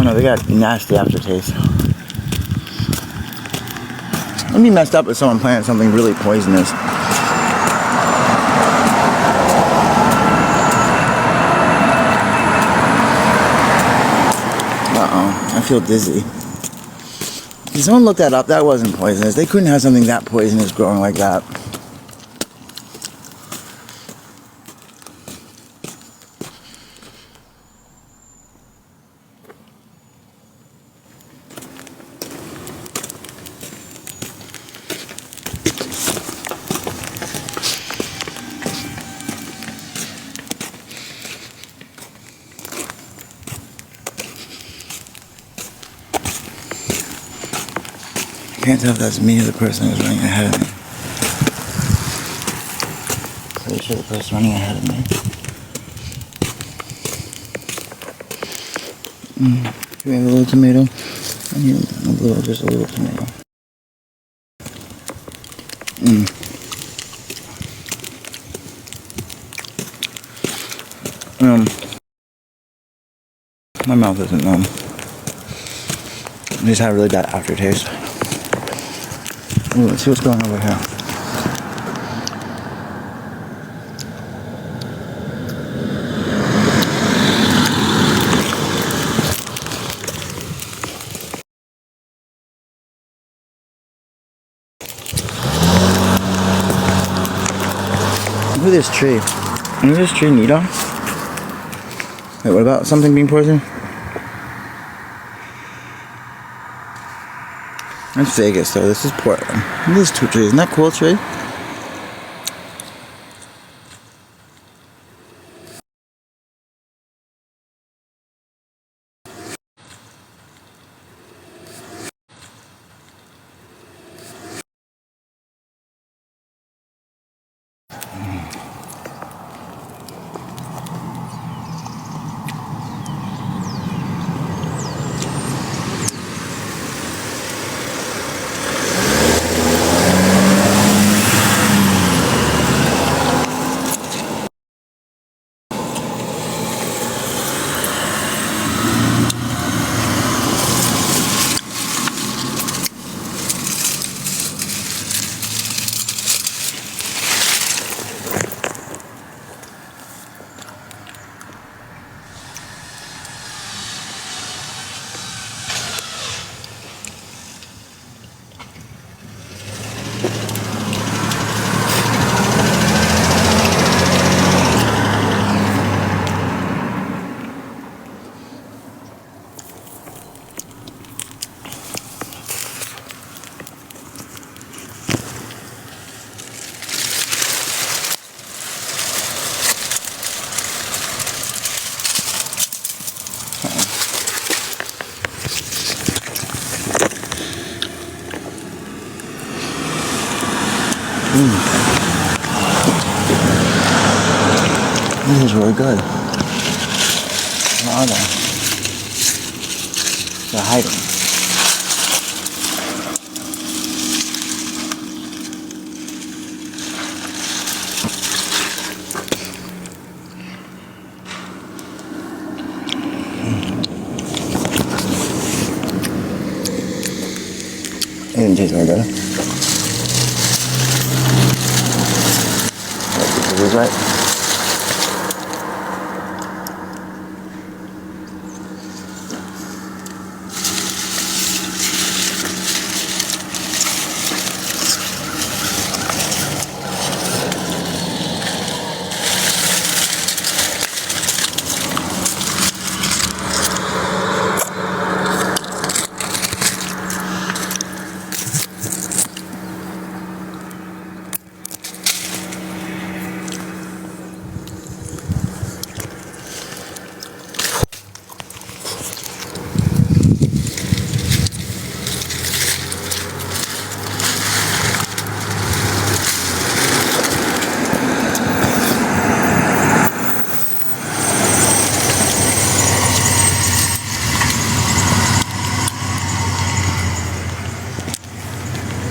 Oh no, they got nasty aftertaste. It'd be messed up if someone planted something really poisonous. Uh-oh, I feel dizzy. Did someone look that up? That wasn't poisonous. They couldn't have something that poisonous growing like that. I can't tell if that's me or the person who's running ahead of me. Pretty sure the person running ahead of me. Do we have a little tomato? I need just a little tomato. My mouth isn't numb. I just had a really bad aftertaste. Ooh, let's see what's going on over here. Look at this tree. Is this tree Nita? Wait, what about something being poisoned? That's Vegas though, this is Portland. Look at these two trees, isn't that cool tree? This is really good. Where are they? They're hiding. It didn't taste very good. This is right.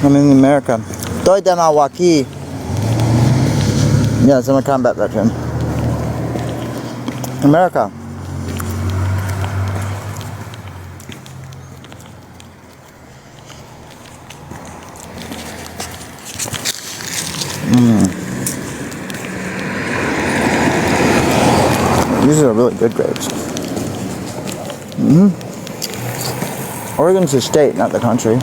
I'm in America. Estoy de nuevo aquí. Yes, I'm a combat veteran. America. These are really good grapes. Oregon's the state, not the country.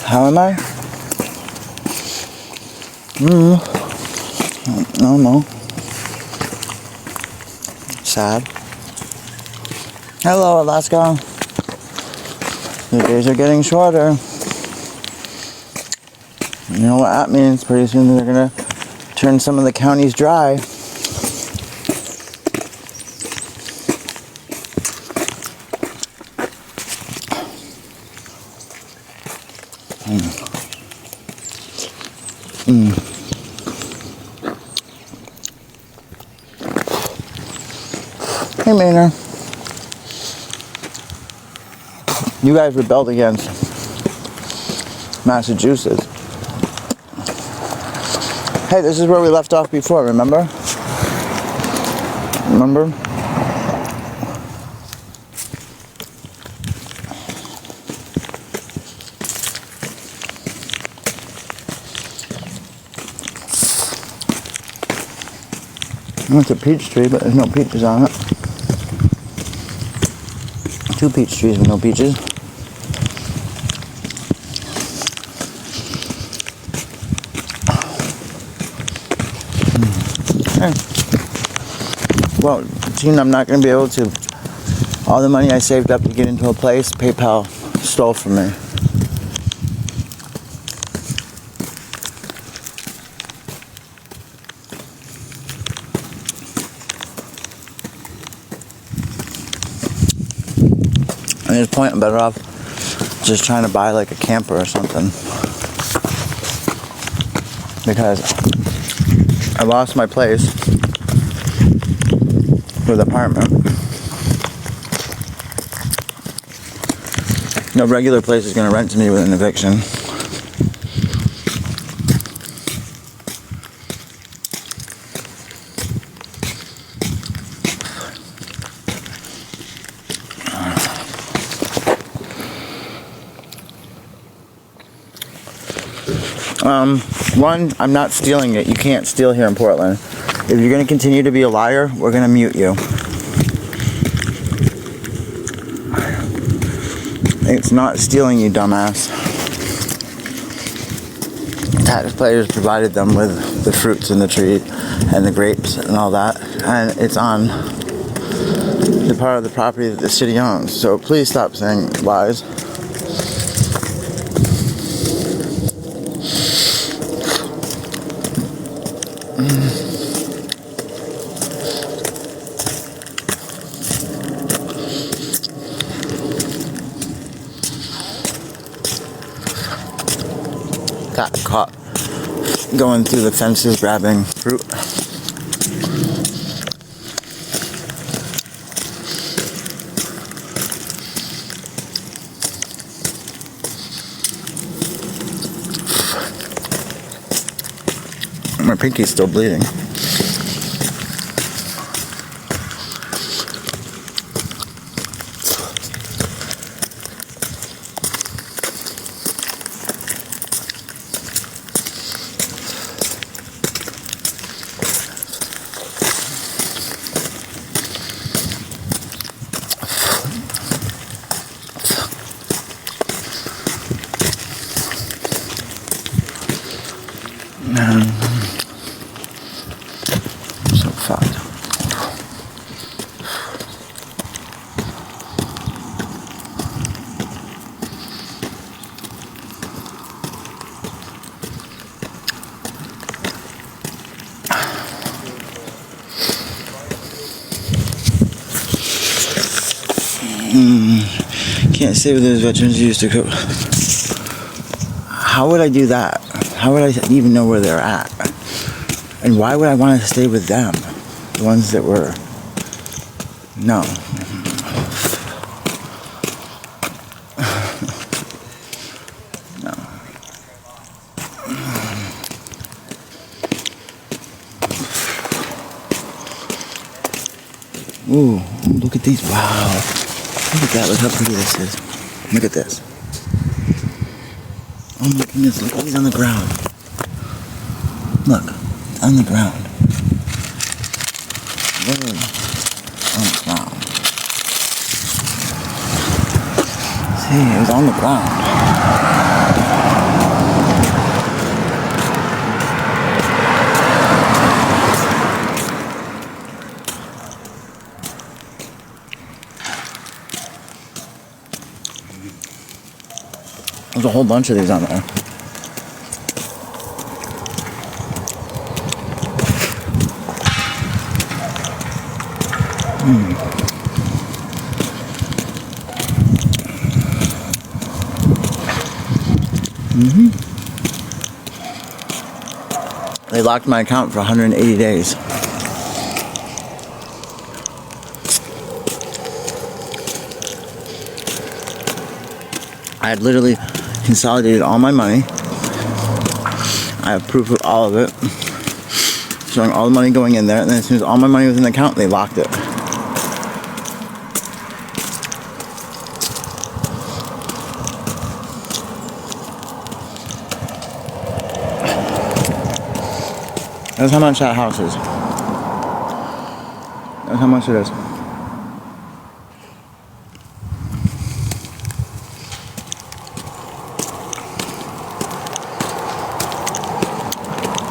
How am I? I don't know. Sad. Hello, Alaska. The days are getting shorter. You know what that means? Pretty soon they're gonna turn some of the counties dry. Hey, Maynard. You guys rebelled against Massachusetts. Hey, this is where we left off before, remember? Remember? It's a peach tree, but there's no peaches on it. 2 peach trees with no peaches. Okay. Well, Gene, I'm not going to be able to. All the money I saved up to get into a place, PayPal stole from me. At this point, I'm better off just trying to buy like a camper or something. Because I lost my place for the apartment. No regular place is going to rent to me with an eviction. One, I'm not stealing it. You can't steal here in Portland. If you're going to continue to be a liar, we're going to mute you. It's not stealing, you dumbass. Taxpayers provided them with the fruits in the tree and the grapes and all that, and it's on the part of the property that the city owns. So please stop saying lies. Got caught going through the fences grabbing fruit. My pinky's still bleeding. I'm so fucked. Can't stay with those veterans who used to cook. How would I do that? How would I even know where they're at? And why would I want to stay with them? The ones that were... No. No. Ooh, look at these. Wow. Look at that. Look how pretty this is. Look at this. Oh my goodness, look, he's on the ground. Look, it's on the ground. Literally on the ground. See, it was on the ground. There's a whole bunch of these on there. They locked my account for 180 days. I had literally consolidated all my money. I have proof of all of it, showing all the money going in there, and then as soon as all my money was in the account, they locked it. That's how much that house is. That's how much it is.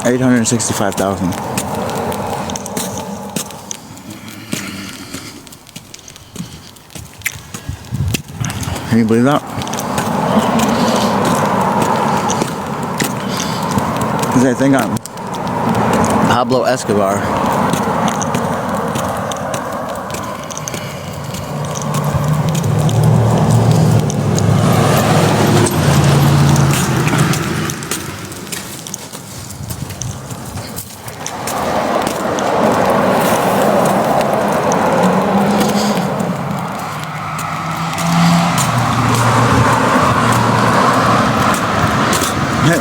$865,000. Can you believe that? Because I think I'm Pablo Escobar.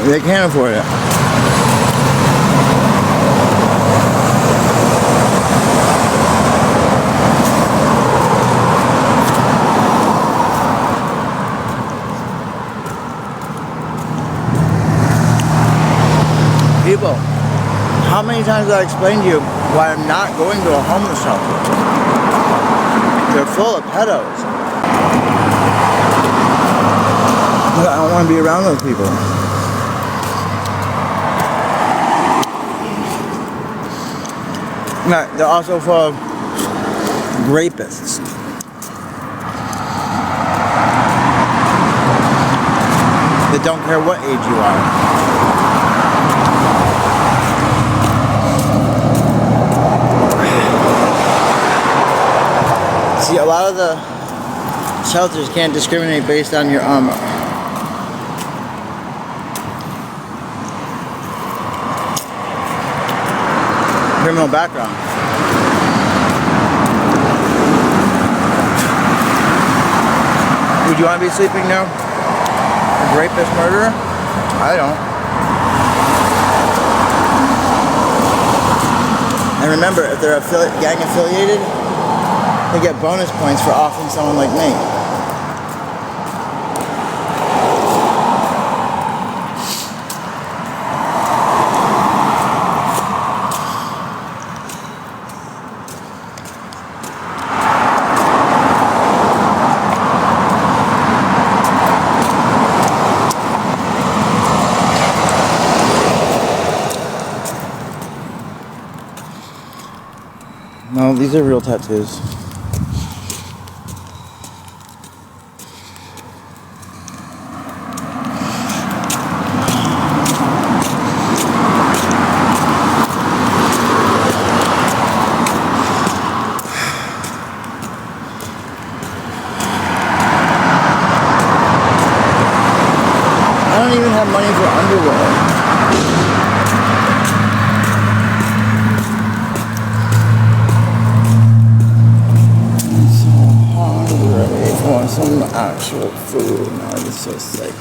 They can't afford it. People, how many times have I explained to you why I'm not going to a homeless shelter? They're full of pedos. I don't want to be around those people. No, they're also full of rapists. That don't care what age you are. See, a lot of the shelters can't discriminate based on your criminal background. Would you want to be sleeping now? A rapist, murderer? I don't. And remember, if they're gang affiliated, they get bonus points for offing someone like me. No, these are real tattoos. I don't even have money for underwear. Want some actual food. Now I'm just so sick.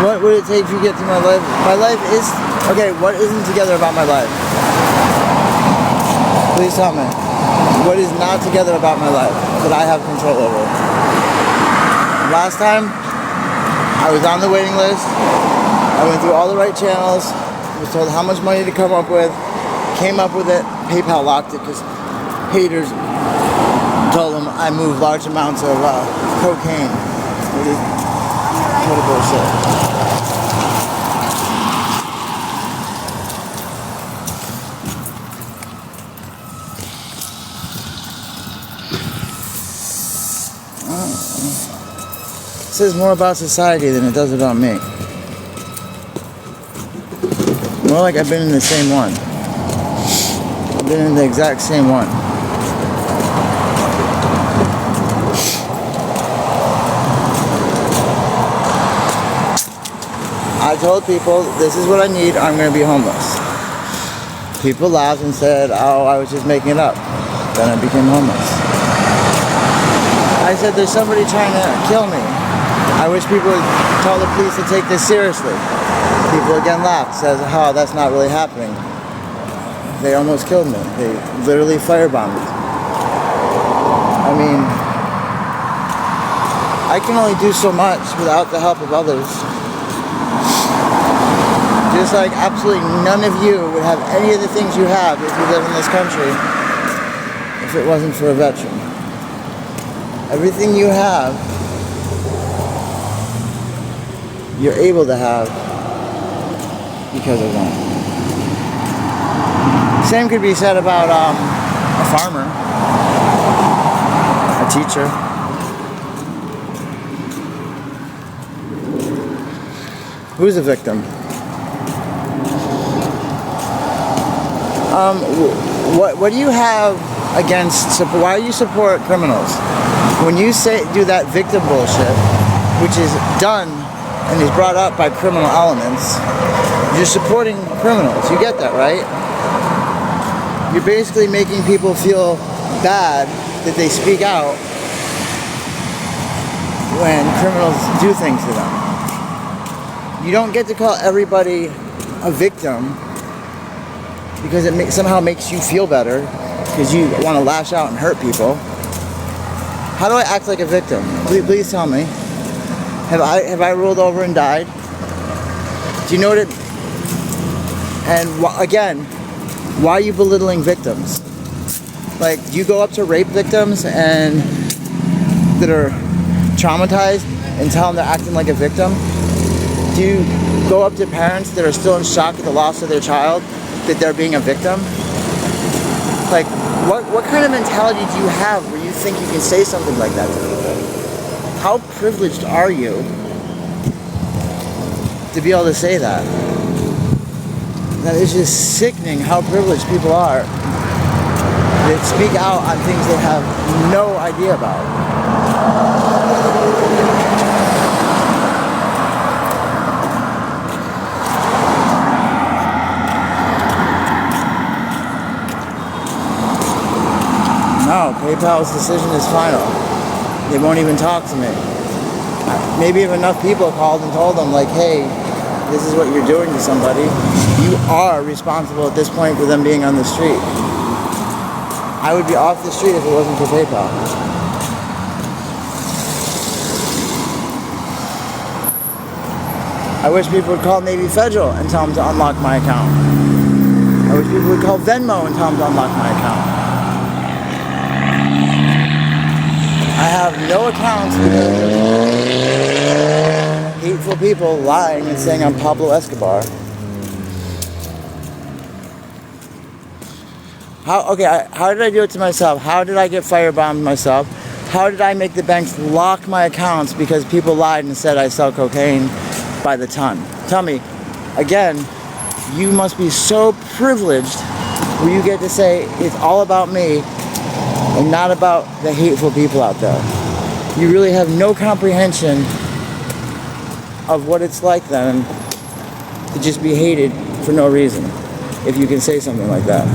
What would it take to get to my life? My life is... Okay, what isn't together about my life? Please tell me. What is not together about my life that I have control over? Last time, I was on the waiting list. I went through all the right channels. Was told how much money to come up with. Came up with it. PayPal locked it because haters told them I moved large amounts of cocaine. It is total bullshit. It says more about society than it does about me. More like I've been in the same one. I've been in the exact same one. I told people, this is what I need, I'm going to be homeless. People laughed and said, oh, I was just making it up. Then I became homeless. I said, there's somebody trying to kill me. I wish people would tell the police to take this seriously. People again laughed, says, oh, that's not really happening. They almost killed me. They literally firebombed me. I mean, I can only do so much without the help of others. Just like absolutely none of you would have any of the things you have if you live in this country if it wasn't for a veteran. Everything you have, you're able to have because of them. Same could be said about a farmer, a teacher. Who's a victim? What do you have against, why do you support criminals? When you do that victim bullshit, which is done and is brought up by criminal elements, you're supporting criminals. You get that, right? You're basically making people feel bad that they speak out when criminals do things to them. You don't get to call everybody a victim because it somehow makes you feel better because you want to lash out and hurt people. How do I act like a victim? Please tell me. Have I rolled over and died? Do you know what it... And again, why are you belittling victims? Like, do you go up to rape victims and that are traumatized and tell them they're acting like a victim? Do you go up to parents that are still in shock at the loss of their child that they're being a victim? Like, what kind of mentality do you have where you think you can say something like that to people? How privileged are you to be able to say that? That is just sickening how privileged people are that speak out on things they have no idea about. No, PayPal's decision is final. They won't even talk to me. Maybe if enough people called and told them, like, hey, this is what you're doing to somebody, you are responsible at this point for them being on the street. I would be off the street if it wasn't for PayPal. I wish people would call Navy Federal and tell them to unlock my account. I wish people would call Venmo and tell them to unlock my account. I have no accounts because of hateful people lying and saying I'm Pablo Escobar. How did I do it to myself? How did I get firebombed myself? How did I make the banks lock my accounts because people lied and said I sell cocaine by the ton? Tell me, again, you must be so privileged where you get to say it's all about me and not about the hateful people out there. You really have no comprehension of what it's like then to just be hated for no reason, if you can say something like that.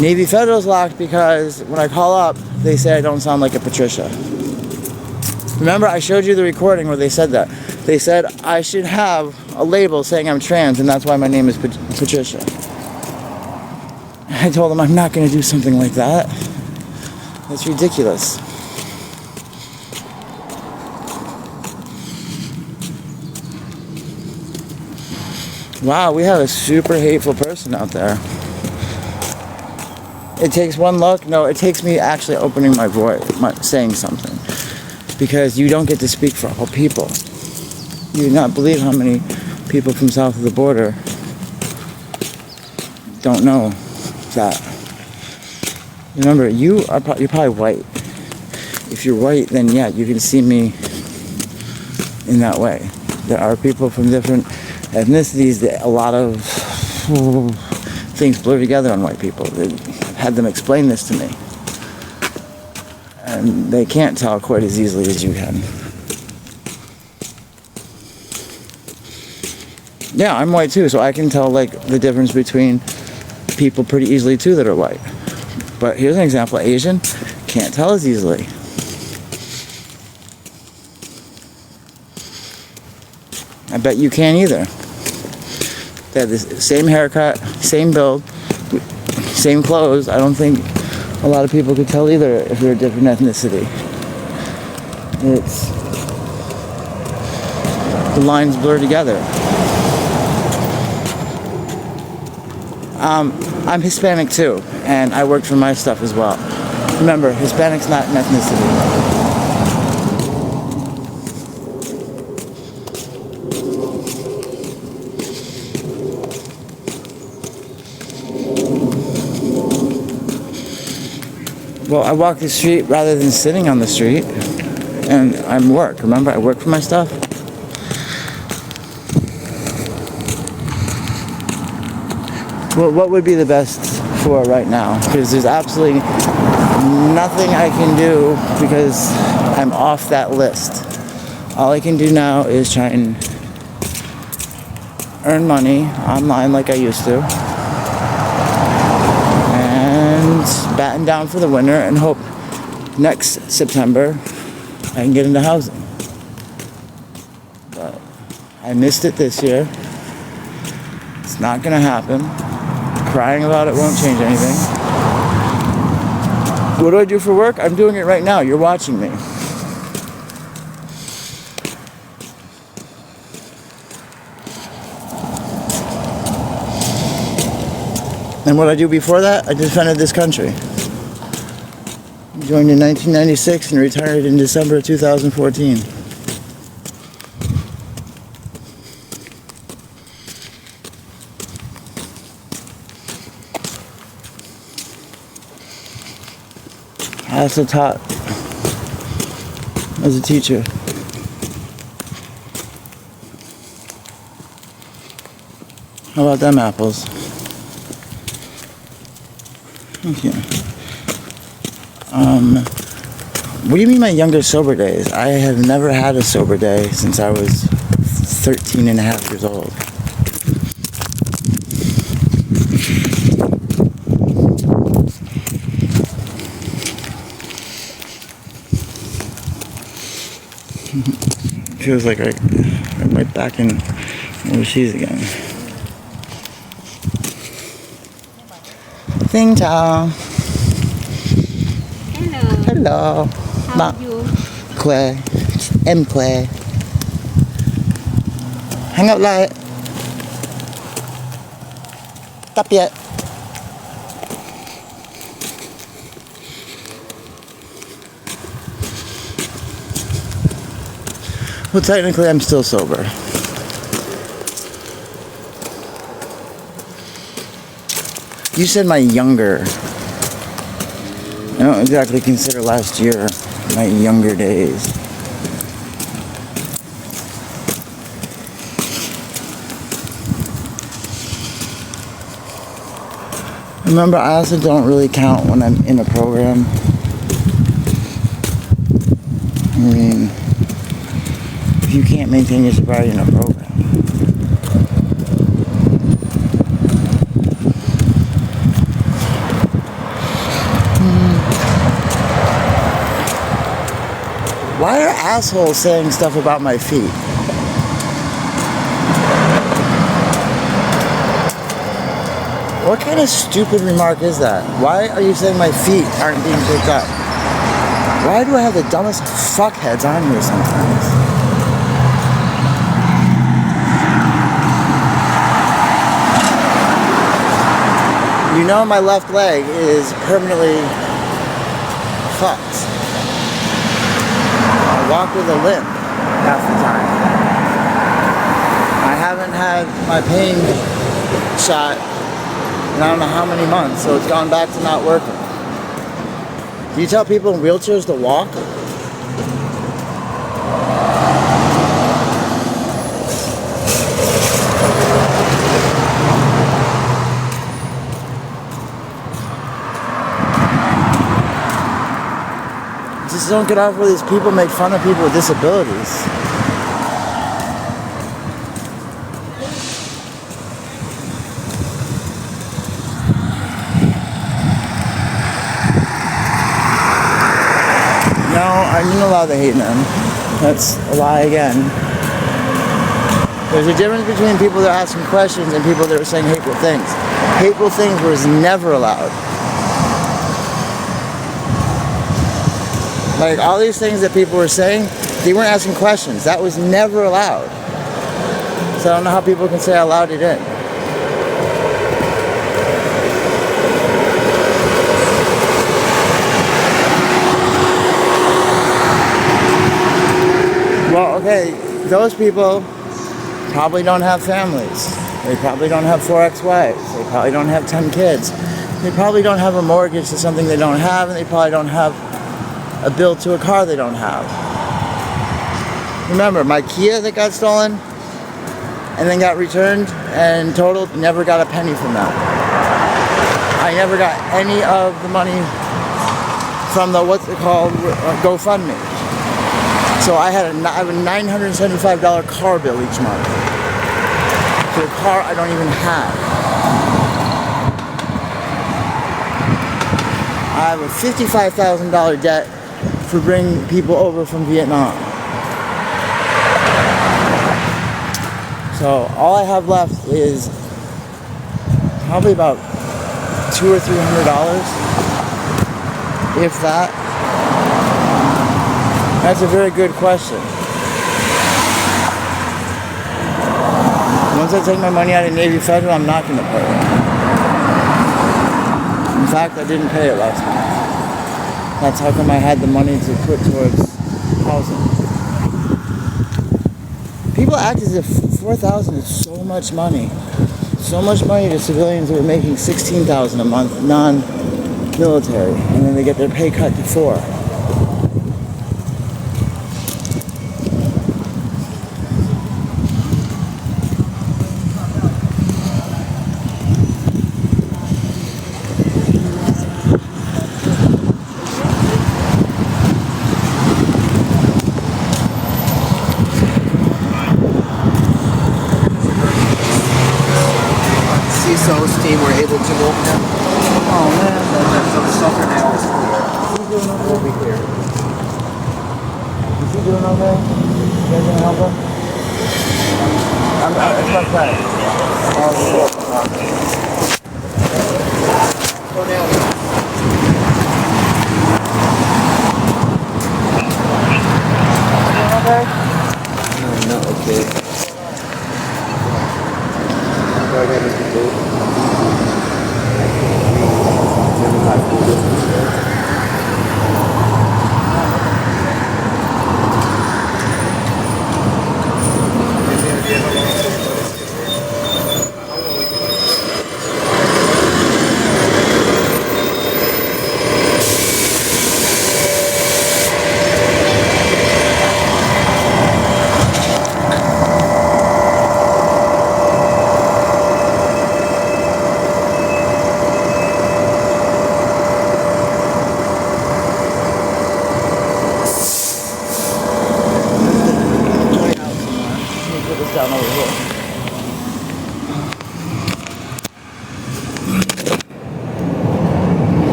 Navy Federal's locked because when I call up, they say I don't sound like a Patricia. Remember, I showed you the recording where they said that. They said I should have a label saying I'm trans, and that's why my name is Patricia. I told them I'm not going to do something like that. That's ridiculous. Wow, we have a super hateful person out there. It takes one look. No, it takes me actually opening my voice, saying something. Because you don't get to speak for all people. You do not believe how many people from south of the border don't know that. Remember, you're probably white. If you're white, then yeah, you can see me in that way. There are people from different ethnicities that a lot of things blur together on white people. I've had them explain this to me. And they can't tell quite as easily as you can. Yeah, I'm white too, so I can tell like the difference between people pretty easily too that are white. But here's an example: Asian can't tell as easily. I bet you can't either. They have the same haircut, same build, same clothes. I don't think a lot of people could tell either if they're a different ethnicity. The lines blur together. I'm Hispanic too, and I worked for my stuff as well. Remember, Hispanic's not an ethnicity. Well, I walk the street rather than sitting on the street, and I'm work. Remember, I work for my stuff. Well, what would be the best for right now? Because there's absolutely nothing I can do because I'm off that list. All I can do now is try and earn money online like I used to. Batten down for the winter and hope next September I can get into housing. But I missed it this year. It's not gonna happen. Crying about it won't change anything. What do I do for work? I'm doing it right now. You're watching me. And what I do before that, I defended this country. Joined in 1996 and retired in December of 2014. I also taught as a teacher. How about them apples? Okay. What do you mean my younger sober days? I have never had a sober day since I was 13 and a half years old. Feels like I'm right back in overseas again. Xin chào. Hello. How are you? Khỏe. Em khỏe. Hang out lại. Tập biệt. Well, technically, I'm still sober. You said my younger. I don't exactly consider last year my younger days. Remember, I also don't really count when I'm in a program. I mean, if you can't maintain your sobriety in a program. Why are asshole saying stuff about my feet. What kind of stupid remark is that? Why are you saying my feet aren't being picked up? Why do I have the dumbest fuckheads on here sometimes? You know my left leg is permanently fucked. I walk with a limp half the time. I haven't had my pain shot in I don't know how many months, so it's gone back to not working. Do you tell people in wheelchairs to walk? Just don't get off where these people make fun of people with disabilities. No, I didn't allow the hate them. That's a lie again. There's a difference between people that are asking questions and people that are saying hateful things. Hateful things was never allowed. Like all these things that people were saying, they weren't asking questions. That was never allowed. So I don't know how people can say I allowed it in. Well, okay, those people probably don't have families. They probably don't have 4 ex-wives. They probably don't have 10 kids. They probably don't have a mortgage to something they don't have, and they probably don't have a bill to a car they don't have. Remember, my Kia that got stolen and then got returned and totaled, never got a penny from that. I never got any of the money from the, what's it called, GoFundMe. So I have a $975 car bill each month for a car I don't even have. I have a $55,000 debt for bringing people over from Vietnam. So all I have left is probably about $200 or $300, if that. That's a very good question. Once I take my money out of Navy Federal, I'm not going to pay it. In fact, I didn't pay it last month. That's how come I had the money to put towards housing. People act as if $4,000 is so much money. So much money to civilians who are making $16,000 a month, non-military, and then they get their pay cut to $4,000. CISO's team were able to open them. Oh man. So the shelter now is clear. Is he doing okay? Will be clear. Is he doing okay? You guys gonna help him? It's my friend. Go down. Okay? No, not okay. Go ahead and do it.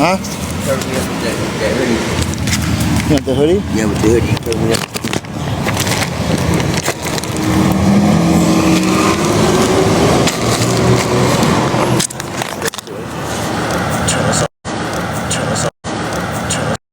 Huh? Cover me up with that hoodie. You want the hoodie? Yeah, with the hoodie. Cover me up. Turn this off. Turn this off. Turn this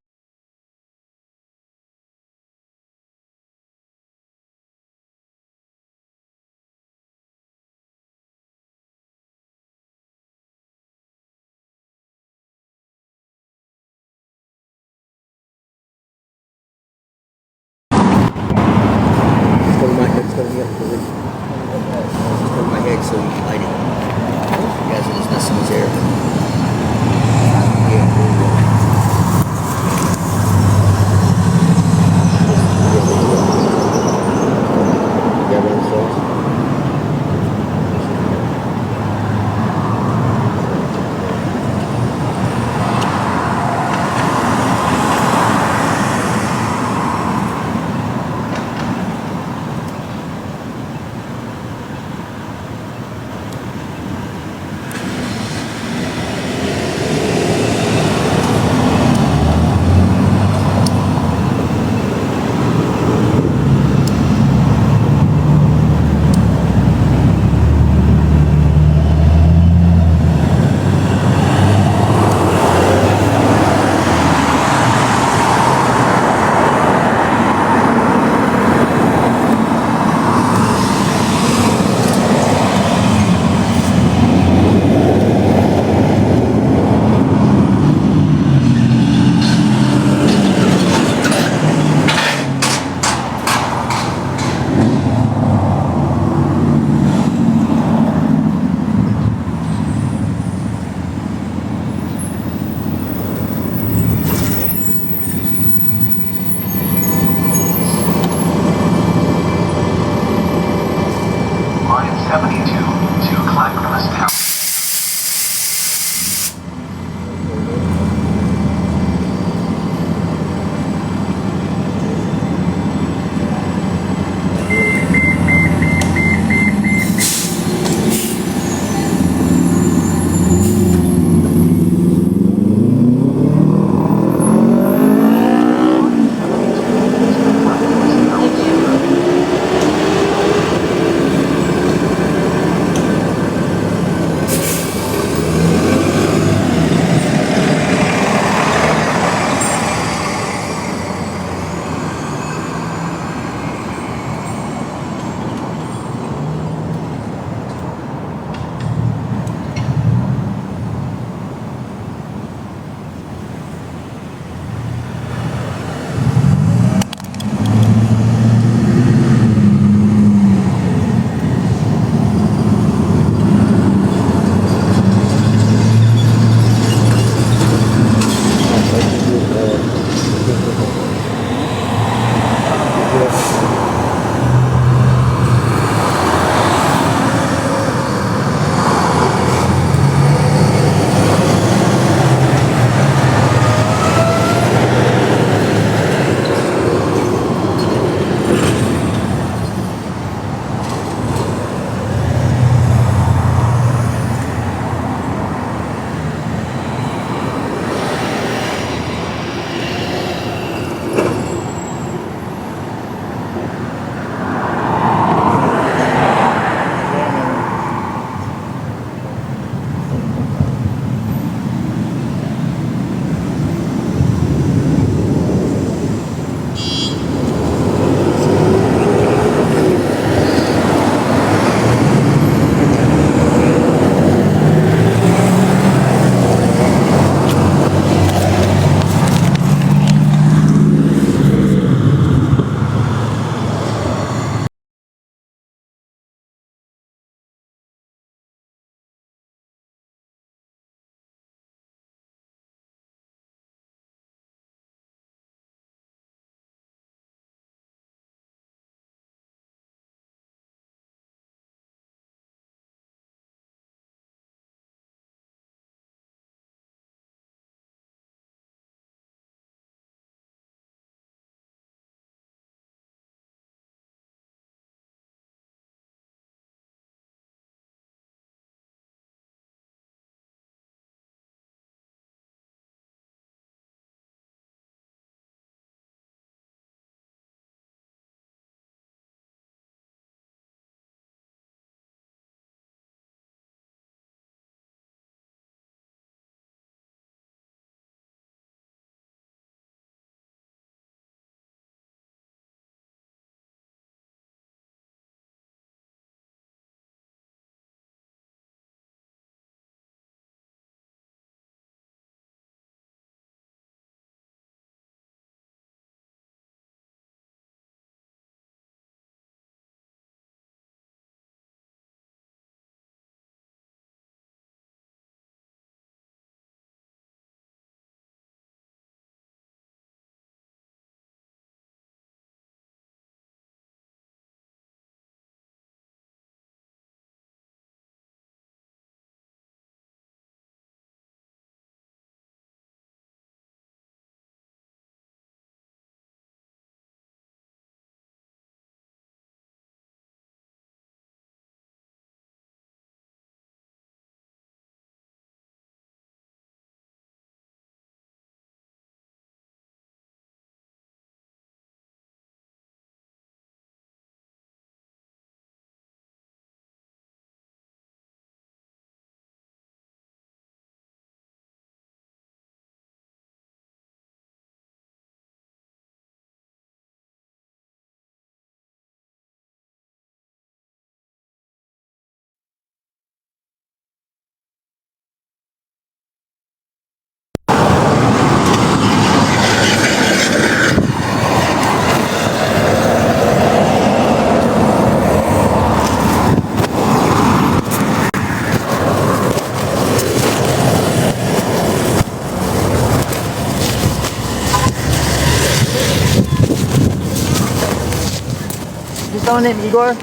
Someone named Igor? Igor?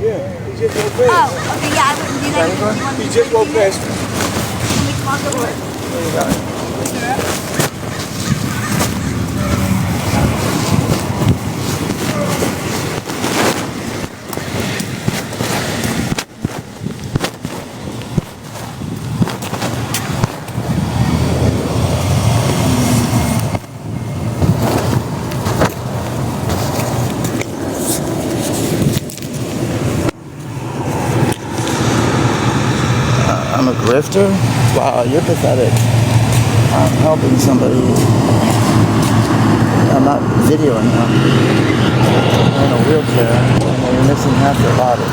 Yeah, he just woke past. Oh, okay, yeah, I wouldn't do that. He just woke past. There you go. I'm a grifter? Wow, you're pathetic. I'm helping somebody. I'm not videoing them. They're in a wheelchair and you're missing half their body.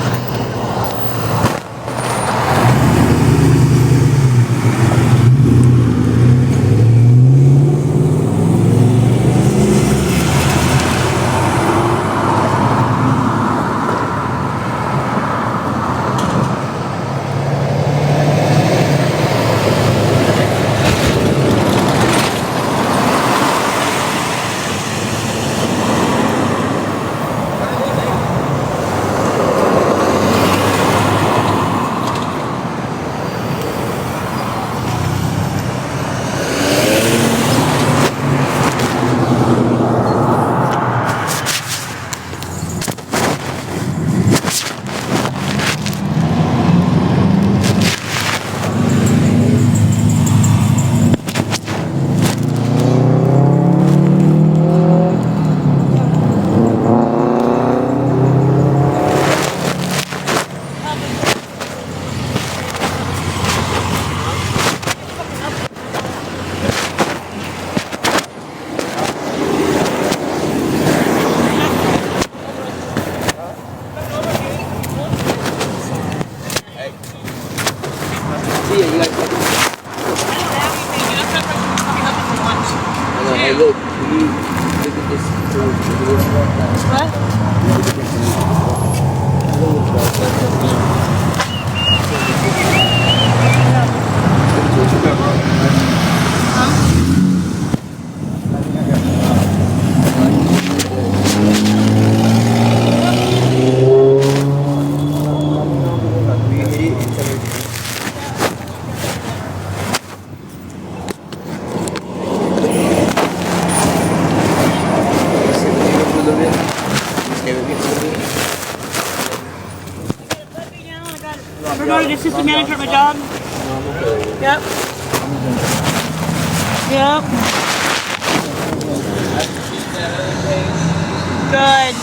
See ya, you guys. Hey, look, we look at this. We're going to assistant manager at my job. Yep. Yep. Good.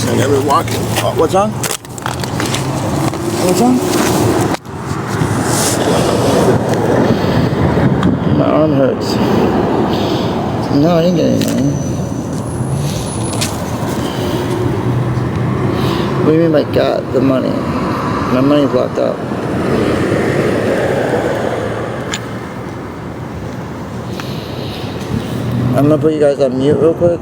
and I've been walking. Oh, what's wrong? What's wrong? My arm hurts. No, I didn't get any money. What do you mean by got the money? My money's locked up. I'm gonna put you guys on mute real quick.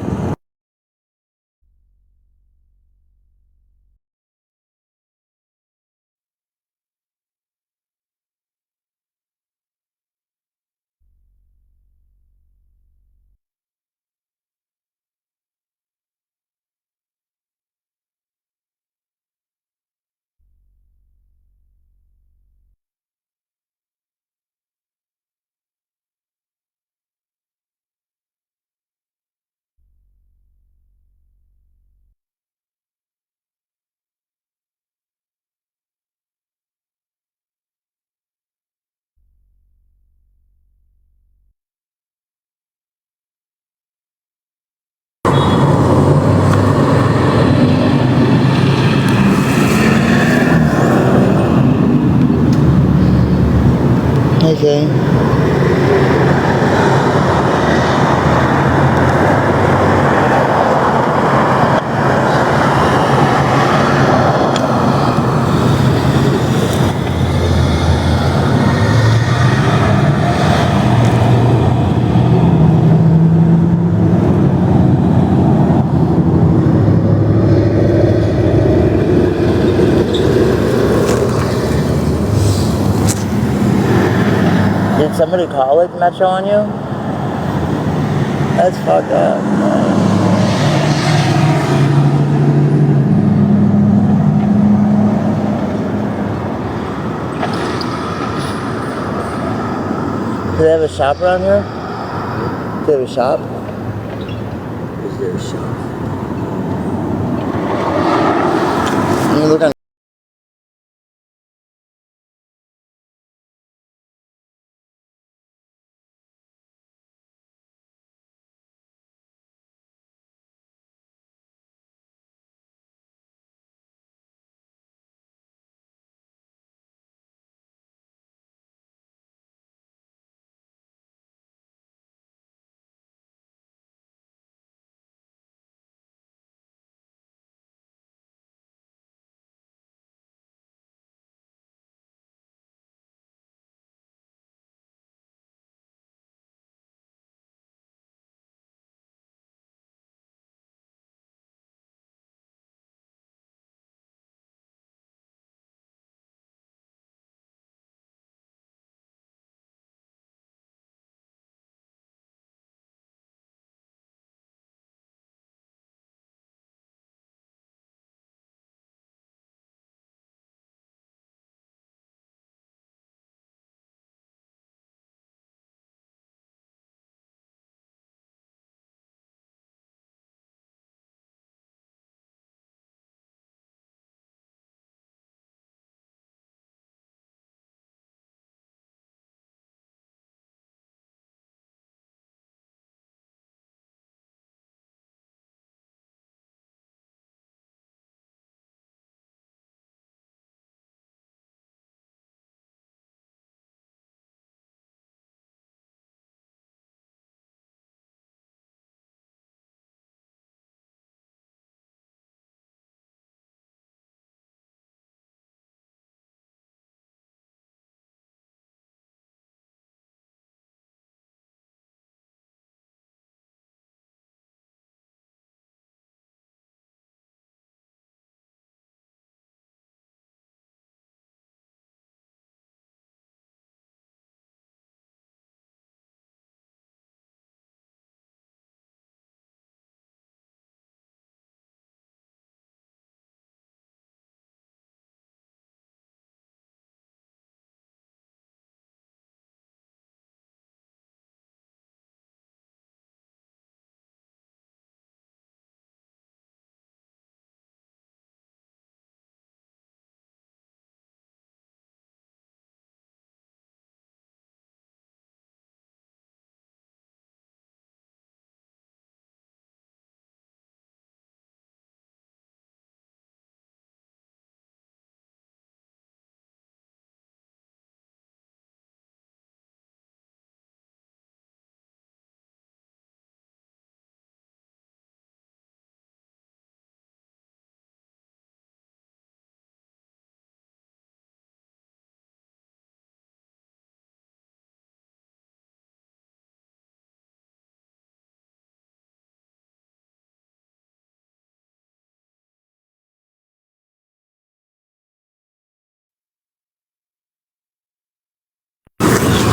Okay. Did somebody call it Metro on you? That's fucked up. Do they have a shop around here? Do they have a shop? Is there a shop? Let me look on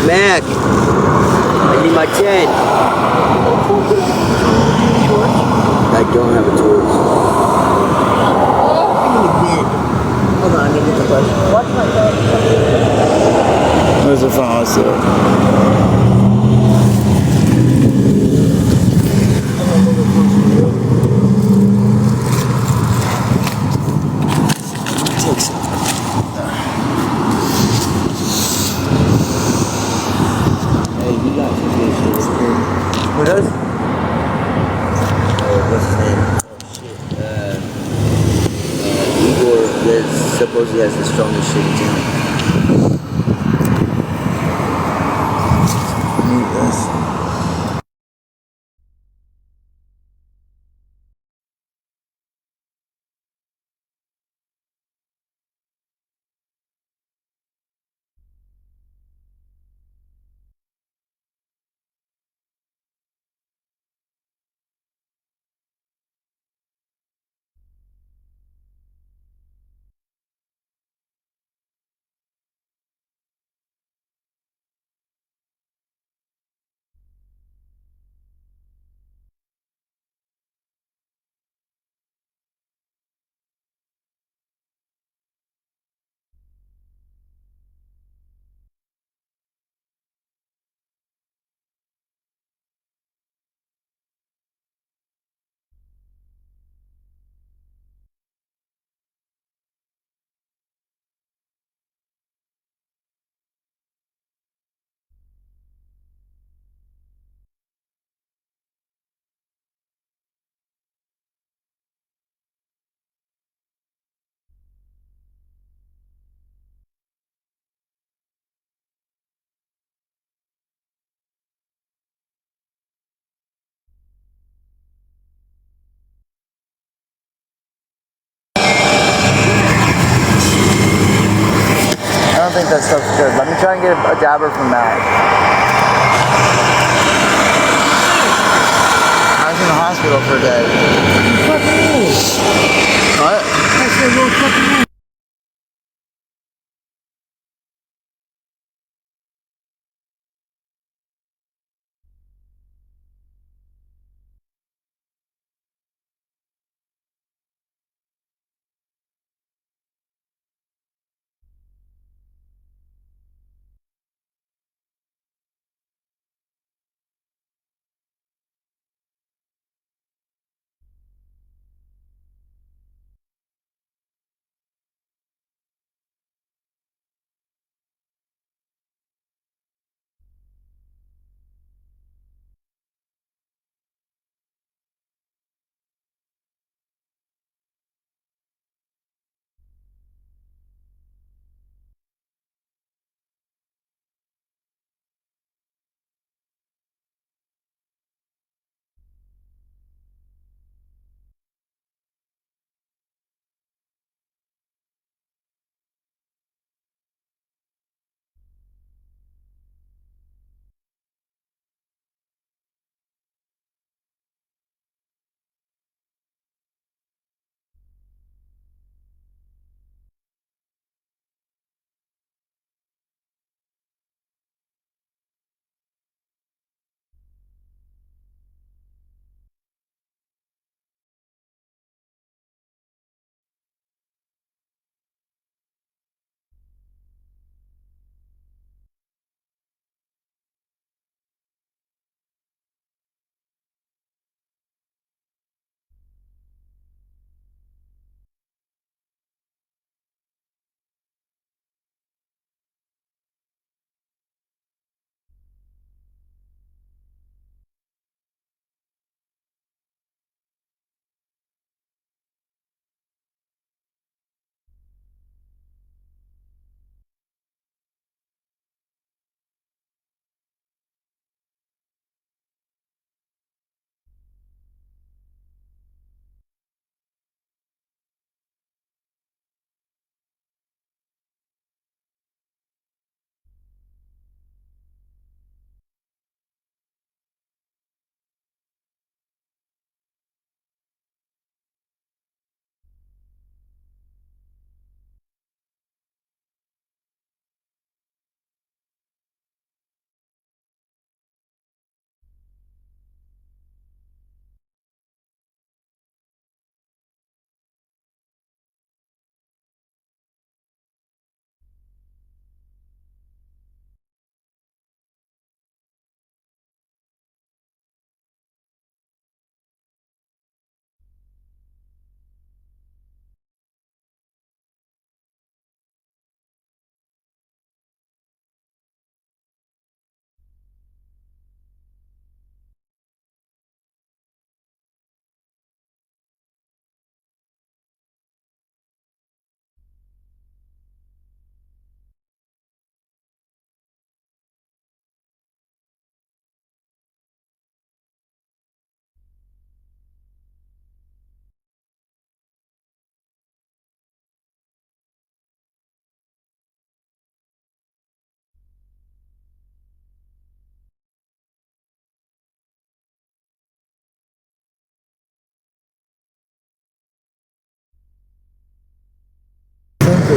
Mac, I need my 10. I don't have a torch. Hold on, I need to push. Watch my phone. There's a phone, I'll see it. Take some. Hey, you got some good shit. Who does? What's his name? Oh shit. Igor that supposedly has the strongest shit in town. Need this. I don't think that stuff's good. Let me try and get a dabber from Matt. I was in the hospital for a day. What? I said, well, fucking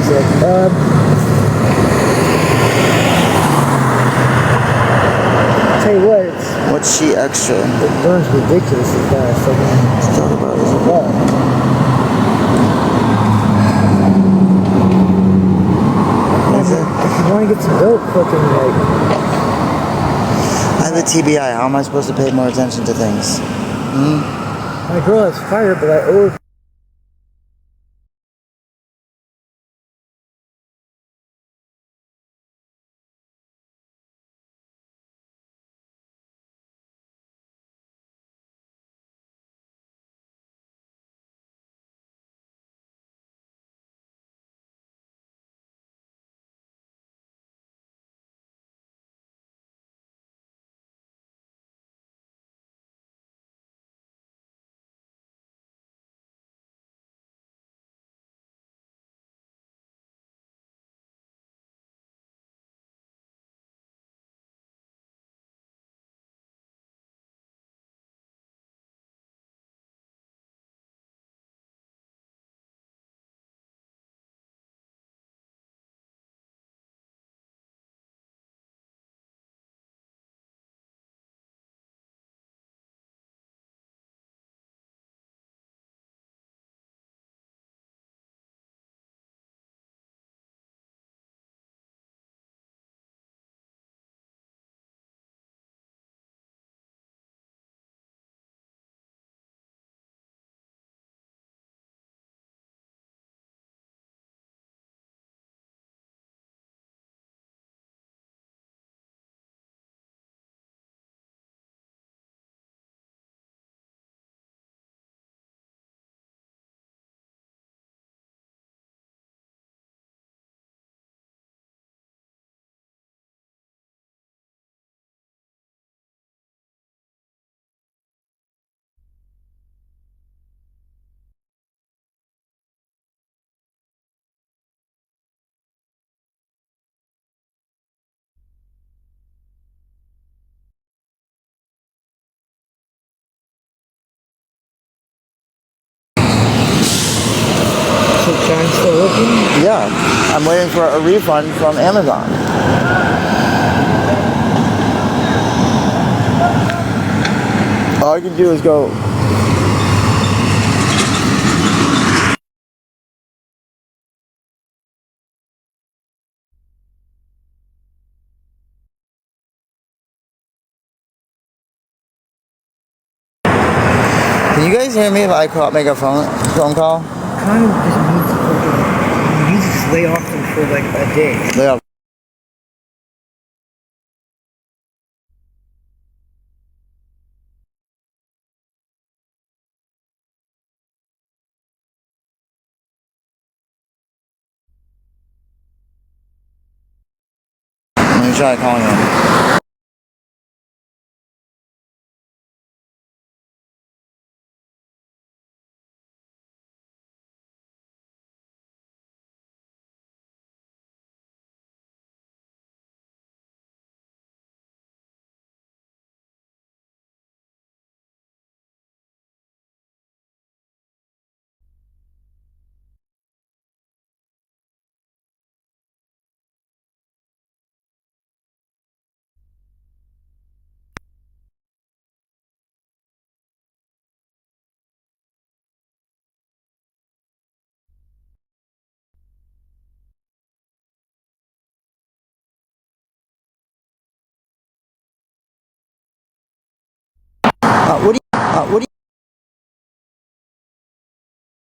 Tell you what, it's What's she extra? it burns ridiculously fast. Let's talk about it. If you want to get some dope, fucking like. I have a TBI. How am I supposed to pay more attention to things? My girl has fire, but I owe her. So John's still looking? Yeah, I'm waiting for a refund from Amazon. All I can do is go. Can you guys hear me if I make a phone call? Kind of just needs to fucking. You need to just lay off them for like a day. Yeah. Let me try calling him. What do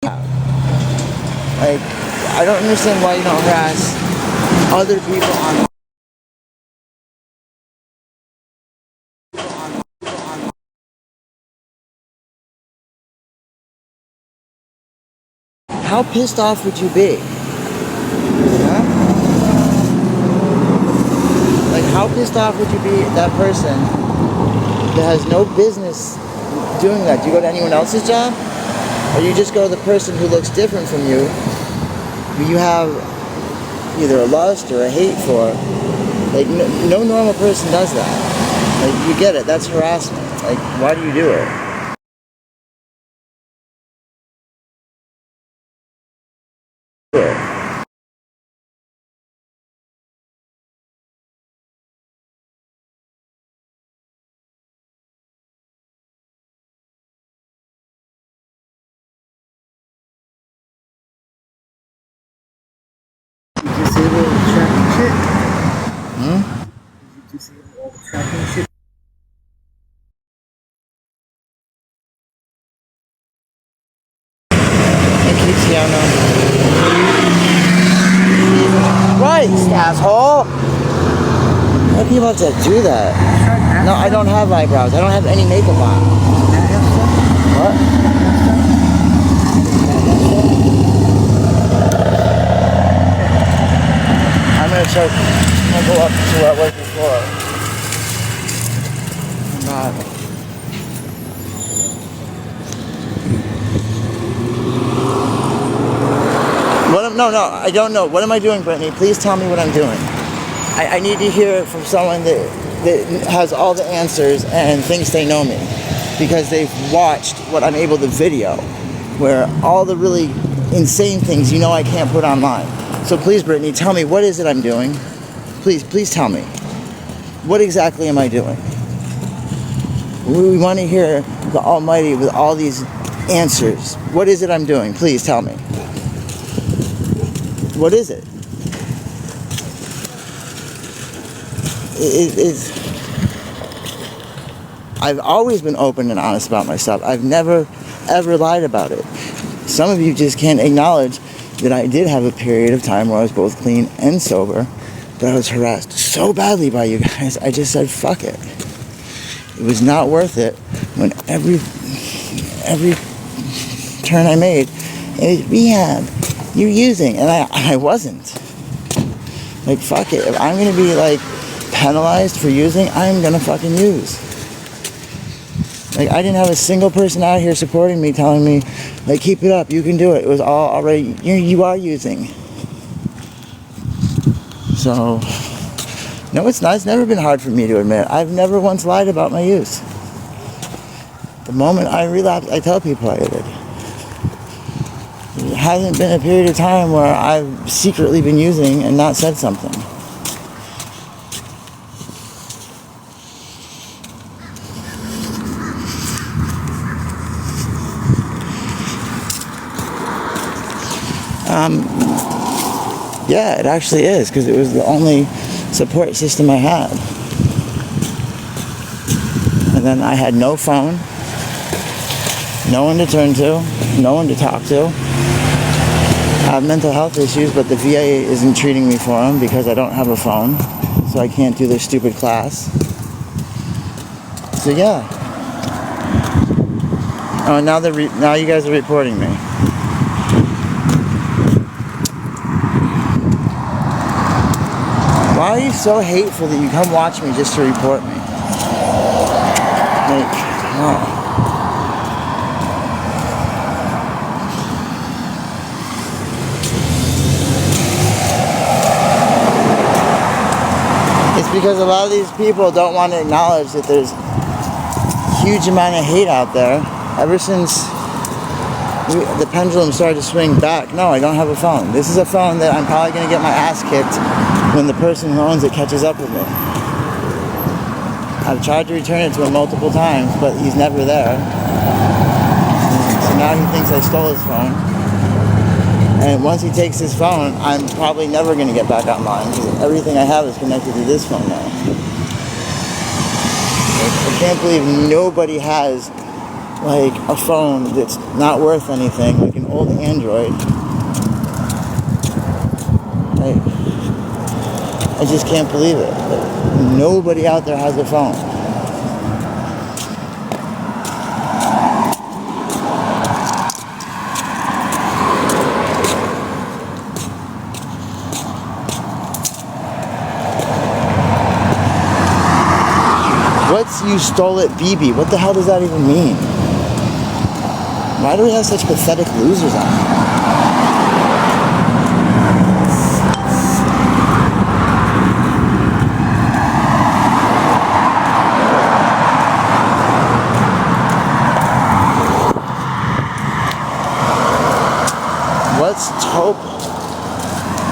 you like? I don't understand why you don't harass other people on. How pissed off would you be? Huh? Like, how pissed off would you be at that person that has no business doing that? Do you go to anyone else's job? Or you just go to the person who looks different from you, who you have either a lust or a hate for? Like, no normal person does that. Like, you get it, that's harassment. Like, why do you do it? Stop doing shit. Christ, asshole! Why do people have to do that? No, I don't have eyebrows. I don't have any makeup on. What? I'm gonna check. I'm gonna go up to where I was before. God. No, I don't know. What am I doing, Brittany? Please tell me what I'm doing. I need to hear it from someone that has all the answers and thinks they know me. Because they've watched what I'm able to video. Where all the really insane things I can't put online. So please, Brittany, tell me, what is it I'm doing? Please tell me. What exactly am I doing? We want to hear the Almighty with all these answers. What is it I'm doing? Please tell me. What is it? I've always been open and honest about myself. I've never, ever lied about it. Some of you just can't acknowledge that I did have a period of time where I was both clean and sober, but I was harassed so badly by you guys, I just said, fuck it. It was not worth it when every turn I made, it was rehab. You're using, and I wasn't. Like, fuck it. If I'm gonna be like penalized for using, I'm gonna fucking use. Like, I didn't have a single person out here supporting me, telling me, like, keep it up, you can do it. It was all already, you are using. So, no, it's not. It's never been hard for me to admit. I've never once lied about my use. The moment I relapsed, I tell people I did. It hasn't been a period of time where I've secretly been using and not said something. Yeah, it actually is, because it was the only support system I had. And then I had no phone, no one to turn to, no one to talk to. I have mental health issues, but the VA isn't treating me for them because I don't have a phone, so I can't do their stupid class. So yeah. Oh, now you guys are reporting me. Why are you so hateful that you come watch me just to report me? Like, wow. It's because a lot of these people don't want to acknowledge that there's a huge amount of hate out there. Ever since the pendulum started to swing back. No, I don't have a phone. This is a phone that I'm probably going to get my ass kicked when the person who owns it catches up with me. I've tried to return it to him multiple times, but he's never there. So now he thinks I stole his phone. And once he takes his phone, I'm probably never going to get back online because everything I have is connected to this phone now. I can't believe nobody has like a phone that's not worth anything, like an old Android. I just can't believe it. Like, nobody out there has a phone. What's you stole it, BB? What the hell does that even mean? Why do we have such pathetic losers on here?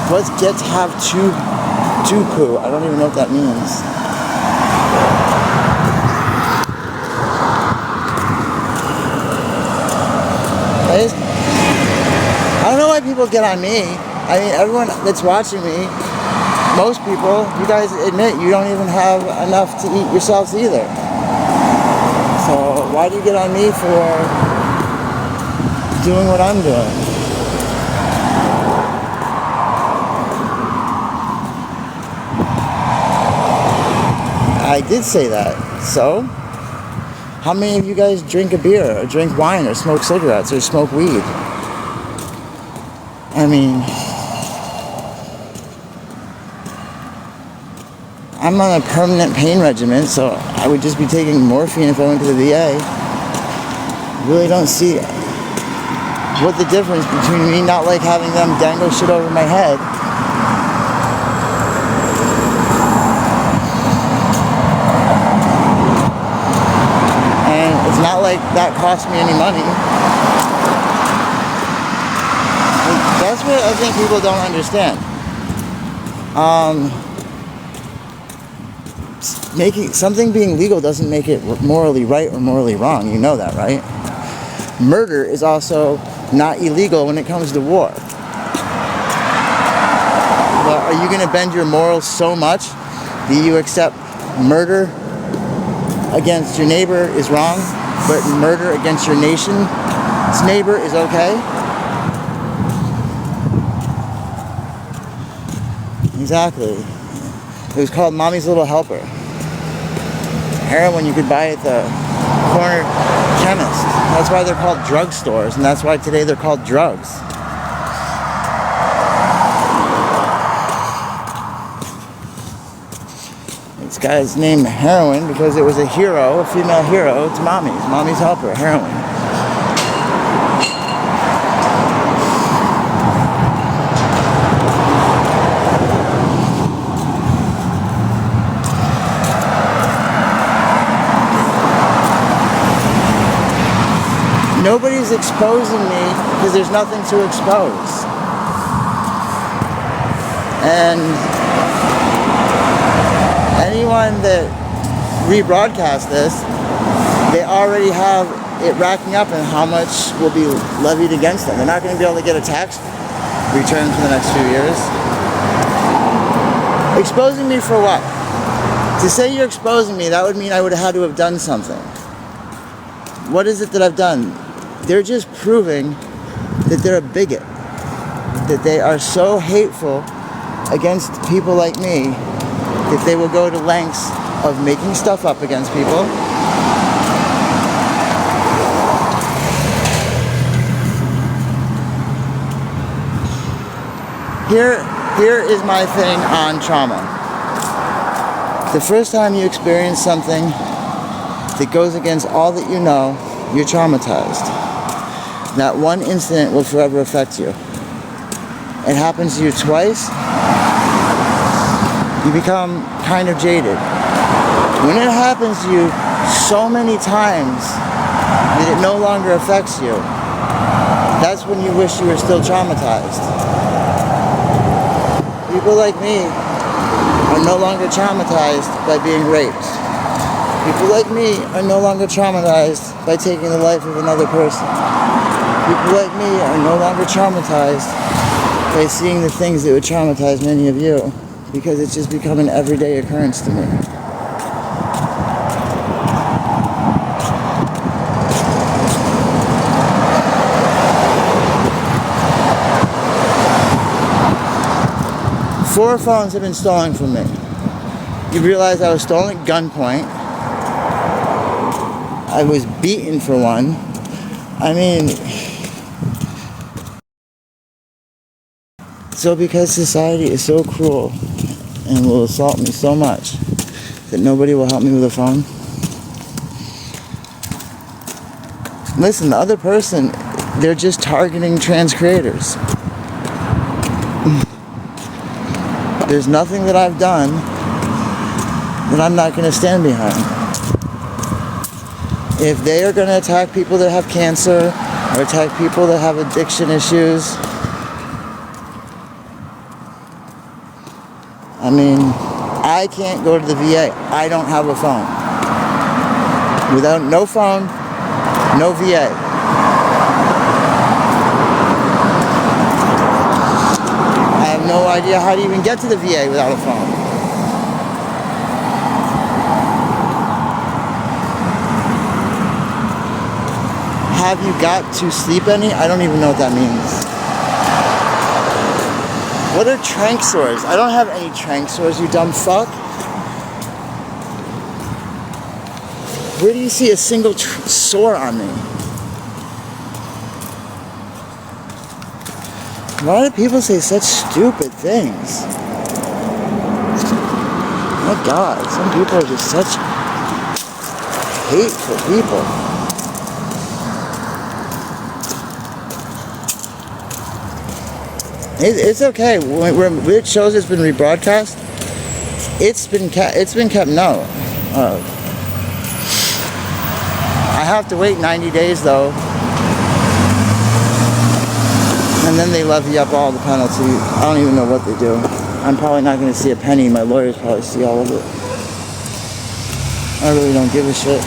What's get to have two poo? I don't even know what that means. I don't know why people get on me. I mean, everyone that's watching me most people, you guys admit you don't even have enough to eat yourselves either. So why do you get on me for doing what I'm doing? I did say that. So, how many of you guys drink a beer, or drink wine, or smoke cigarettes, or smoke weed? I mean, I'm on a permanent pain regimen, so I would just be taking morphine if I went to the VA. Really don't see what the difference between me not like having them dangle shit over my head and it's not like that cost me any money. That's what I think people don't understand. Making something being legal doesn't make it morally right or morally wrong. You know that, right? Murder is also not illegal when it comes to war. But are you going to bend your morals so much that you accept murder against your neighbor is wrong, but murder against your nation's neighbor is okay? Exactly. It was called Mommy's Little Helper. Heroin you could buy at the corner chemist. That's why they're called drugstores, and that's why today they're called drugs. This guy's named Heroin because it was a hero, a female hero to Mommy's Helper, Heroin. Nobody's exposing me because there's nothing to expose. And anyone that rebroadcasts this, they already have it racking up and how much will be levied against them. They're not going to be able to get a tax return for the next few years. Exposing me for what? To say you're exposing me, that would mean I would have had to have done something. What is it that I've done? They're just proving that they're a bigot, that they are so hateful against people like me that they will go to lengths of making stuff up against people, Here is my thing on trauma. The first time you experience something that goes against all that you know, you're traumatized. That one incident will forever affect you. It happens to you twice, you become kind of jaded. When it happens to you so many times that it no longer affects you, that's when you wish you were still traumatized. People like me are no longer traumatized by being raped. People like me are no longer traumatized by taking the life of another person. People like me are no longer traumatized by seeing the things that would traumatize many of you, because it's just become an everyday occurrence to me. Four phones have been stolen from me. You realize I was stolen at gunpoint. I was beaten for one. I mean, so because society is so cruel and will assault me so much that nobody will help me with a phone. Listen, the other person, they're just targeting trans creators. There's nothing that I've done that I'm not going to stand behind. If they are going to attack people that have cancer or attack people that have addiction issues, I mean, I can't go to the VA. I don't have a phone. Without no phone, no VA. I have no idea how to even get to the VA without a phone. Have you got to sleep any? I don't even know what that means. What are trank sores? I don't have any trank sores, you dumb fuck. Where do you see a single sore on me? Why do people say such stupid things? My God, some people are just such hateful people. It's okay. When weird shows has been rebroadcast, it's been kept no. I have to wait 90 days though, and then they levy up all the penalty. I don't even know what they do. I'm probably not going to see a penny. My lawyers probably see all of it. I really don't give a shit.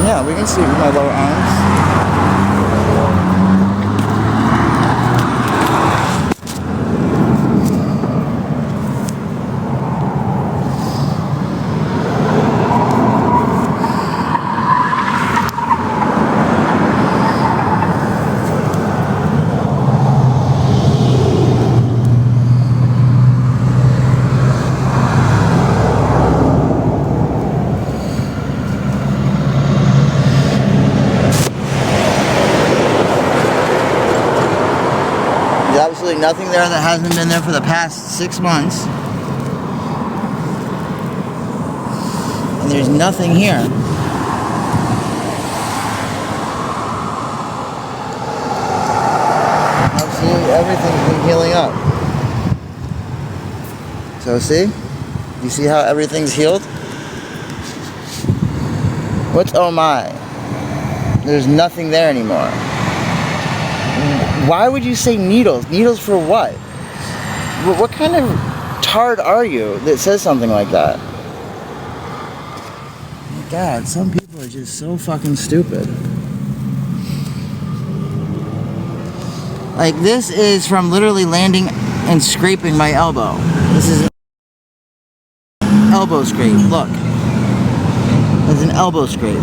Yeah, we can see my lower arms. There's absolutely nothing there that hasn't been there for the past 6 months. And there's nothing here. Absolutely everything's been healing up. So see? You see how everything's healed? What's oh my? There's nothing there anymore. Why would you say needles? Needles for what? What kind of tard are you that says something like that? My God, some people are just so fucking stupid. Like, this is from literally landing and scraping my elbow. This is an elbow scrape. Look. That's an elbow scrape.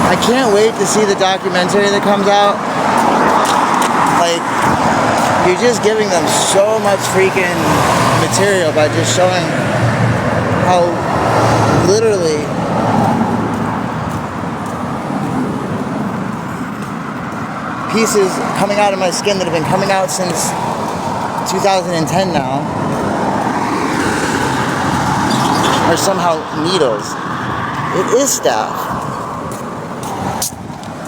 I can't wait to see the documentary that comes out. Like, you're just giving them so much freaking material by just showing how literally pieces coming out of my skin that have been coming out since 2010 now are somehow needles. It is staph.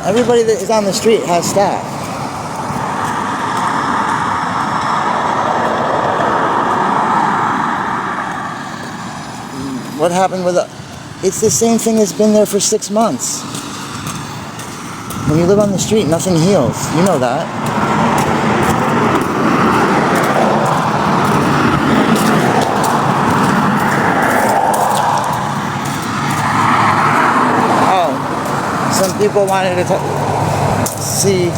Everybody that is on the street has staph. What happened with it? It's the same thing that's been there for 6 months. When you live on the street, nothing heals. You know that. Some people wanted to see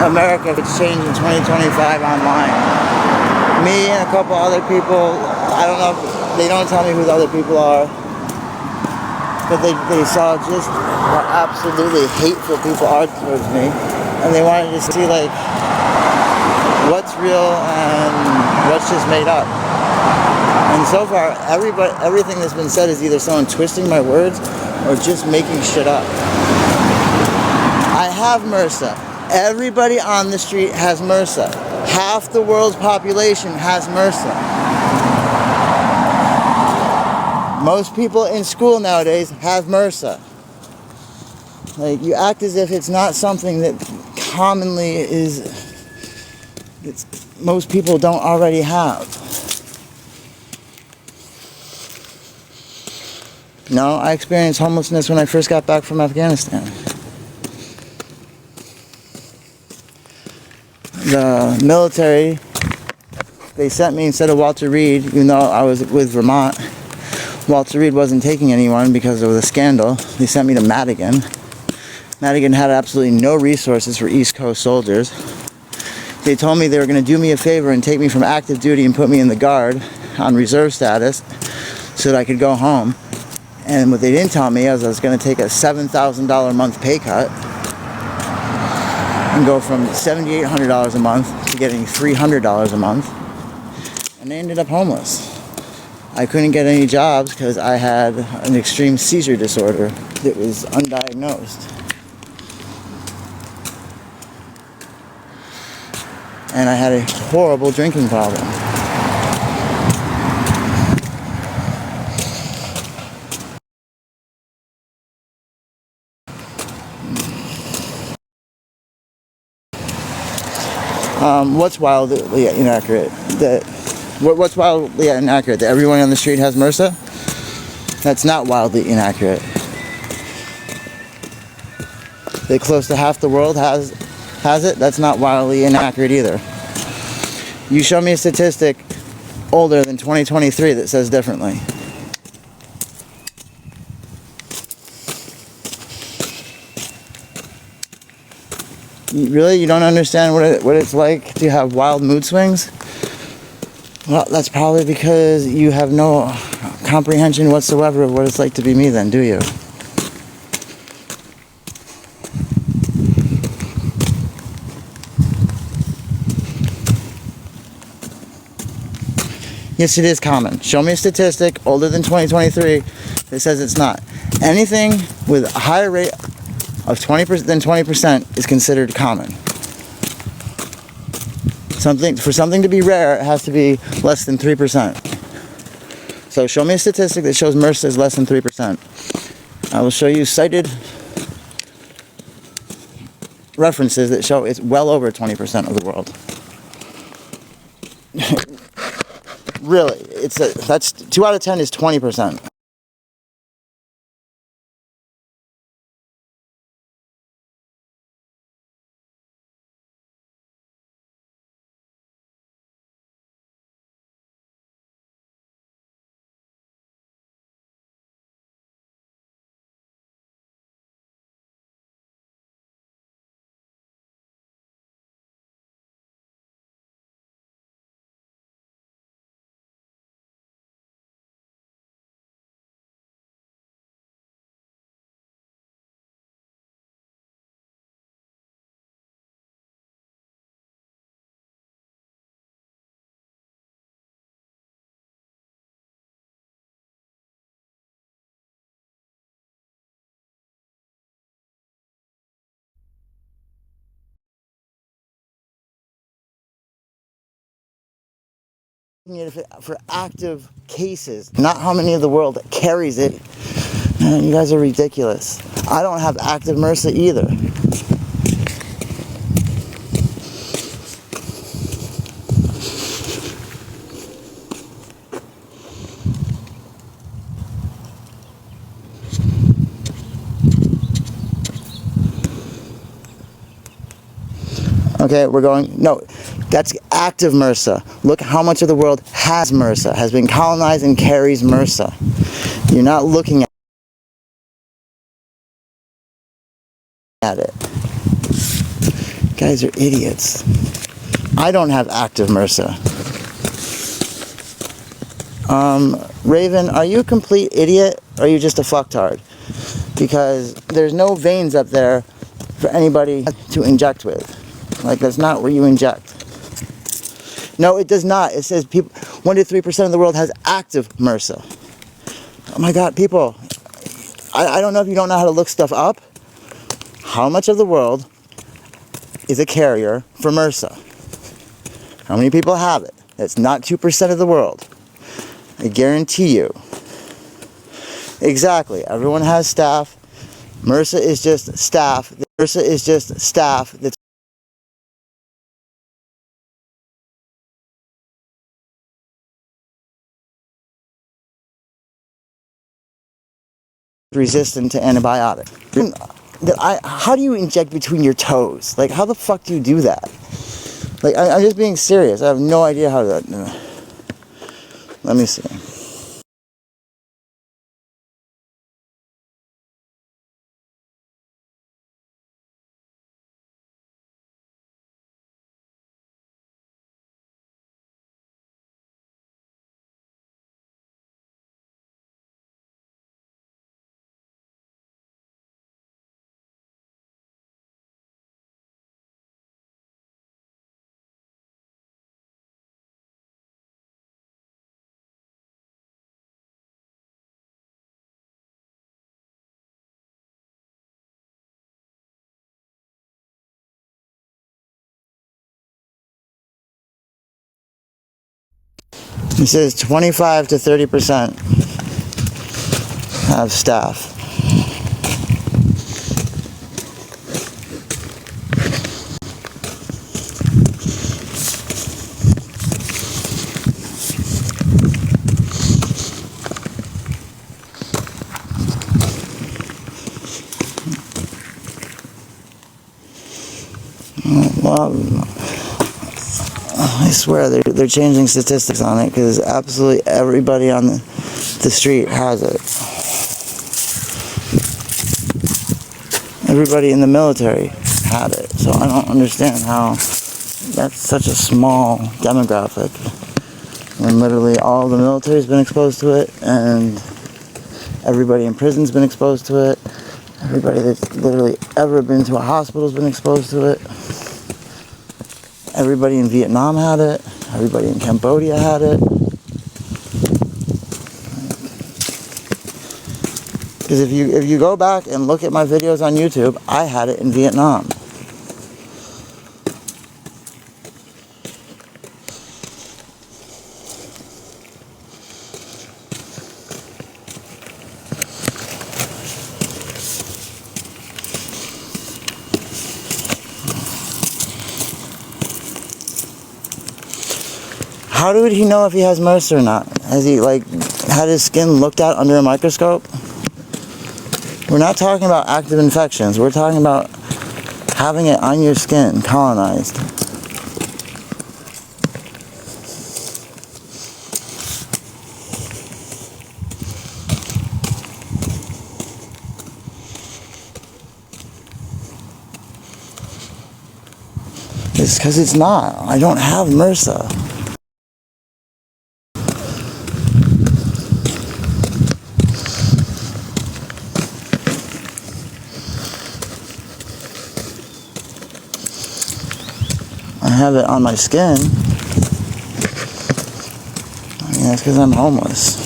America change in 2025 online. Me and a couple other people, I don't know, they don't tell me who the other people are, but they saw just how absolutely hateful people are towards me, and they wanted to see like what's real and what's just made up. And so far, everything that's been said is either someone twisting my words or just making shit up. I have MRSA. Everybody on the street has MRSA. Half the world's population has MRSA. Most people in school nowadays have MRSA. Like, you act as if it's not something that commonly most people don't already have. No, I experienced homelessness when I first got back from Afghanistan. The military, they sent me instead of Walter Reed, even though I was with Vermont. Walter Reed wasn't taking anyone because of the scandal. They sent me to Madigan. Madigan had absolutely no resources for East Coast soldiers. They told me they were going to do me a favor and take me from active duty and put me in the Guard on reserve status so that I could go home. And what they didn't tell me is I was going to take a $7,000 a month pay cut and go from $7,800 a month to getting $300 a month. And I ended up homeless. I couldn't get any jobs because I had an extreme seizure disorder that was undiagnosed. And I had a horrible drinking problem. What's wildly inaccurate? What's wildly inaccurate? That everyone on the street has MRSA? That's not wildly inaccurate. That close to half the world has it? That's not wildly inaccurate either. You show me a statistic older than 2023 that says differently. Really? You don't understand what it's like to have wild mood swings? Well, that's probably because you have no comprehension whatsoever of what it's like to be me then, do you? Yes, it is common. Show me a statistic older than 2023 that says it's not. Anything with a higher rate of 20% than 20% is considered common. For something to be rare, it has to be less than 3%. So show me a statistic that shows MRSA is less than 3%. I will show you cited references that show it's well over 20% of the world. Really, that's 2 out of 10 is 20%. For active cases, not how many of the world carries it. Man, you guys are ridiculous. I don't have active MRSA either. Okay, we're going, no, that's active MRSA. Look how much of the world has MRSA, has been colonized and carries MRSA. You're not looking at it. You guys are idiots. I don't have active MRSA. Raven, are you a complete idiot or are you just a fucktard? Because there's no veins up there for anybody to inject with. Like, that's not where you inject. No, it does not. It says 1 to 3% of the world has active MRSA. Oh my God, people. I don't know if you don't know how to look stuff up. How much of the world is a carrier for MRSA? How many people have it? It's not 2% of the world. I guarantee you. Exactly. Everyone has staph. MRSA is just staph. MRSA is just staph that's resistant to antibiotics. How do you inject between your toes? Like, how the fuck do you do that? Like, I'm just being serious. I have no idea how to. Let me see. It says 25 to 30% have staph. Well, I swear they're changing statistics on it because absolutely everybody on the street has it. Everybody in the military had it, so I don't understand how that's such a small demographic when literally all the military's been exposed to it and everybody in prison's been exposed to it. Everybody that's literally ever been to a hospital's been exposed to it. Everybody in Vietnam had it. Everybody in Cambodia had it. Because if you go back and look at my videos on YouTube, I had it in Vietnam. How would he know if he has MRSA or not? Has he, like, had his skin looked at under a microscope? We're not talking about active infections. We're talking about having it on your skin, colonized. It's because it's not. I don't have MRSA. I have it on my skin. I mean, that's because I'm homeless.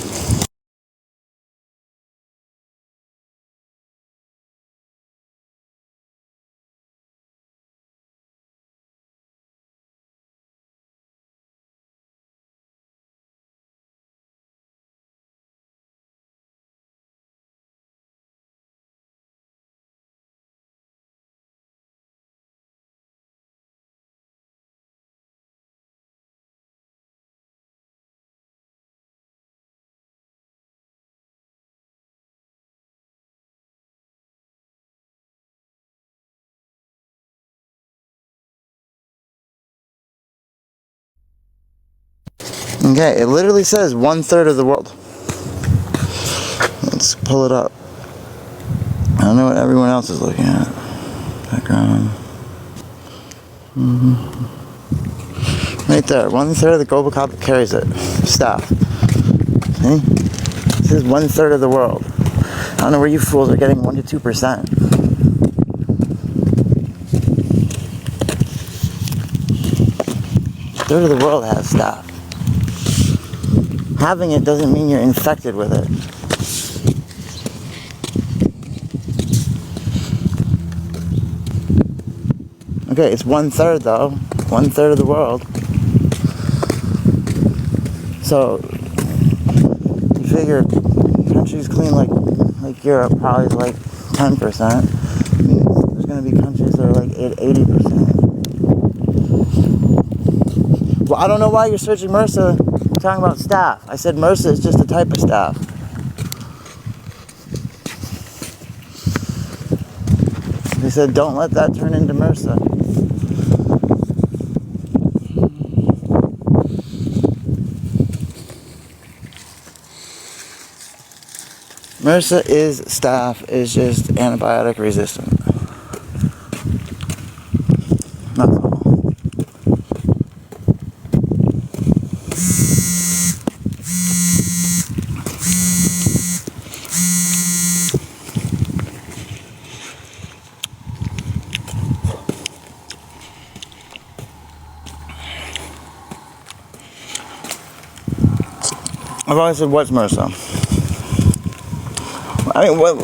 Okay, it literally says 1/3 of the world. Let's pull it up. I don't know what everyone else is looking at. Background. Right there, 1/3 of the global population carries it. Staph. See? This is 1/3 of the world. I don't know where you fools are getting 1 to 2%. A third of the world has staph. Having it doesn't mean you're infected with it. Okay, it's 1/3 though. 1/3 of the world. So you figure countries clean like Europe probably is like 10%. I mean, there's gonna be countries that are like 80%. Well, I don't know why you're searching MRSA. Talking about staph. I said MRSA is just a type of staph. They said, don't let that turn into MRSA. MRSA is staph, is just antibiotic resistant. That's all. I've always said, what's MRSA? I mean, what?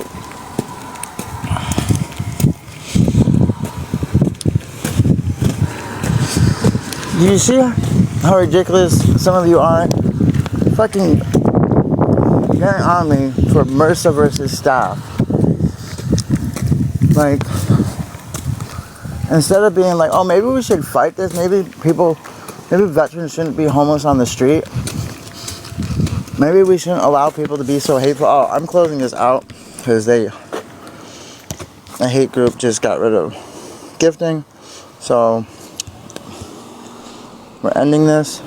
Do you see how ridiculous some of you are? Fucking getting on me for MRSA versus staph. Like, instead of being like, oh, maybe we should fight this. Maybe veterans shouldn't be homeless on the street. Maybe we shouldn't allow people to be so hateful. Oh, I'm closing this out because a hate group just got rid of gifting. So we're ending this.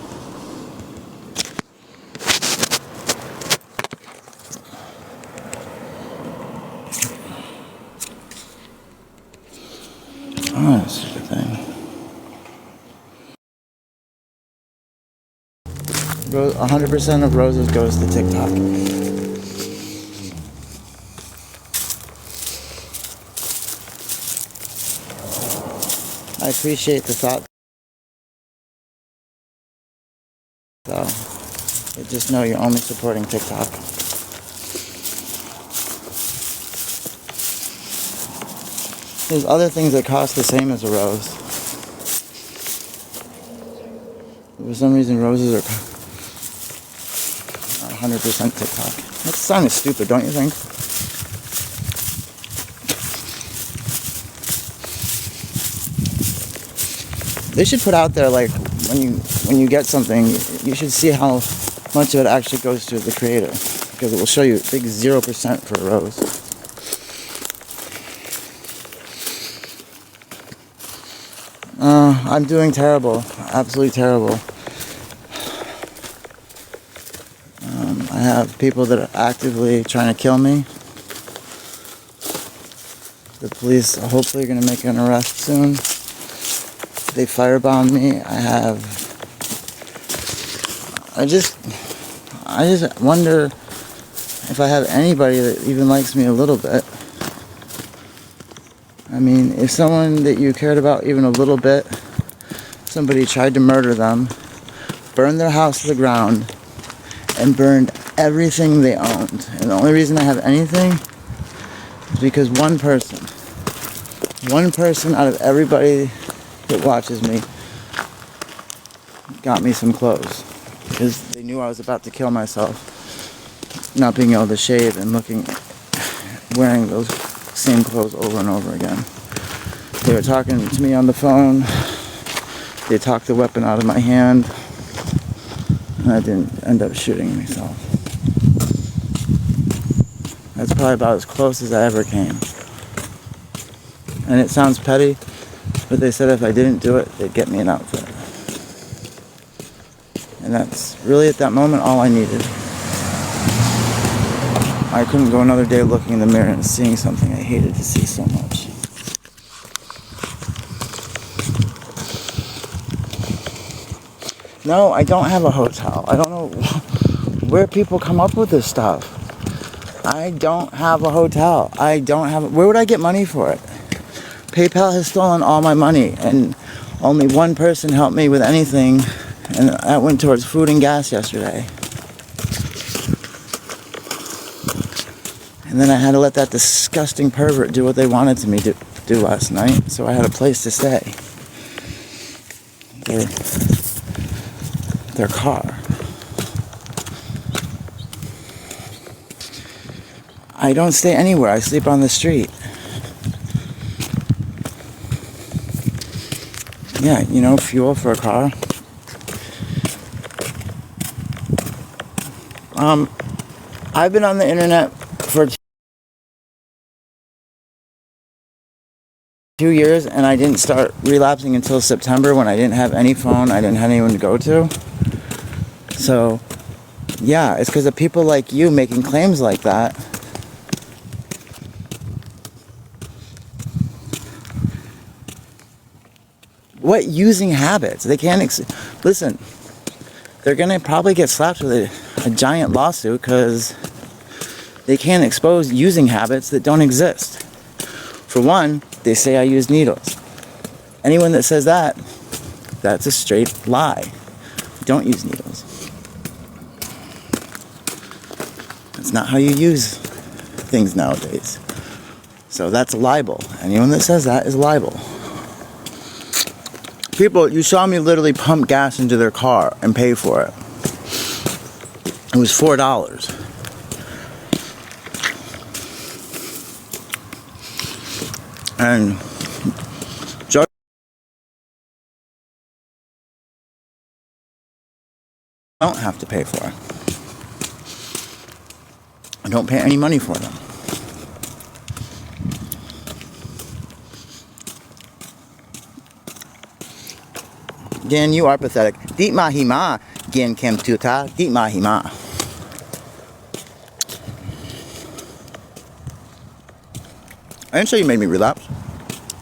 Oh, stupid thing. 100% of roses goes to TikTok. I appreciate the thought. So, but just know you're only supporting TikTok. There's other things that cost the same as a rose. For some reason, roses are 100% TikTok. That sounds stupid, don't you think? They should put out there, like, when you get something, you should see how much of it actually goes to the creator, because it will show you a big 0% for a rose. I'm doing terrible, absolutely terrible. I have people that are actively trying to kill me. The police are hopefully going to make an arrest soon. They firebombed me. I just wonder if I have anybody that even likes me a little bit. I mean, if someone that you cared about even a little bit, somebody tried to murder them, burned their house to the ground, and burned everything they owned. And the only reason I have anything is because one person out of everybody that watches me got me some clothes. Because they knew I was about to kill myself, not being able to shave and wearing those same clothes over and over again. They were talking to me on the phone. They talked the weapon out of my hand. And I didn't end up shooting myself. That's probably about as close as I ever came. And it sounds petty, but they said if I didn't do it, they'd get me an outfit. And that's really at that moment all I needed. I couldn't go another day looking in the mirror and seeing something I hated to see so much. No, I don't have a hotel. I don't know where people come up with this stuff. I don't have a hotel. Where would I get money for it? PayPal has stolen all my money, and only one person helped me with anything, and that went towards food and gas yesterday. And then I had to let that disgusting pervert do what they wanted to me to do last night, so I had a place to stay. Their car. I don't stay anywhere. I sleep on the street. Yeah, fuel for a car. I've been on the internet for 2 years, and I didn't start relapsing until September when I didn't have any phone, I didn't have anyone to go to. So, yeah, it's because of people like you making claims like that. What using habits? They can't, listen, they're going to probably get slapped with a giant lawsuit because they can't expose using habits that don't exist. For one, they say I use needles. Anyone that says that, that's a straight lie. Don't use needles. That's not how you use things nowadays. So that's a libel. Anyone that says that is a libel. People, you saw me literally pump gas into their car and pay for it. It was $4. And I don't have to pay for it. I don't pay any money for them. Gan, you are pathetic. Deep mahima, Gan kem tuta, deep mahima. I didn't say you made me relapse.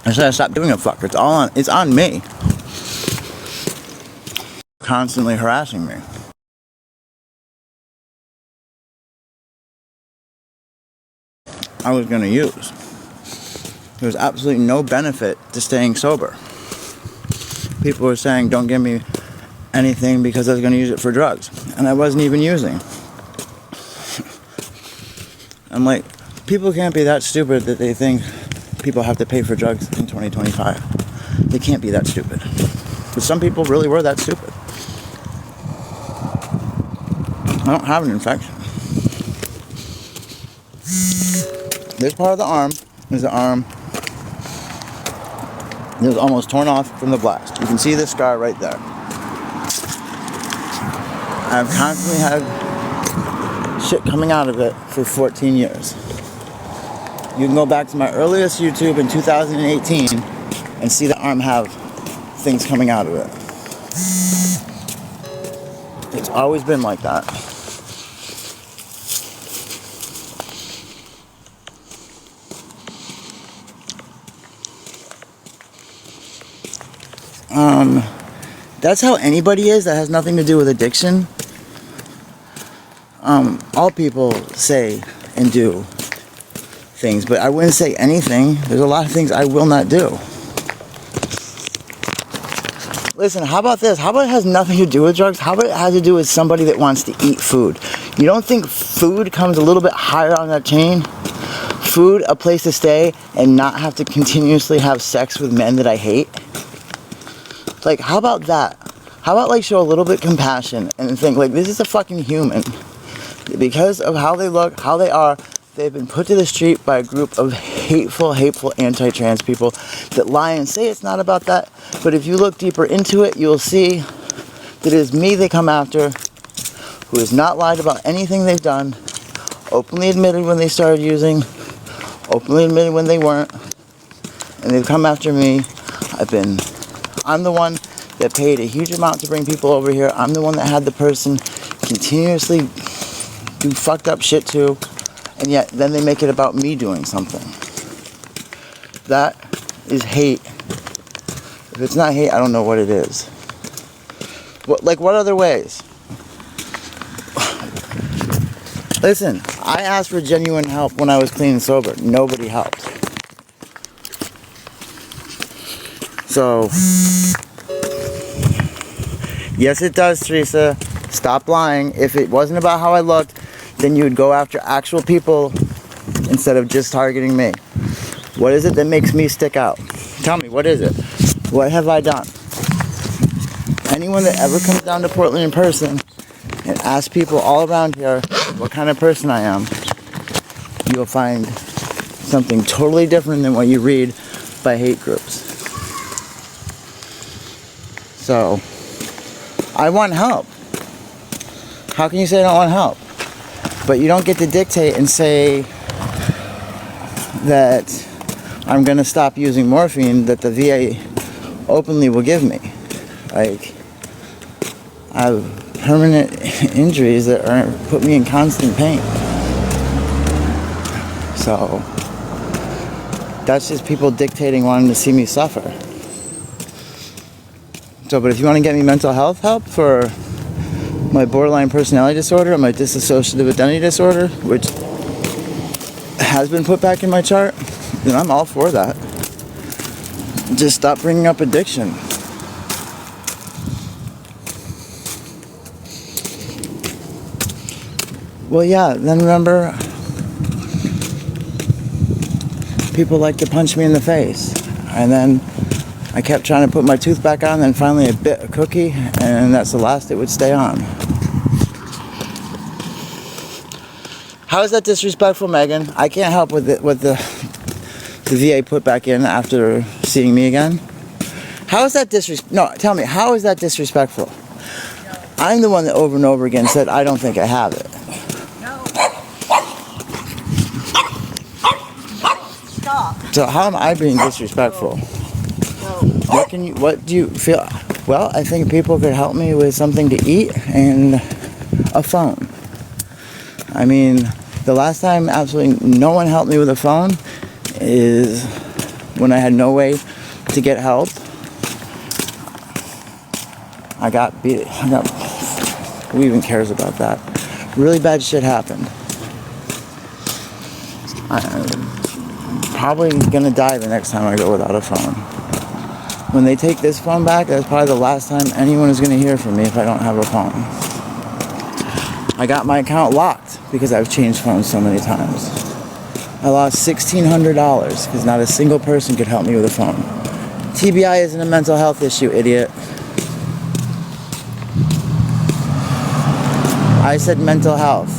I said I stopped doing a fuck. It's on me. Constantly harassing me. I was gonna use. There was absolutely no benefit to staying sober. People were saying, don't give me anything because I was gonna use it for drugs. And I wasn't even using. I'm like, people can't be that stupid that they think people have to pay for drugs in 2025. They can't be that stupid. But some people really were that stupid. I don't have an infection. This part of the arm is the arm that was almost torn off from the blast. You can see this scar right there. I've constantly had shit coming out of it for 14 years. You can go back to my earliest YouTube in 2018 and see the arm have things coming out of it. It's always been like that. That's how anybody is that has nothing to do with addiction. All people say and do things, but I wouldn't say anything. There's a lot of things I will not do. Listen, how about this? How about it has nothing to do with drugs? How about it has to do with somebody that wants to eat food? You don't think food comes a little bit higher on that chain? Food, a place to stay, and not have to continuously have sex with men that I hate? Like, how about that? How about, like, show a little bit of compassion and think, like, this is a fucking human. Because of how they look, how they are, they've been put to the street by a group of hateful anti-trans people that lie and say it's not about that. But if you look deeper into it, you'll see that it is me they come after, who has not lied about anything they've done, openly admitted when they started using, openly admitted when they weren't, and they've come after me. I'm the one that paid a huge amount to bring people over here. I'm the one that had the person continuously do fucked up shit to, and yet then they make it about me doing something. That is hate. If it's not hate, I don't know what it is. What other ways? Listen, I asked for genuine help when I was clean and sober. Nobody helped. So, yes it does, Teresa. Stop lying. If it wasn't about how I looked, then you would go after actual people instead of just targeting me. What is it that makes me stick out? Tell me, what is it? What have I done? Anyone that ever comes down to Portland in person and asks people all around here what kind of person I am, you'll find something totally different than what you read by hate groups. So, I want help. How can you say I don't want help? But you don't get to dictate and say that I'm gonna stop using morphine that the VA openly will give me. Like, I have permanent injuries that put me in constant pain. So that's just people dictating wanting to see me suffer. So, but if you want to get me mental health help for my borderline personality disorder and my dissociative identity disorder, which has been put back in my chart, then I'm all for that. Just stop bringing up addiction. Well, yeah, then remember, people like to punch me in the face. And then I kept trying to put my tooth back on, and finally I bit a cookie, and that's the last it would stay on. How is that disrespectful, Megan? I can't help with it, what the VA put back in after seeing me again. How is that No, tell me, how is that disrespectful? I'm the one that over and over again said, I don't think I have it. So how am I being disrespectful? What do you feel? Well, I think people could help me with something to eat and a phone. I mean, the last time absolutely no one helped me with a phone is when I had no way to get help. I got beat. Who even cares about that? Really bad shit happened. I'm probably gonna die the next time I go without a phone. When they take this phone back, that's probably the last time anyone is gonna hear from me if I don't have a phone. I got my account locked because I've changed phones so many times. I lost $1,600 because not a single person could help me with a phone. TBI isn't a mental health issue, idiot. I said mental health.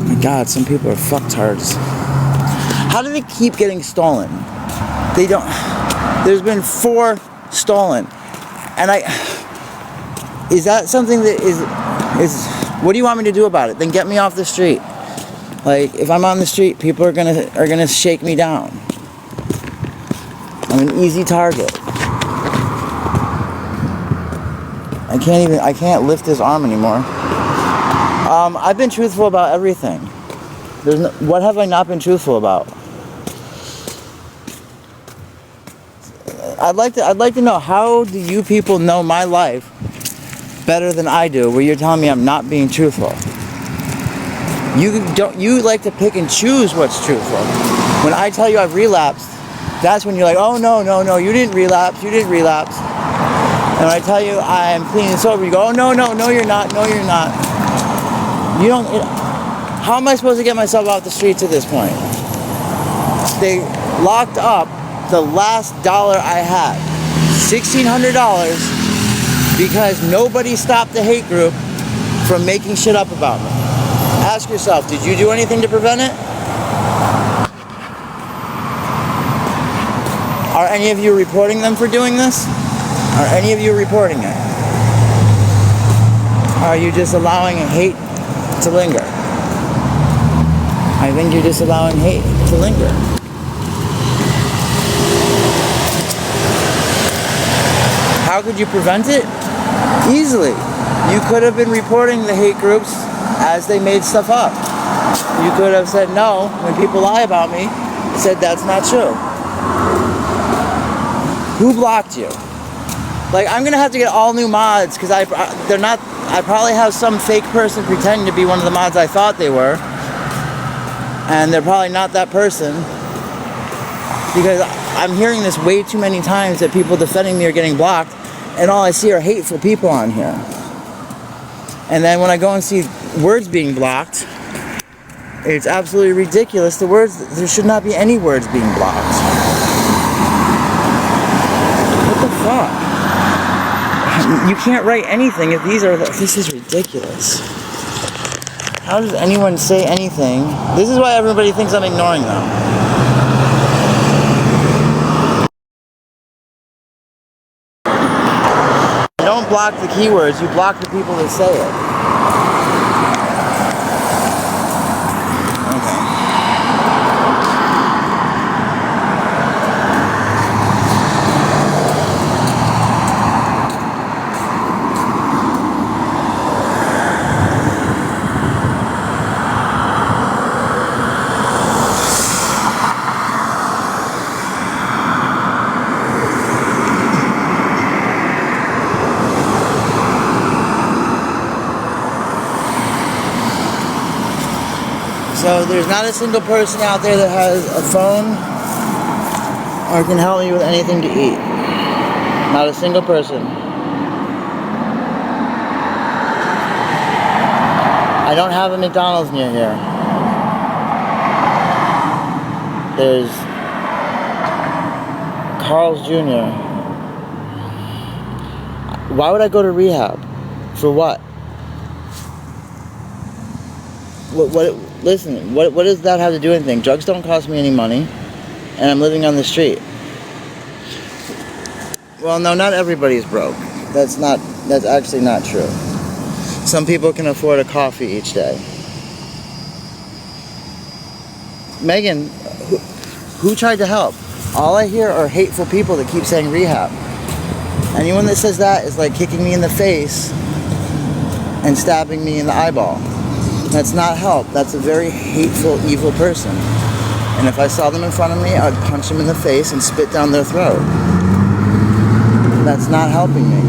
My God, some people are fucktards. How do they keep getting stolen? They don't. There's been 4 stolen, and is that something that is? What do you want me to do about it? Then get me off the street. Like, if I'm on the street, people are gonna shake me down. I'm an easy target. I can't lift this arm anymore. I've been truthful about everything. What have I not been truthful about? I'd like to know, how do you people know my life better than I do, where you're telling me I'm not being truthful? You like to pick and choose what's truthful. When I tell you I've relapsed, that's when you're like, oh no, you didn't relapse. And when I tell you I'm clean and sober, you go, oh no, you're not. You don't. How am I supposed to get myself off the streets at this point? They locked up the last dollar I had, $1,600, because nobody stopped the hate group from making shit up about me. Ask yourself, did you do anything to prevent it? Are any of you reporting them for doing this? Are any of you reporting it? Are you just allowing hate to linger? I think you're just allowing hate to linger. How could you prevent it? Easily. You could have been reporting the hate groups as they made stuff up. You could have said no when people lie about me, said that's not true. Who blocked you? Like, I'm gonna have to get all new mods because I probably have some fake person pretending to be one of the mods I thought they were, and they're probably not that person, because I'm hearing this way too many times that people defending me are getting blocked, and all I see are hateful people on here. And then when I go and see words being blocked, it's absolutely ridiculous. There should not be any words being blocked. What the fuck? You can't write anything if this is ridiculous. How does anyone say anything? This is why everybody thinks I'm ignoring them. You don't block the keywords, you block the people that say it. Okay. So there's not a single person out there that has a phone or can help me with anything to eat. Not a single person. I don't have a McDonald's near here. There's Carl's Jr. Why would I go to rehab? For what? Listen, what does that have to do with anything? Drugs don't cost me any money, and I'm living on the street. Well, no, not everybody's broke. That's actually not true. Some people can afford a coffee each day. Megan, who tried to help? All I hear are hateful people that keep saying rehab. Anyone that says that is like kicking me in the face and stabbing me in the eyeball. That's not help. That's a very hateful, evil person. And if I saw them in front of me, I'd punch them in the face and spit down their throat. That's not helping me.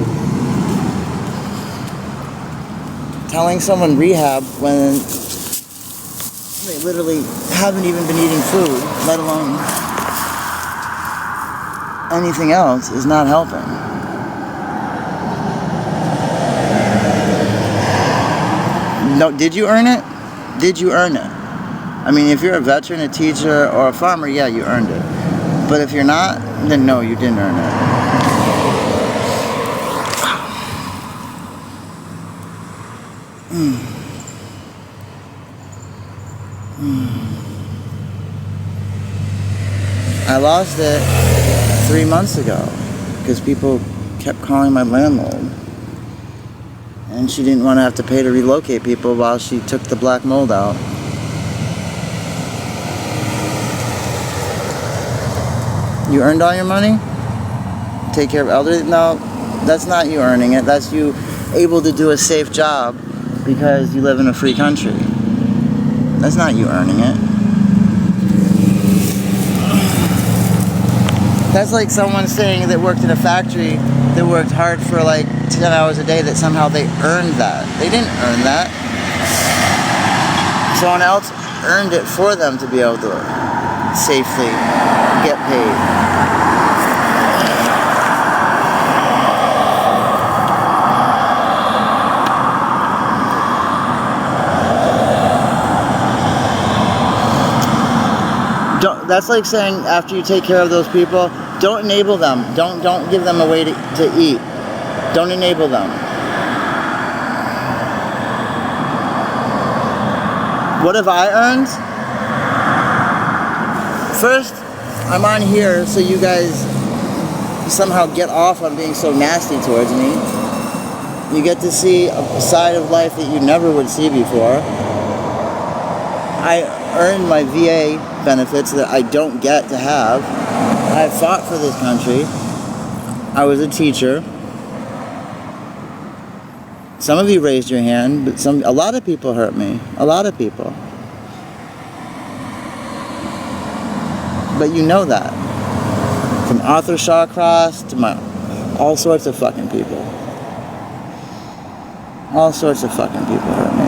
Telling someone rehab when they literally haven't even been eating food, let alone anything else, is not helping. No, did you earn it? Did you earn it? I mean, if you're a veteran, a teacher, or a farmer, yeah, you earned it. But if you're not, then no, you didn't earn it. I lost it 3 months ago because people kept calling my landlord. And she didn't want to have to pay to relocate people while she took the black mold out. You earned all your money? Take care of elderly? No, that's not you earning it. That's you able to do a safe job because you live in a free country. That's not you earning it. That's like someone saying that worked in a factory that worked hard for like 10 hours a day that somehow they earned that. They didn't earn that. Someone else earned it for them to be able to safely get paid. That's like saying after you take care of those people, don't enable them. Don't give them a way to eat. Don't enable them. What have I earned? First, I'm on here so you guys somehow get off on being so nasty towards me. You get to see a side of life that you never would see before. I earned my VA benefits that I don't get to have. I fought for this country. I was a teacher. Some of you raised your hand, but a lot of people hurt me. A lot of people. But you know that. From Arthur Shawcross to all sorts of fucking people. All sorts of fucking people hurt me.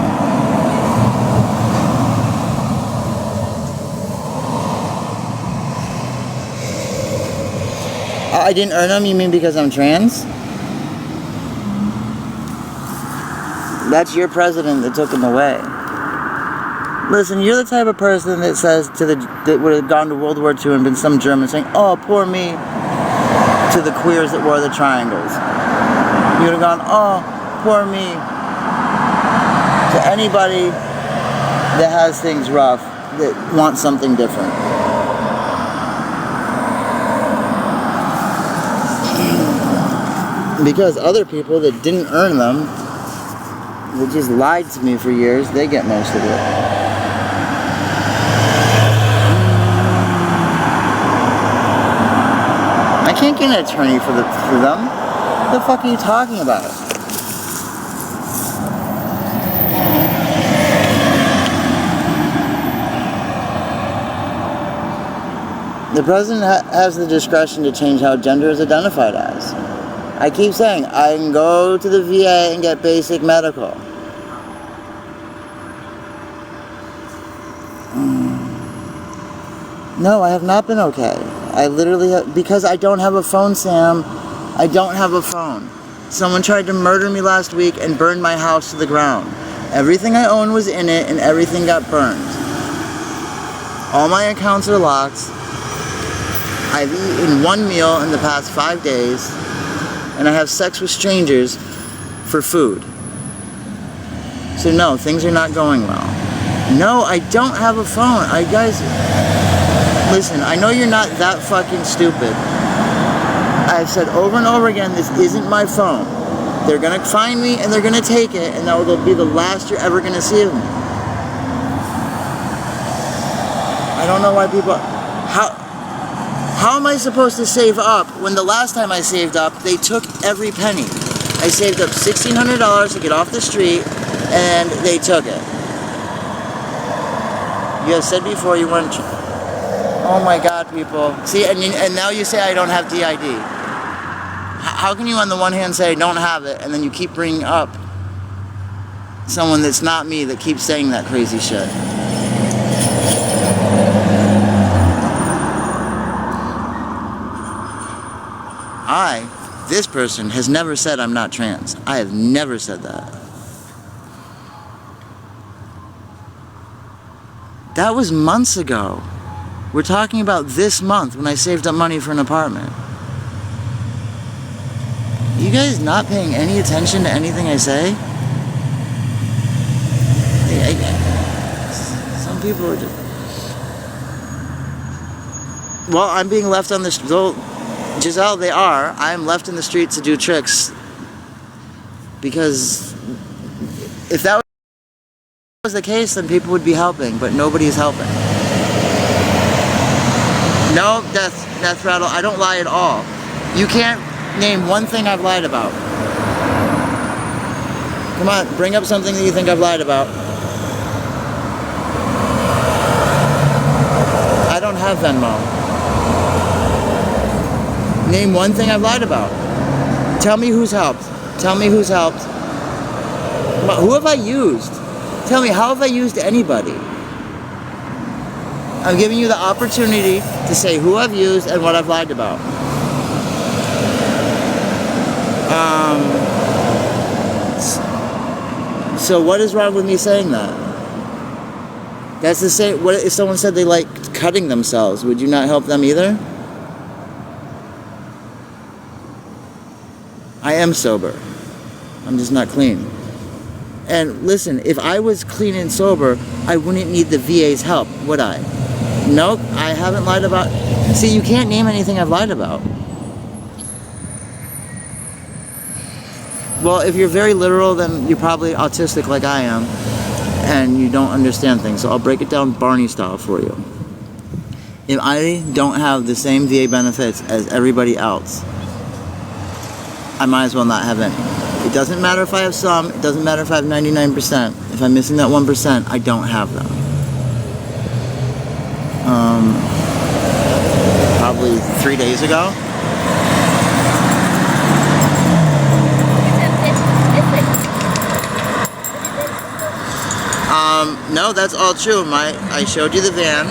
I didn't earn them, you mean because I'm trans? That's your president that took them away. Listen, you're the type of person that says that would have gone to World War II and been some German saying, "Oh, poor me," to the queers that wore the triangles. You would have gone, "Oh, poor me," to anybody that has things rough, that wants something different. Because other people that didn't earn them, that just lied to me for years, they get most of it. I can't get an attorney for them. What the fuck are you talking about? The president has the discretion to change how gender is identified as. I keep saying, I can go to the VA and get basic medical. No, I have not been okay. I literally, because I don't have a phone, Sam. I don't have a phone. Someone tried to murder me last week and burned my house to the ground. Everything I owned was in it and everything got burned. All my accounts are locked. I've eaten one meal in the past 5 days, and I have sex with strangers for food. So no, things are not going well. No, I don't have a phone. Guys, listen, I know you're not that fucking stupid. I've said over and over again, this isn't my phone. They're gonna find me and they're gonna take it, and that will be the last you're ever gonna see of me. I don't know why people, how am I supposed to save up when the last time I saved up, they took every penny? I saved up $1,600 to get off the street, and they took it. You have said before you weren't. Oh my God, people. See, and now you say I don't have DID. How can you on the one hand say I don't have it, and then you keep bringing up someone that's not me that keeps saying that crazy shit? This person has never said I'm not trans. I have never said that. That was months ago. We're talking about this month when I saved up money for an apartment. You guys not paying any attention to anything I say? Some people are just... Well, I'm being left on the street. Giselle, they are. I'm left in the street to do tricks. Because if that was the case, then people would be helping, but nobody is helping. No, Death Rattle, I don't lie at all. You can't name one thing I've lied about. Come on, bring up something that you think I've lied about. I don't have Venmo. Name one thing I've lied about. Tell me who's helped. Tell me who's helped. Who have I used? Tell me, how have I used anybody? I'm giving you the opportunity to say who I've used and what I've lied about. So what is wrong with me saying that? That's the same. What if someone said they like cutting themselves? Would you not help them either? I am sober. I'm just not clean. And listen, if I was clean and sober, I wouldn't need the VA's help, would I? Nope, I haven't lied about... See, you can't name anything I've lied about. Well, if you're very literal, then you're probably autistic like I am, and you don't understand things. So I'll break it down Barney style for you. If I don't have the same VA benefits as everybody else, I might as well not have any. It doesn't matter if I have some, it doesn't matter if I have 99%. If I'm missing that 1%, I don't have them. Probably 3 days ago. No, that's all true. I showed you the van.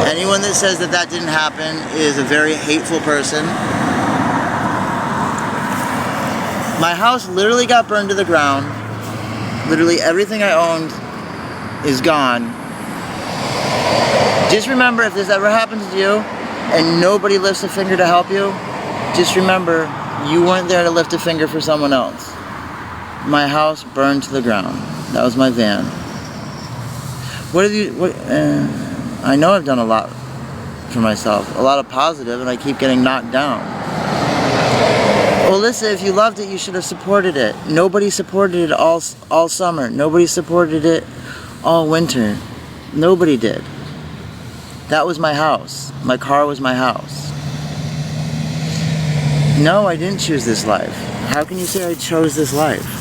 Anyone that says that didn't happen is a very hateful person. My house literally got burned to the ground. Literally everything I owned is gone. Just remember, if this ever happens to you and nobody lifts a finger to help you, just remember you weren't there to lift a finger for someone else. My house burned to the ground. That was my van. I know I've done a lot for myself, a lot of positive, and I keep getting knocked down. Well, listen, if you loved it, you should have supported it. Nobody supported it all summer. Nobody supported it all winter. Nobody did. That was my house. My car was my house. No, I didn't choose this life. How can you say I chose this life?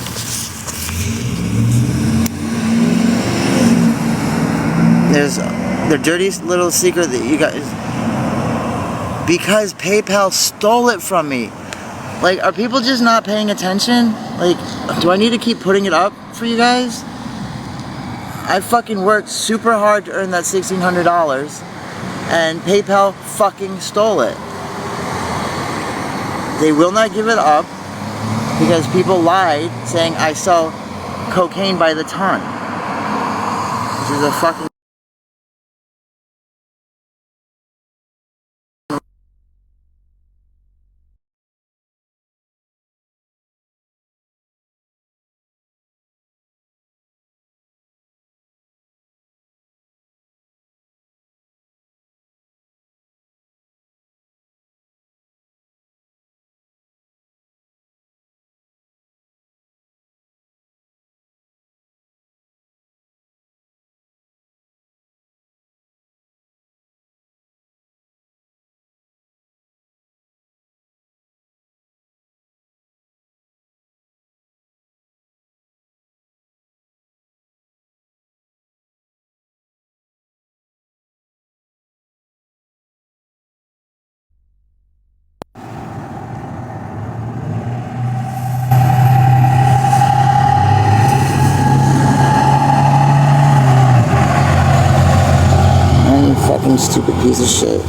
There's the dirtiest little secret that you guys... Because PayPal stole it from me. Like, are people just not paying attention? Like, do I need to keep putting it up for you guys? I fucking worked super hard to earn that $1,600 and PayPal fucking stole it. They will not give it up because people lied saying I sell cocaine by the ton. This is a fucking fucking stupid piece of shit.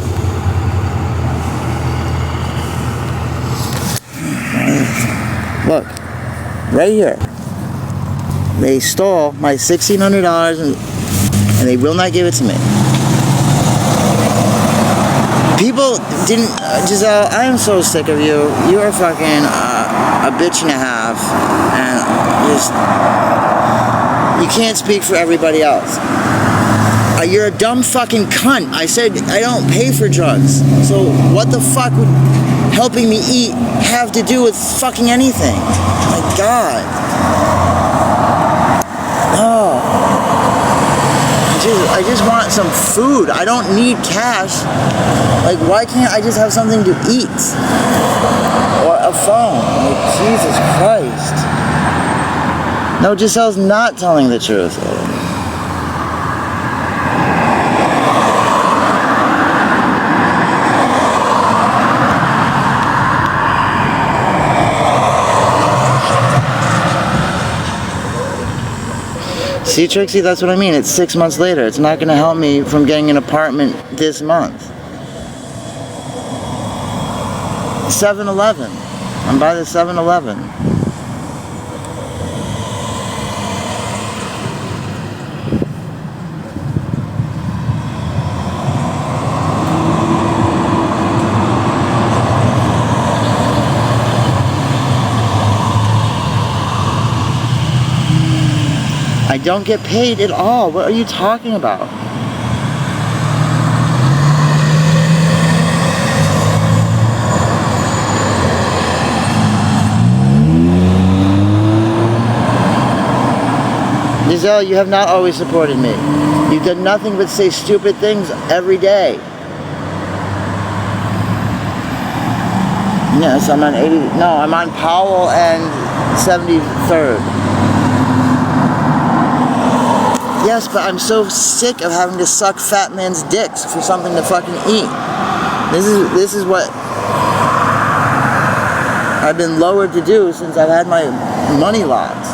Look, right here. They stole my $1,600 and they will not give it to me. People didn't, Giselle, I am so sick of you. You are fucking a bitch and a half, and just, you can't speak for everybody else. You're a dumb fucking cunt. I said I don't pay for drugs. So what the fuck would helping me eat have to do with fucking anything? My God. Oh. I just want some food. I don't need cash. Like, why can't I just have something to eat? Or a phone? Like, Jesus Christ. No, Giselle's not telling the truth. See, Trixie, that's what I mean. It's 6 months later. It's not going to help me from getting an apartment this month. 7-Eleven. I'm by the 7-Eleven. I don't get paid at all. What are you talking about? Giselle, you have not always supported me. You've done nothing but say stupid things every day. Yes, I'm on 80. No, I'm on Powell and 73rd. Yes, but I'm so sick of having to suck fat man's dicks for something to fucking eat. This is what I've been lowered to do since I've had my money locked.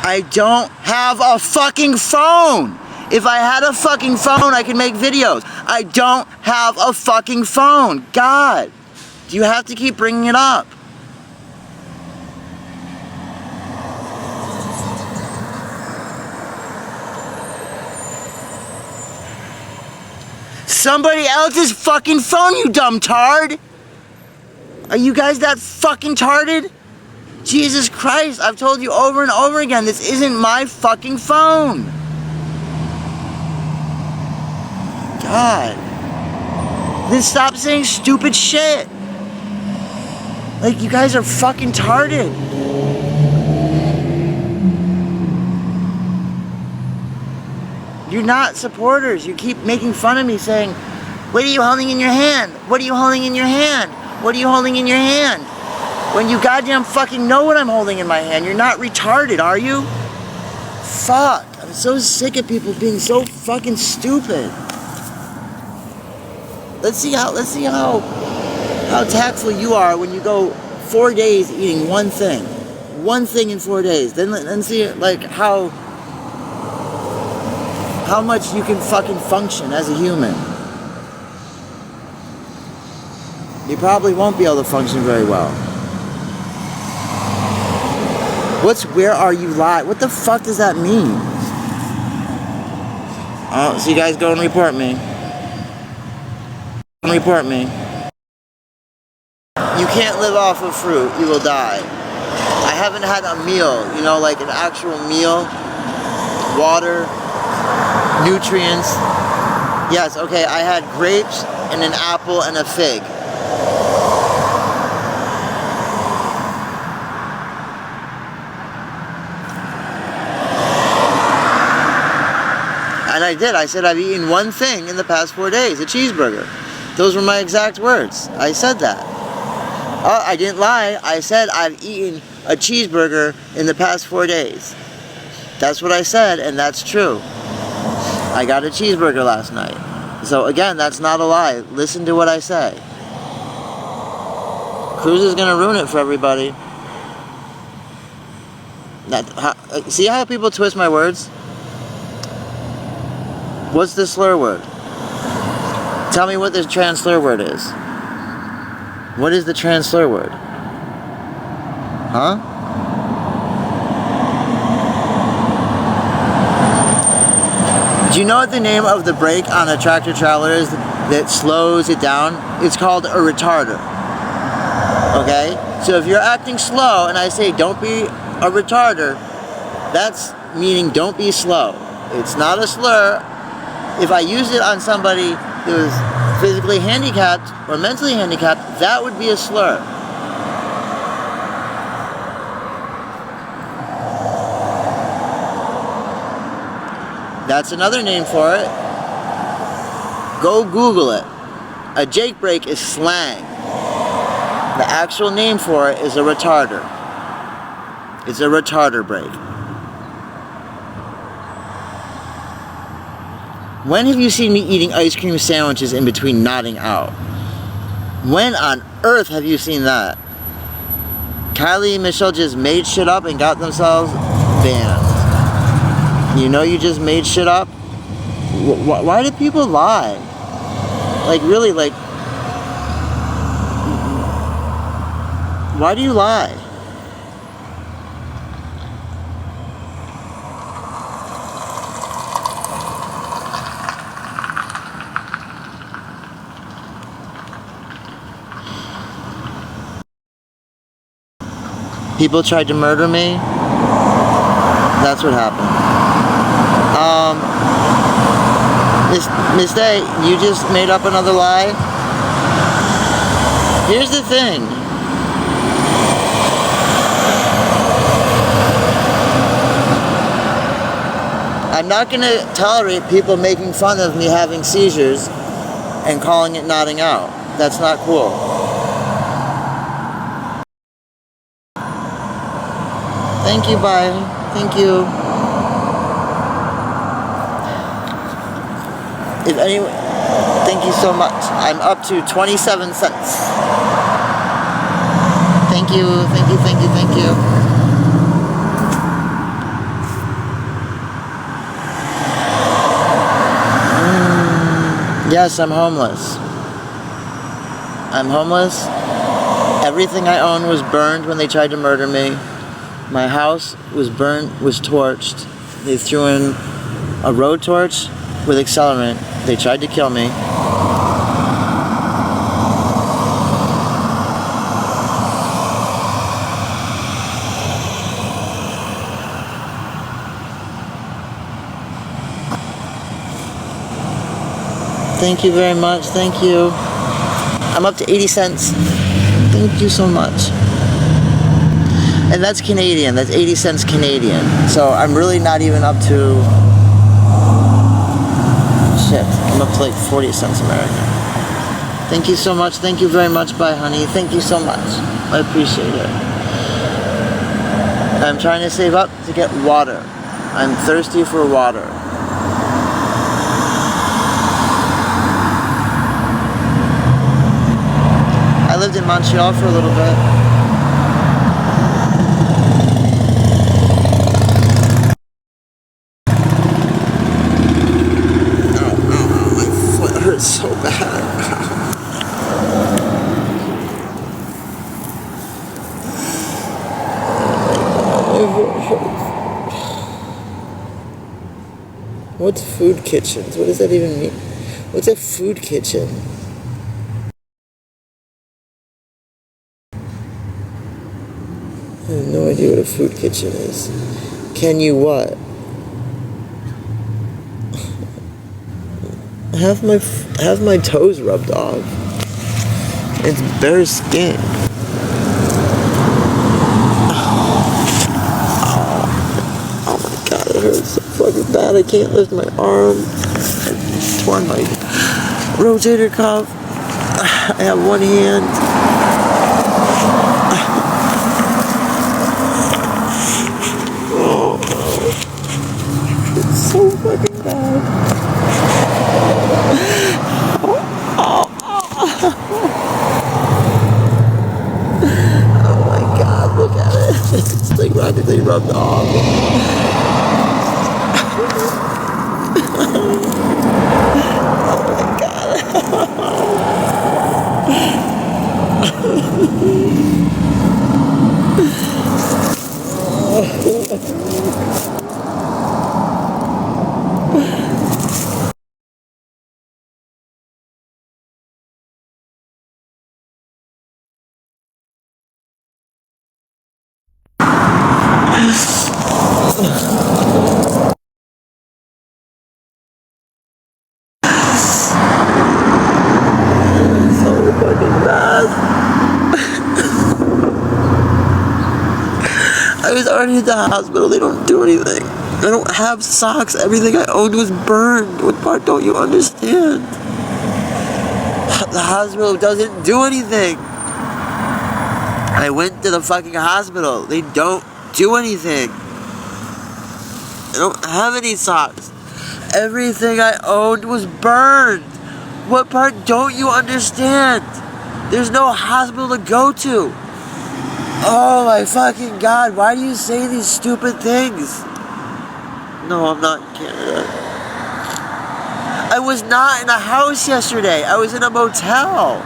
I don't have a fucking phone. If I had a fucking phone, I could make videos. I don't have a fucking phone. God. Do you have to keep bringing it up? Somebody else's fucking phone, you dumb tard! Are you guys that fucking tarded? Jesus Christ, I've told you over and over again, this isn't my fucking phone. God. Then stop saying stupid shit. Like, you guys are fucking tarded. You're not supporters. You keep making fun of me saying, what are you holding in your hand? What are you holding in your hand? What are you holding in your hand? When you goddamn fucking know what I'm holding in my hand. You're not retarded, are you? Fuck. I'm so sick of people being so fucking stupid. Let's see how how tactful you are when you go 4 days eating one thing in 4 days. Then see like how much you can fucking function as a human. You probably won't be able to function very well. Where are you live? What the fuck does that mean? Oh, so you guys go and report me. Report me. You can't live off of fruit, you will die. I haven't had a meal, you know, like an actual meal. Water, nutrients. Yes, okay, I had grapes and an apple and a fig. And I did. I said I've eaten one thing in the past 4 days, a cheeseburger. Those were my exact words. I said that. Oh, I didn't lie. I said I've eaten a cheeseburger in the past 4 days. That's what I said, and that's true. I got a cheeseburger last night. So again, that's not a lie. Listen to what I say. Cruz is going to ruin it for everybody. See how people twist my words? What's the slur word? Tell me what the trans slur word is. What is the trans slur word? Huh? Do you know what the name of the brake on a tractor trailer is that slows it down? It's called a retarder. Okay? So if you're acting slow and I say don't be a retarder, that's meaning don't be slow. It's not a slur. If I used it on somebody who was physically handicapped or mentally handicapped, that would be a slur. That's another name for it. Go Google it. A Jake brake is slang. The actual name for it is a retarder. It's a retarder brake. When have you seen me eating ice cream sandwiches in between nodding out? When on earth have you seen that? Kylie and Michelle just made shit up and got themselves banned. You know you just made shit up? Why do people lie? Like really, like... Why do you lie? People tried to murder me. That's what happened. Miss Day, you just made up another lie? Here's the thing. I'm not going to tolerate people making fun of me having seizures and calling it nodding out. That's not cool. Thank you, bye. Thank you. If anyone, thank you so much. I'm up to 27 cents. Thank you, thank you, thank you, thank you. Yes, I'm homeless. I'm homeless. Everything I own was burned when they tried to murder me. My house was burned, was torched. They threw in a road torch with accelerant. They tried to kill me. Thank you very much. Thank you. I'm up to 80 cents. Thank you so much. And that's Canadian. That's 80 cents Canadian. So I'm really not even up to... Shit. I'm up to like 40 cents American. Thank you so much. Thank you very much. Bye, honey. Thank you so much. I appreciate it. I'm trying to save up to get water. I'm thirsty for water. I lived in Montreal for a little bit. My foot hurts so bad. What's food kitchens? What does that even mean? What's a food kitchen? I have no idea what a food kitchen is. Can you what? Have my toes rubbed off. It's bare skin. Oh my god, it hurts so fucking bad. I can't lift my arm. I've torn my rotator cuff. I have one hand. Oh, it's so fucking bad. Oh my god, look at it. It's like practically rubbed off. Oh my god. So fucking bad. I was already at the hospital. They don't do anything. I don't have socks. Everything I owned was burned. What part don't you understand? The hospital doesn't do anything. I went to the fucking hospital. They don't do anything. I don't have any socks. Everything I owned was burned. What part don't you understand? There's no hospital to go to. Oh my fucking god, why do you say these stupid things? No, I'm not in Canada. I was not in a house yesterday. I was in a motel.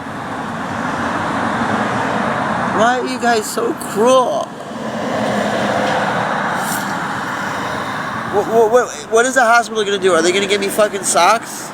Why are you guys so cruel? What is the hospital gonna do? Are they gonna give me fucking socks?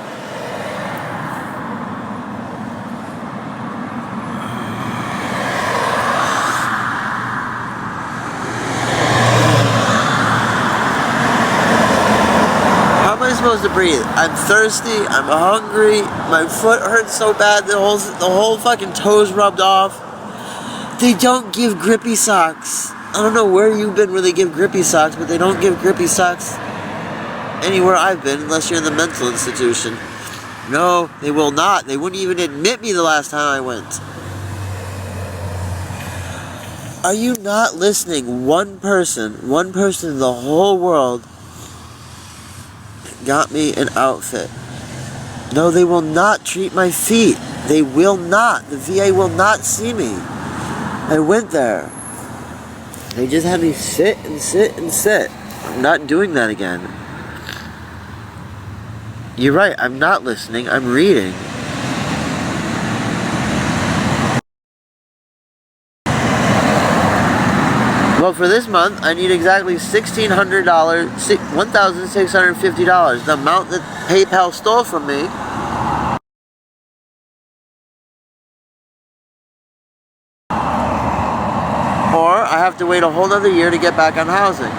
How am I supposed to breathe? I'm thirsty, I'm hungry, my foot hurts so bad, the whole fucking toes rubbed off. They don't give grippy socks. I don't know where you've been where they give grippy socks, but they don't give grippy socks anywhere I've been unless you're in the mental institution. No, they will not. They wouldn't even admit me the last time I went. Are you not listening? One person in the whole world got me an outfit. No, they will not treat my feet. They will not. The VA will not see me. I went there. They just had me sit and sit and sit. I'm not doing that again. You're right, I'm not listening, I'm reading. Well, for this month, I need exactly $1,600, $1,650, the amount that PayPal stole from me. Or I have to wait a whole other year to get back on housing.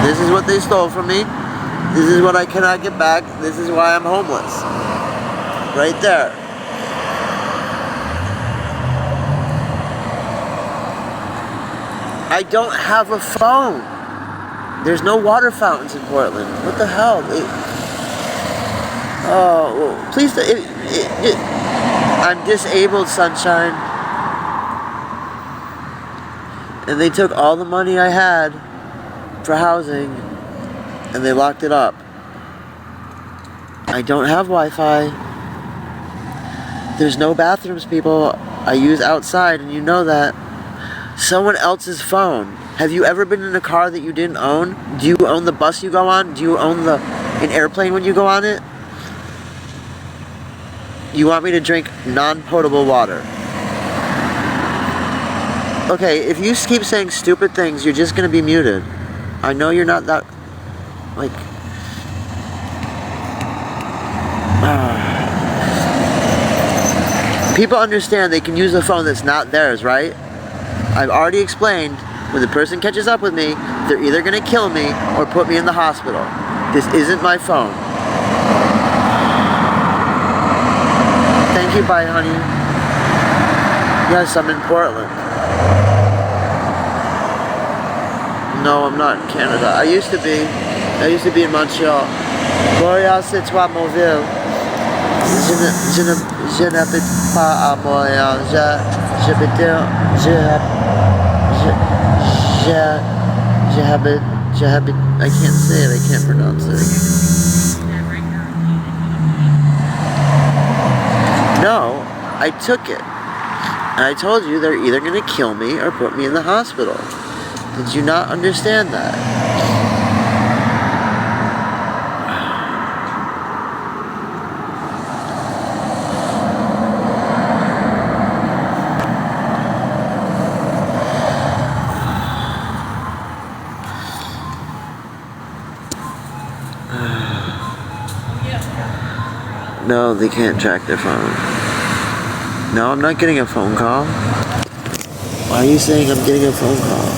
This is what they stole from me. This is what I cannot get back. This is why I'm homeless. Right there. I don't have a phone. There's no water fountains in Portland. What the hell? Oh, please. I'm disabled, sunshine. And they took all the money I had for housing and they locked it up. I don't have Wi-Fi. There's no bathrooms, people. I use outside, and you know that. Someone else's phone. Have you ever been in a car that you didn't own? Do you own the bus you go on? Do you own an airplane when you go on it? You want me to drink non-potable water. Okay, if you keep saying stupid things, you're just gonna be muted. I know you're not that, like... People understand they can use a phone that's not theirs, right? I've already explained, when the person catches up with me, they're either gonna kill me or put me in the hospital. This isn't my phone. Thank you, bye, honey. Yes, I'm in Portland. No, I'm not in Canada. I used to be in Montreal. Montréal, c'est toi, Mobile. Je n'habite pas à Montréal. J'habite, I can't say it, I can't pronounce it. No, I took it. And I told you they're either going to kill me or put me in the hospital. Did you not understand that? No, they can't track their phone. No, I'm not getting a phone call. Why are you saying I'm getting a phone call?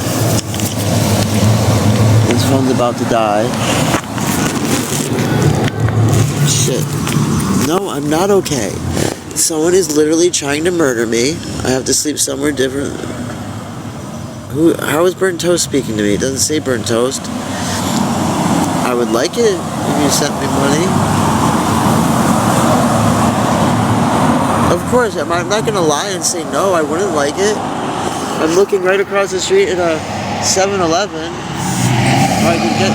This phone's about to die. Shit. No, I'm not okay. Someone is literally trying to murder me. I have to sleep somewhere different. How is Burnt Toast speaking to me? It doesn't say Burnt Toast. I would like it if you sent me money. Of course, I'm not going to lie and say no, I wouldn't like it. I'm looking right across the street at a 7-Eleven where I could get...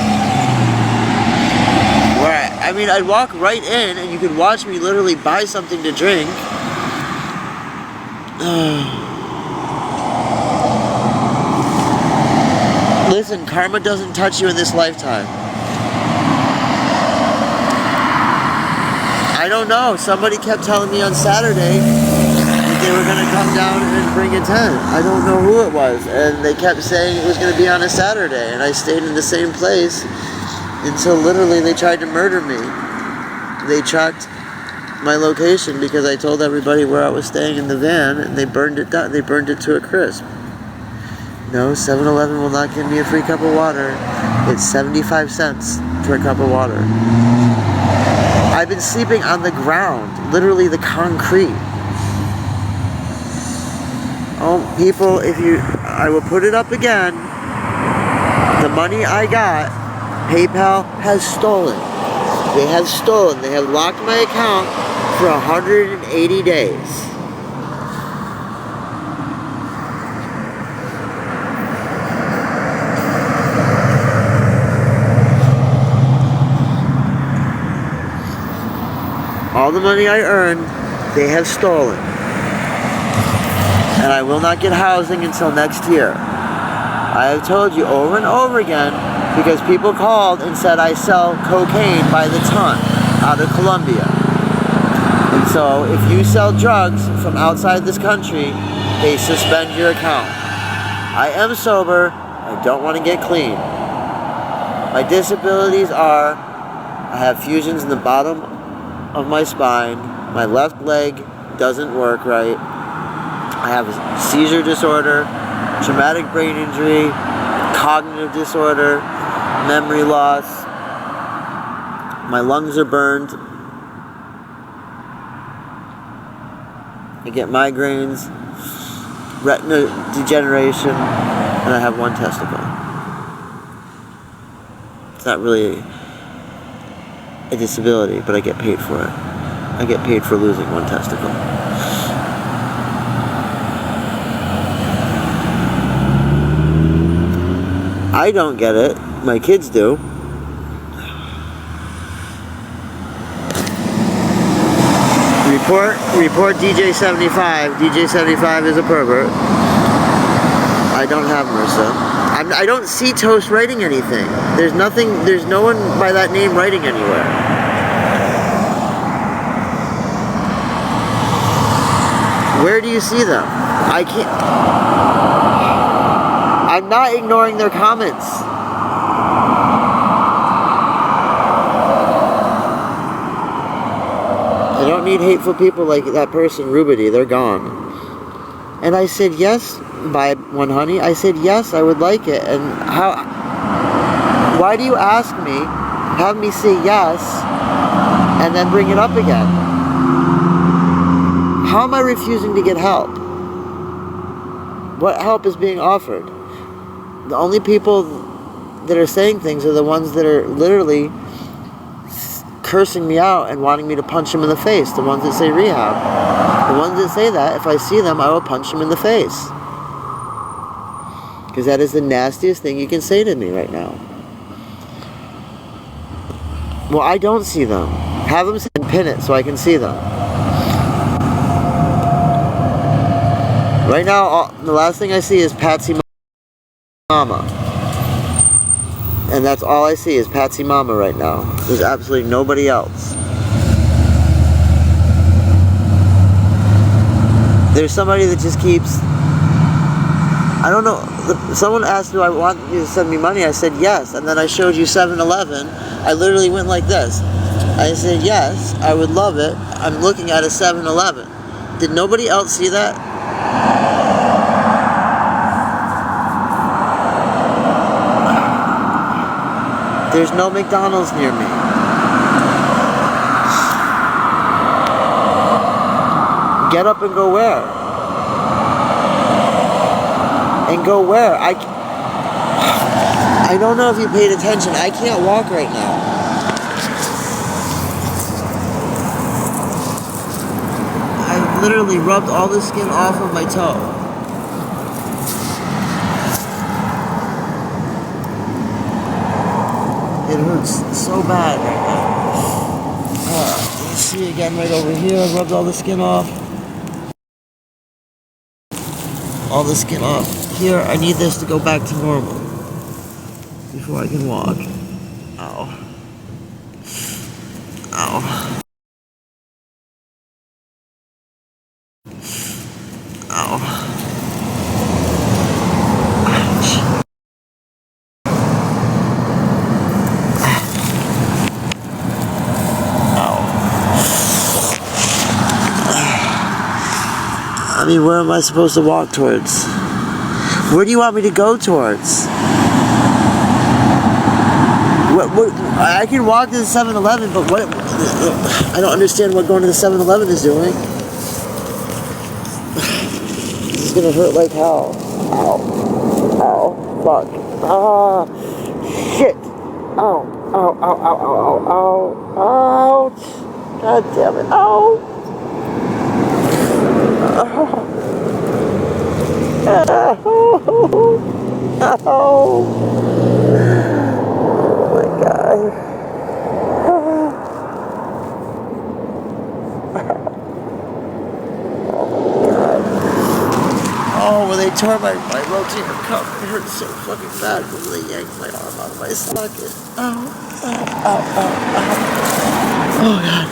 I mean, I'd walk right in and you could watch me literally buy something to drink. Listen, karma doesn't touch you in this lifetime. I don't know. Somebody kept telling me on Saturday that they were going to come down and bring a tent. I don't know who it was. And they kept saying it was going to be on a Saturday. And I stayed in the same place until literally they tried to murder me. They tracked my location because I told everybody where I was staying in the van, and they burned it down. They burned it to a crisp. No, 7-Eleven will not give me a free cup of water. It's 75 cents for a cup of water. I've been sleeping on the ground, literally the concrete. Oh, people, I will put it up again. The money I got, PayPal has stolen. They have stolen. They have locked my account for 180 days. All the money I earned, they have stolen. And I will not get housing until next year. I have told you over and over again, because people called and said I sell cocaine by the ton out of Colombia. And so if you sell drugs from outside this country, they suspend your account. I am sober. I don't want to get clean. My disabilities are, I have fusions in the bottom of my spine. My left leg doesn't work right. I have a seizure disorder, traumatic brain injury, cognitive disorder, memory loss. My lungs are burned. I get migraines, retina degeneration, and I have one testicle. It's not really a disability, but I get paid for it. I get paid for losing one testicle. I don't get it. My kids do. Report DJ75. DJ75 is a pervert. I don't have MRSA. I don't see Toast writing anything. There's no one by that name writing anywhere. Where do you see them? I can't. I'm not ignoring their comments. I don't need hateful people like that person, Rubity. They're gone. And I said, yes, buy one, honey. I said, yes, I would like it. And why do you ask me, have me say yes, and then bring it up again? How am I refusing to get help? What help is being offered? The only people that are saying things are the ones that are literally cursing me out and wanting me to punch them in the face. The ones that say rehab. The ones that say that, if I see them, I will punch them in the face. Because that is the nastiest thing you can say to me right now. Well, I don't see them. Have them say pin it so I can see them. Right now, the last thing I see is Patsy Mama. And that's all I see is Patsy Mama right now. There's absolutely nobody else. There's somebody that just keeps... I don't know. Someone asked, do I want you to send me money? I said yes. And then I showed you 7-Eleven. I literally went like this. I said yes, I would love it. I'm looking at a 7-Eleven. Did nobody else see that? There's no McDonald's near me. Get up and go where? And go where? I don't know if you paid attention. I can't walk right now. I literally rubbed all the skin off of my toe. It hurts so bad right now. You see again right over here, I rubbed all the skin off. All the skin off. Here, I need this to go back to normal before I can walk. Ow. Ow. Ow. I mean, where am I supposed to walk towards? Where do you want me to go towards? What, I can walk to the 7-Eleven, but what? I don't understand what going to the 7-Eleven is doing. This is gonna hurt like hell. Ow. Ow. Fuck. Ah. Shit. Ow. Ow. Ow. Ow. Ow. Ow. Ow. Ouch. God damn it. Ow. Oh my God. Oh, when they tore my rotator cuff, it hurt so fucking bad when they yanked my arm out of my socket. Oh, oh, oh, oh, oh. Oh, God.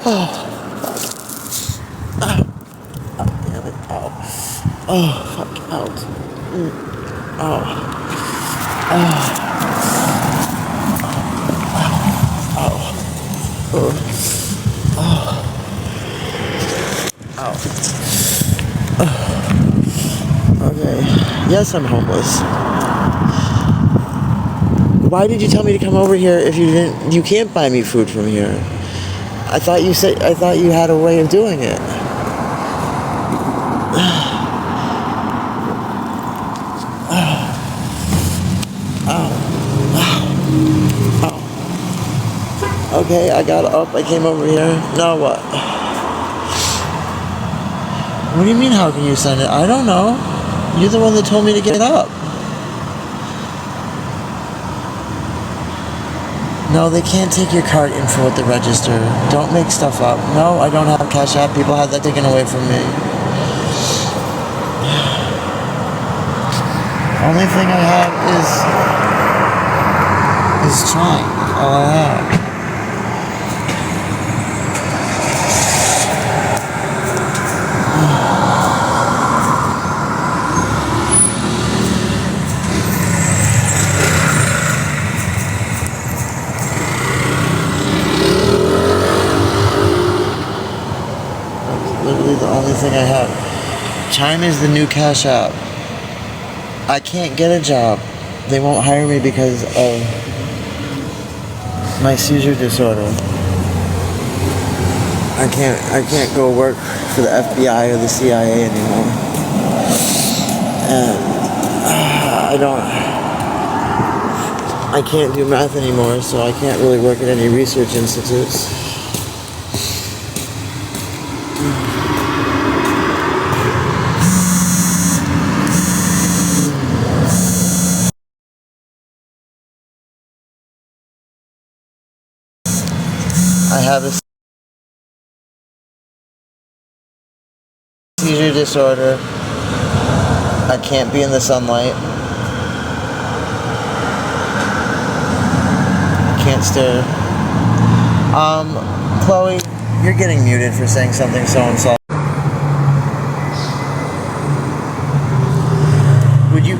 Oh. Oh, fuck, out. Oh. Oh. Oh. Oh. Oh. Oh. Okay. Yes, I'm homeless. Why did you tell me to come over here if you didn't? You can't buy me food from here. I thought you had a way of doing it. Okay, I got up, I came over here. Now what? What do you mean, how can you send it? I don't know. You're the one that told me to get up. No, they can't take your card info at the register. Don't make stuff up. No, I don't have Cash App. People have that taken away from me. Only thing I have is trying. All I have. Literally the only thing I have. Chime is the new Cash App. I can't get a job. They won't hire me because of my seizure disorder. I can't go work for the FBI or the CIA anymore. And I can't do math anymore, so I can't really work at any research institutes. I have a seizure disorder. I can't be in the sunlight. I can't stare. Chloe, you're getting muted for saying something so insulting.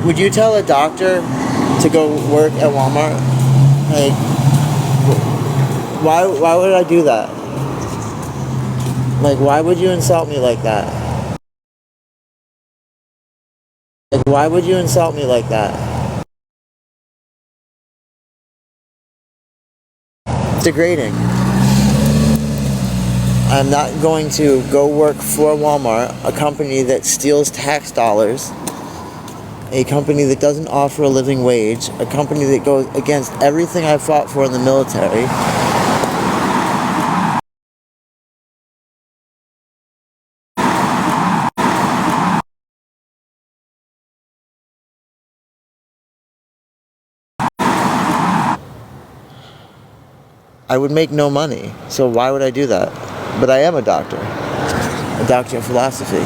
Would you tell a doctor to go work at Walmart? Like, why would I do that? Like, why would you insult me like that? Like, why would you insult me like that? It's degrading. I'm not going to go work for Walmart, a company that steals tax dollars, a company that doesn't offer a living wage, a company that goes against everything I fought for in the military. I would make no money, so why would I do that? But I am a doctor of philosophy.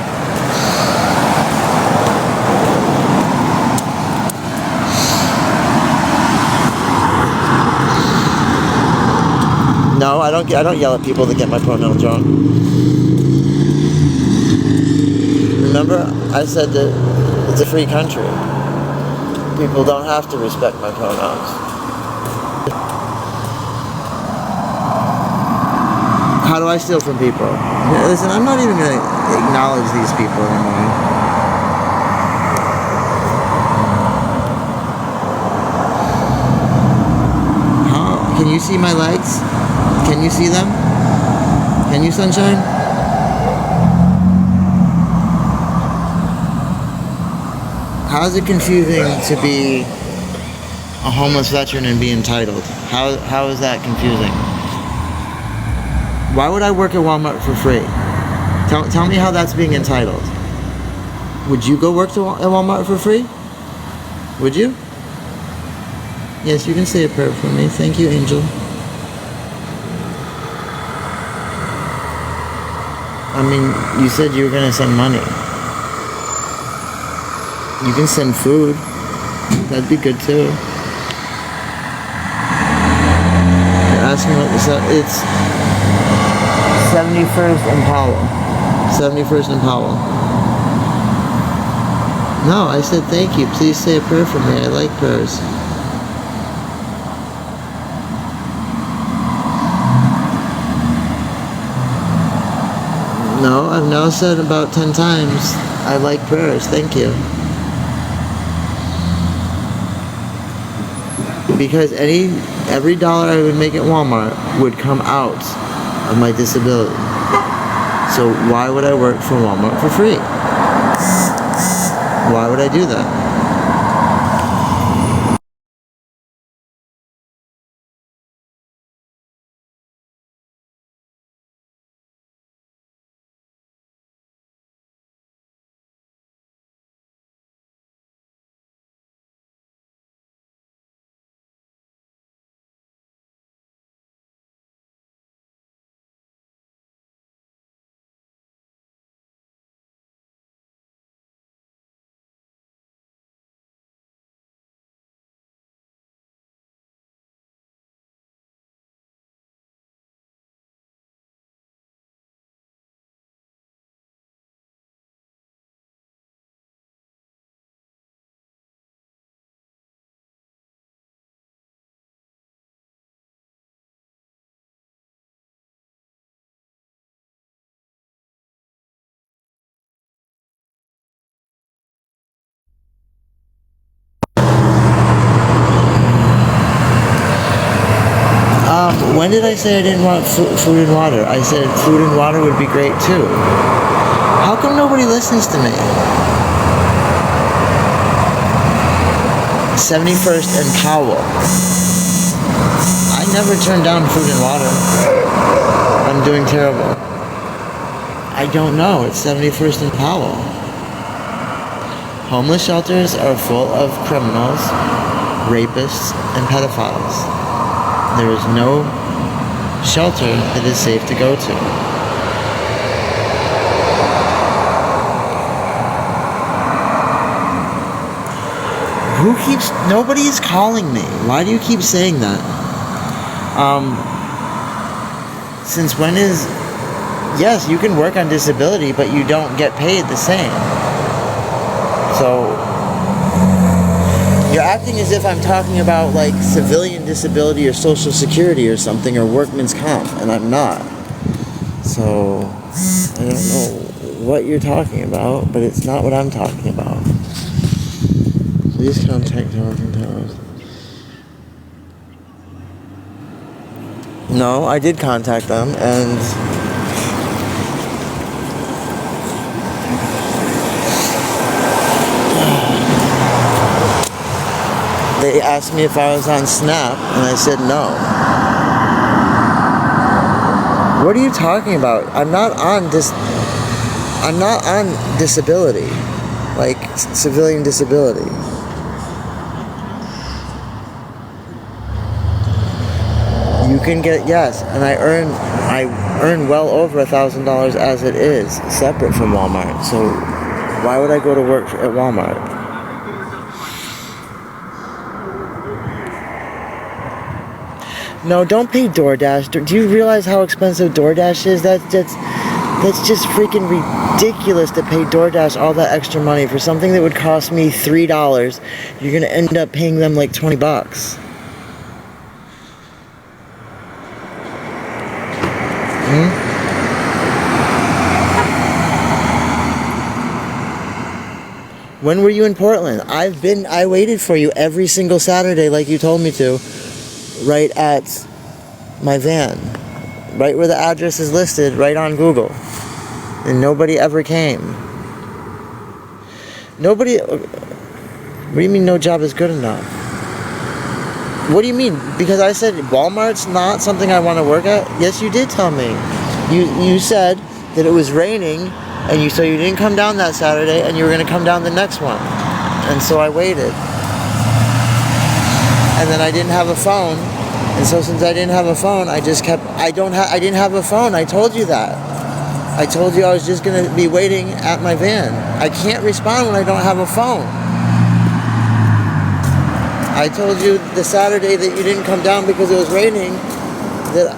No, I don't yell at people that get my pronouns wrong. Remember, I said that it's a free country. People don't have to respect my pronouns. How do I steal from people? Listen, I'm not even going to acknowledge these people anymore. How? Can you see my legs? Can you see them? Can you, sunshine? How is it confusing to be a homeless veteran and be entitled? How is that confusing? Why would I work at Walmart for free? Tell me how that's being entitled. Would you go work at Walmart for free? Would you? Yes, you can say a prayer for me. Thank you, Angel. I mean, you said you were going to send money. You can send food. That'd be good too. You're asking what it's 71st and Powell. 71st and Powell. No, I said thank you. Please say a prayer for me. I like prayers. No, I've now said about 10 times, I like prayers. Thank you. Because every dollar I would make at Walmart would come out of my disability. So why would I work for Walmart for free? Why would I do that? When did I say I didn't want food and water? I said food and water would be great too. How come nobody listens to me? 71st and Powell. I never turned down food and water. I'm doing terrible. I don't know. It's 71st and Powell. Homeless shelters are full of criminals, rapists, and pedophiles. There is no shelter that is safe to go to. Nobody is calling me. Why do you keep saying that? Since when is, yes, you can work on disability, but you don't get paid the same. So, you're acting as if I'm talking about like civilian disability or social security or something or workman's comp, and I'm not. So, I don't know what you're talking about, but it's not what I'm talking about. Please contact Jonathan Towers. No, I did contact them, and they asked me if I was on Snap, and I said no. What are you talking about? I'm not on disability, like civilian disability. You can get, yes, and I earn well over $1,000 as it is, separate from Walmart. So why would I go to work at Walmart? No, don't pay DoorDash. Do you realize how expensive DoorDash is? That's just freaking ridiculous to pay DoorDash all that extra money for something that would cost me $3. You're gonna end up paying them like $20. When were you in Portland? I waited for you every single Saturday like you told me to, right at my van, right where the address is listed, right on Google. And nobody ever came. Nobody, what do you mean no job is good enough? What do you mean? Because I said Walmart's not something I want to work at? Yes, you did tell me. You said that it was raining, and so you didn't come down that Saturday, and you were going to come down the next one. And so I waited. And then I didn't have a phone, and so since I didn't have a phone, I just kept, I didn't have a phone. I told you that. I told you I was just going to be waiting at my van. I can't respond when I don't have a phone. I told you the Saturday that you didn't come down because it was raining that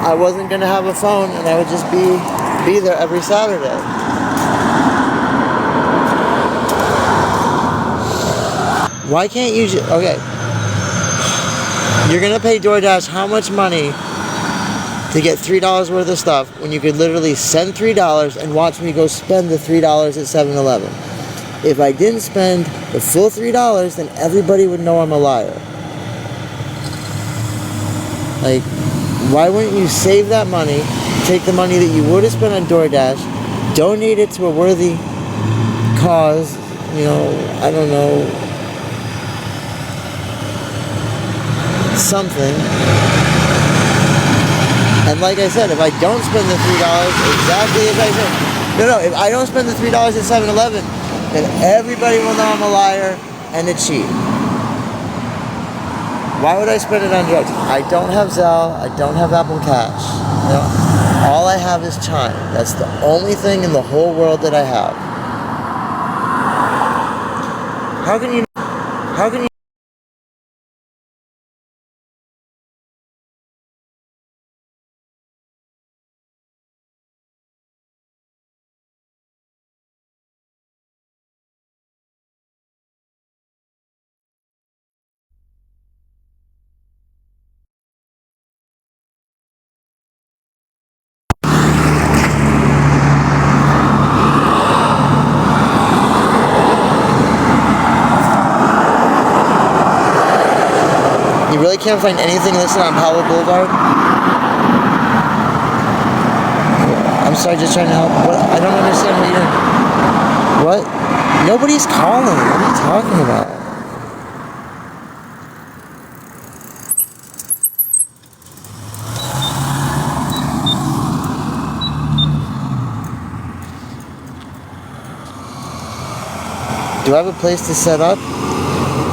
I wasn't going to have a phone, and I would just be there every Saturday. Why can't you just, okay. You're going to pay DoorDash how much money to get $3 worth of stuff when you could literally send $3 and watch me go spend the $3 at 7-Eleven? If I didn't spend the full $3, then everybody would know I'm a liar. Like, why wouldn't you save that money, take the money that you would have spent on DoorDash, donate it to a worthy cause, you know, I don't know, something. And like I said, if I don't spend the $3, exactly as I said, if I don't spend the $3 at 7-Eleven, then everybody will know I'm a liar and a cheat. Why would I spend it on drugs? I don't have Zelle. I don't have Apple Cash. You know, all I have is Chime. That's the only thing in the whole world that I have. How can you? You really can't find anything listed on Powell Boulevard? sorry, just trying to help. What? I don't understand what you're... What? Nobody's calling. What are you talking about? Do I have a place to set up?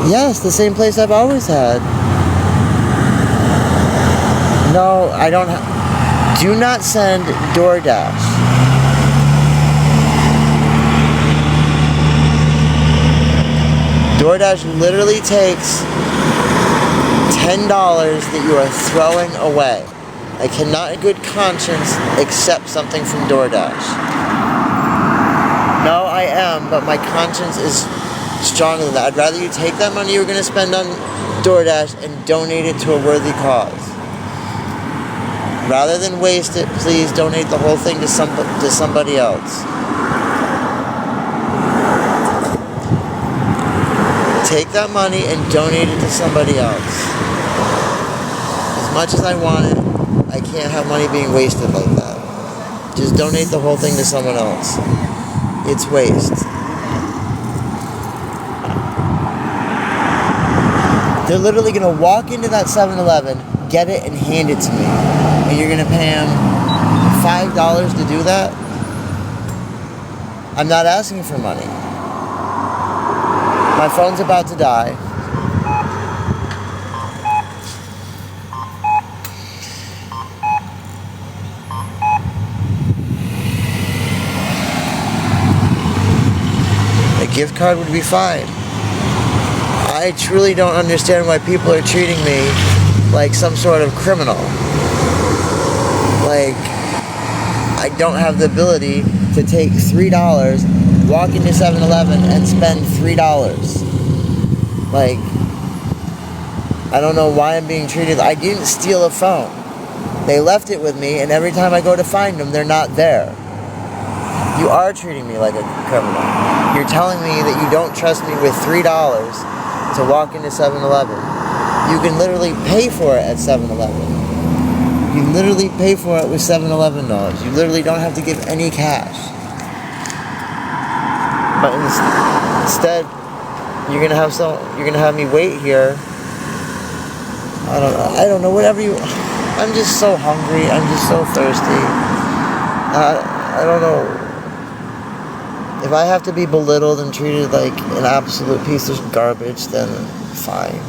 Yes, the same place I've always had. No, I don't have... Do not send DoorDash. DoorDash literally takes $10 that you are throwing away. I cannot in good conscience accept something from DoorDash. No, I am, but my conscience is stronger than that. I'd rather you take that money you were going to spend on DoorDash and donate it to a worthy cause. Rather than waste it, please donate the whole thing to somebody else. Take that money and donate it to somebody else. As much as I want it, I can't have money being wasted like that. Just donate the whole thing to someone else. It's waste. They're literally going to walk into that 7-Eleven, get it, and hand it to me. And you're going to pay them $5 to do that? I'm not asking for money. My phone's about to die. A gift card would be fine. I truly don't understand why people are treating me like some sort of criminal. Like, I don't have the ability to take $3, walk into 7-Eleven and spend $3. Like, I don't know why I'm being treated. I didn't steal a phone. They left it with me, and every time I go to find them, they're not there. You are treating me like a criminal. You're telling me that you don't trust me with $3 to walk into 7-Eleven. You can literally pay for it at 7-Eleven. You literally pay for it with 7-Eleven dollars. You literally don't have to give any cash. But instead, you're gonna have me wait here. I don't know. Whatever you. I'm just so hungry. I'm just so thirsty. I don't know. If I have to be belittled and treated like an absolute piece of garbage, then fine.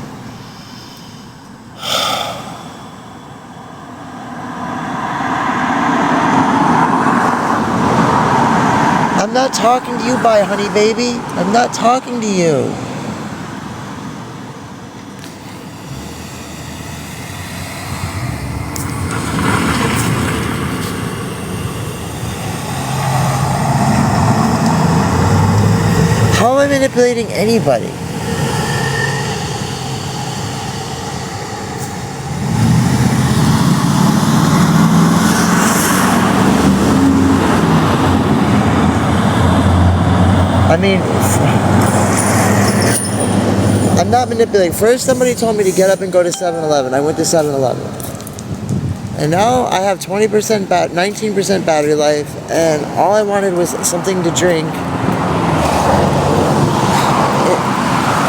I'm not talking to you, bye, honey baby. I'm not talking to you. How am I manipulating anybody? I mean, I'm not manipulating. First, somebody told me to get up and go to 7-Eleven. I went to 7-Eleven. And now I have 19% battery life, and all I wanted was something to drink.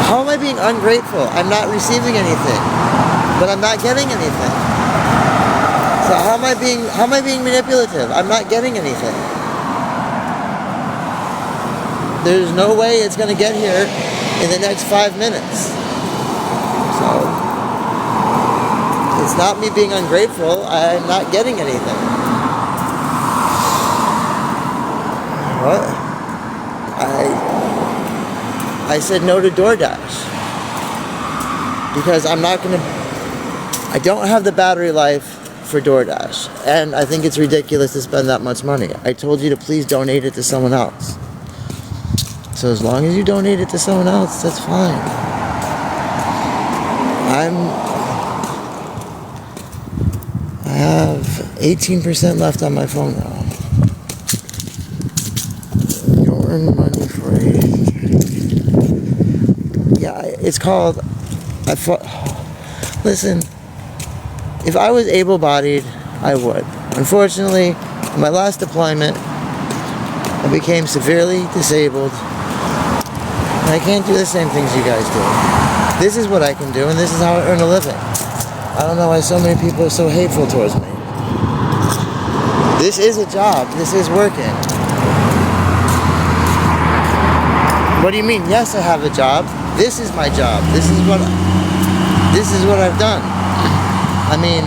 How am I being ungrateful? I'm not receiving anything, but I'm not getting anything. So how am I being manipulative? I'm not getting anything. There's no way it's going to get here in the next 5 minutes. So it's not me being ungrateful. I'm not getting anything. What? I said no to DoorDash because I don't have the battery life for DoorDash, and I think it's ridiculous to spend that much money. I told you to please donate it to someone else. So as long as you donate it to someone else, that's fine. I have 18% left on my phone now. You earn money for it. Yeah, it's called... Listen, if I was able-bodied, I would. Unfortunately, In my last deployment, I became severely disabled. And I can't do the same things you guys do. This is what I can do, and this is how I earn a living. I don't know why so many people are so hateful towards me. This is a job. This is working. What do you mean? Yes, I have a job. This is my job. This is what I've done. I mean,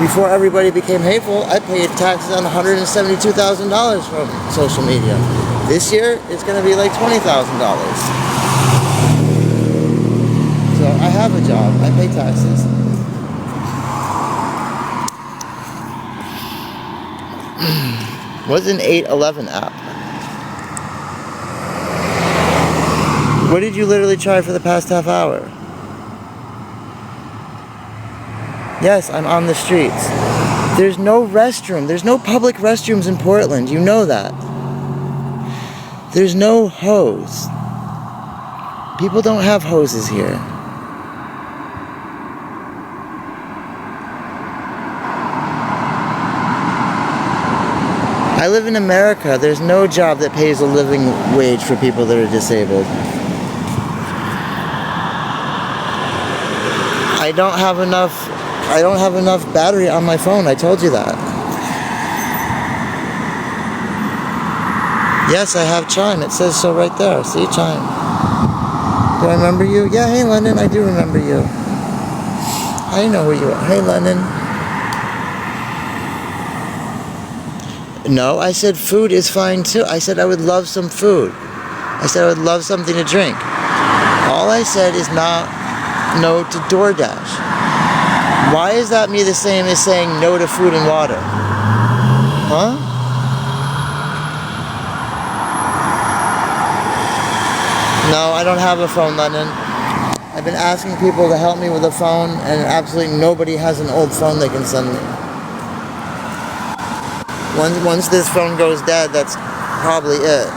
before everybody became hateful, I paid taxes on $172,000 from social media. This year, it's going to be like $20,000. So I have a job. I pay taxes. What's an 811 app? What did you literally try for the past half hour? Yes, I'm on the streets. There's no restroom. There's no public restrooms in Portland. You know that. There's no hose. People don't have hoses here. I live in America. There's no job that pays a living wage for people that are disabled. I don't have enough battery on my phone. I told you that. Yes, I have Chime. It says so right there. See, Chime. Do I remember you? Yeah, hey, Lennon. I do remember you. I know who you are. Hey, Lennon. No, I said food is fine too. I said I would love some food. I said I would love something to drink. All I said is no to DoorDash. Why is that me the same as saying no to food and water? Huh? No, I don't have a phone, Lennon. I've been asking people to help me with a phone, and absolutely nobody has an old phone they can send me. Once this phone goes dead, that's probably it.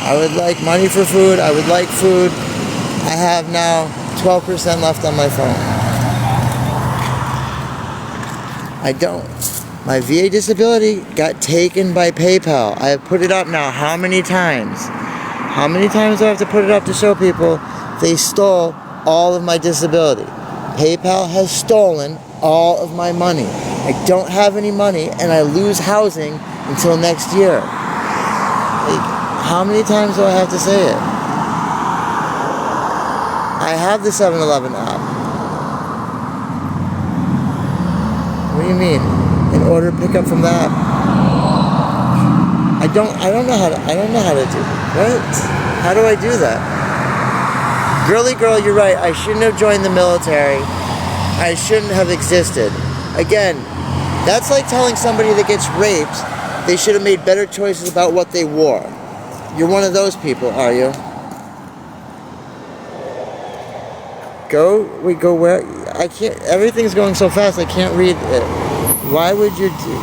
I would like money for food. I would like food. I have now 12% left on my phone. I don't. My VA disability got taken by PayPal. I have put it up now. How many times? How many times do I have to put it up to show people they stole all of my disability? PayPal has stolen all of my money. I don't have any money, and I lose housing until next year. Like, how many times do I have to say it? I have the 7-Eleven app. What do you mean? In order to pick up from the app? I don't know how to do it. What? How do I do that? Girly girl, you're right. I shouldn't have joined the military. I shouldn't have existed. Again, that's like telling somebody that gets raped they should have made better choices about what they wore. You're one of those people, are you? Go where? I can't, everything's going so fast I can't read it. Why would you do,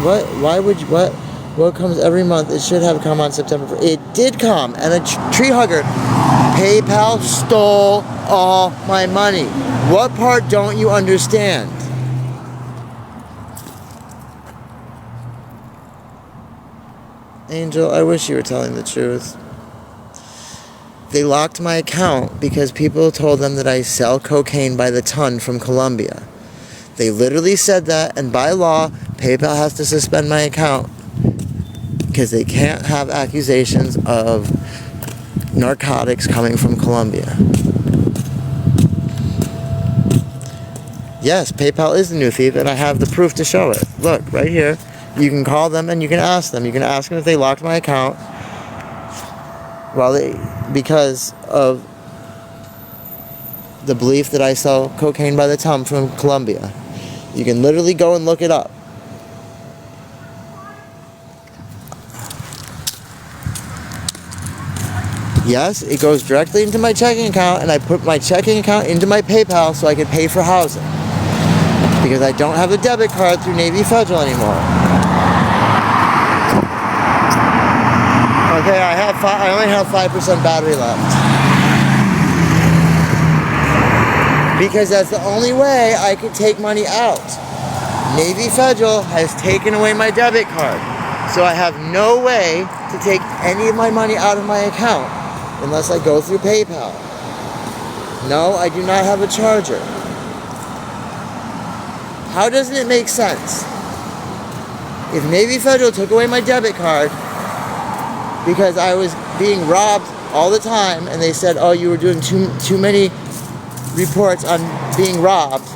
what comes every month? It should have come on September 1st. It did come, and a tree hugger. PayPal stole all my money. What part don't you understand? Angel, I wish you were telling the truth. They locked my account because people told them that I sell cocaine by the ton from Colombia. They literally said that, and by law, PayPal has to suspend my account because they can't have accusations of narcotics coming from Colombia. Yes, PayPal is the new thief, and I have the proof to show it. Look, right here. You can call them and you can ask them. You can ask them if they locked my account because of the belief that I sell cocaine by the ton from Colombia. You can literally go and look it up. Yes, it goes directly into my checking account, and I put my checking account into my PayPal so I could pay for housing. Because I don't have a debit card through Navy Federal anymore. Okay, I only have 5% battery left. Because that's the only way I could take money out. Navy Federal has taken away my debit card. So I have no way to take any of my money out of my account unless I go through PayPal. No, I do not have a charger. How doesn't it make sense? If Navy Federal took away my debit card because I was being robbed all the time and they said, oh, you were doing too many reports on being robbed,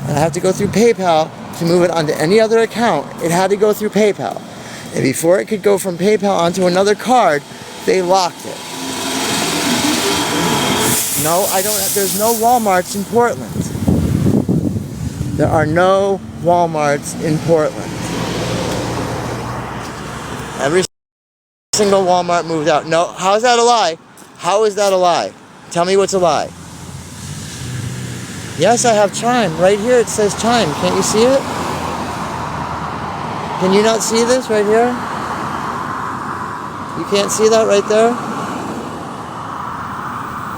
and I have to go through PayPal to move it onto any other account, it had to go through PayPal. And before it could go from PayPal onto another card, they locked it. No, there's no Walmarts in Portland. There are no Walmarts in Portland. Every single Walmart moved out. No, how is that a lie? How is that a lie? Tell me what's a lie. Yes, I have Chime. Right here it says Chime. Can't you see it? Can you not see this right here? You can't see that right there?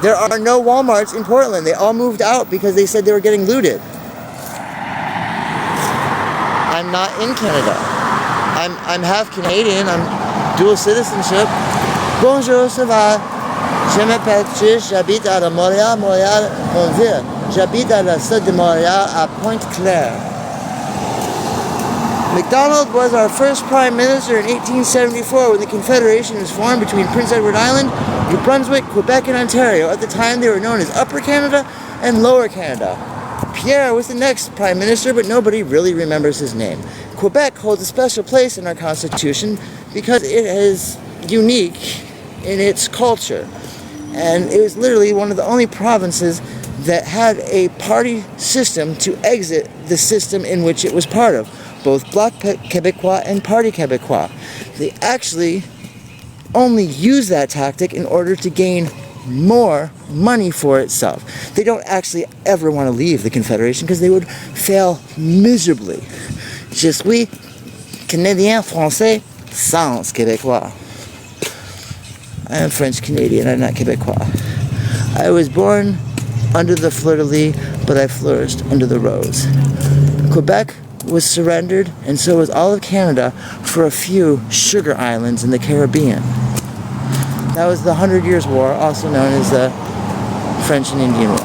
There are no Walmarts in Portland. They all moved out because they said they were getting looted. I'm not in Canada. I'm half Canadian. I'm dual citizenship. Bonjour, ça va? Je m'appelle Trish. J'habite à Montréal, mon ville. J'habite à la Côte de Montréal à Pointe-Claire. MacDonald was our first prime minister in 1874 when the Confederation was formed between Prince Edward Island, New Brunswick, Quebec, and Ontario. At the time, they were known as Upper Canada and Lower Canada. Pierre was the next prime minister, but nobody really remembers his name. Quebec holds a special place in our Constitution because it is unique in its culture. And it was literally one of the only provinces that had a party system to exit the system in which it was part of. Both Bloc Québécois and Parti Québécois. They actually only use that tactic in order to gain more money for itself. They don't actually ever want to leave the Confederation because they would fail miserably. Je suis Canadien Français sans Québécois. I am French Canadian, I'm not Québécois. I was born under the fleur-de-lis, but I flourished under the rose. Quebec was surrendered, and so was all of Canada for a few sugar islands in the Caribbean. That was the 100 Years' War, also known as the French and Indian War.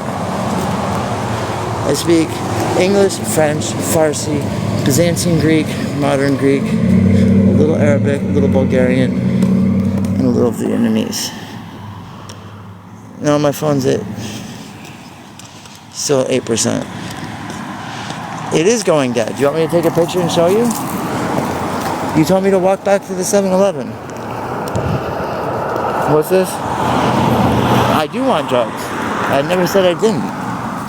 I speak English, French, Farsi, Byzantine Greek, Modern Greek, a little Arabic, a little Bulgarian, and a little Vietnamese. No, my phone's still 8%. It is going dead. Do you want me to take a picture and show you? You told me to walk back to the 7-Eleven. What's this? I do want drugs. I never said I didn't.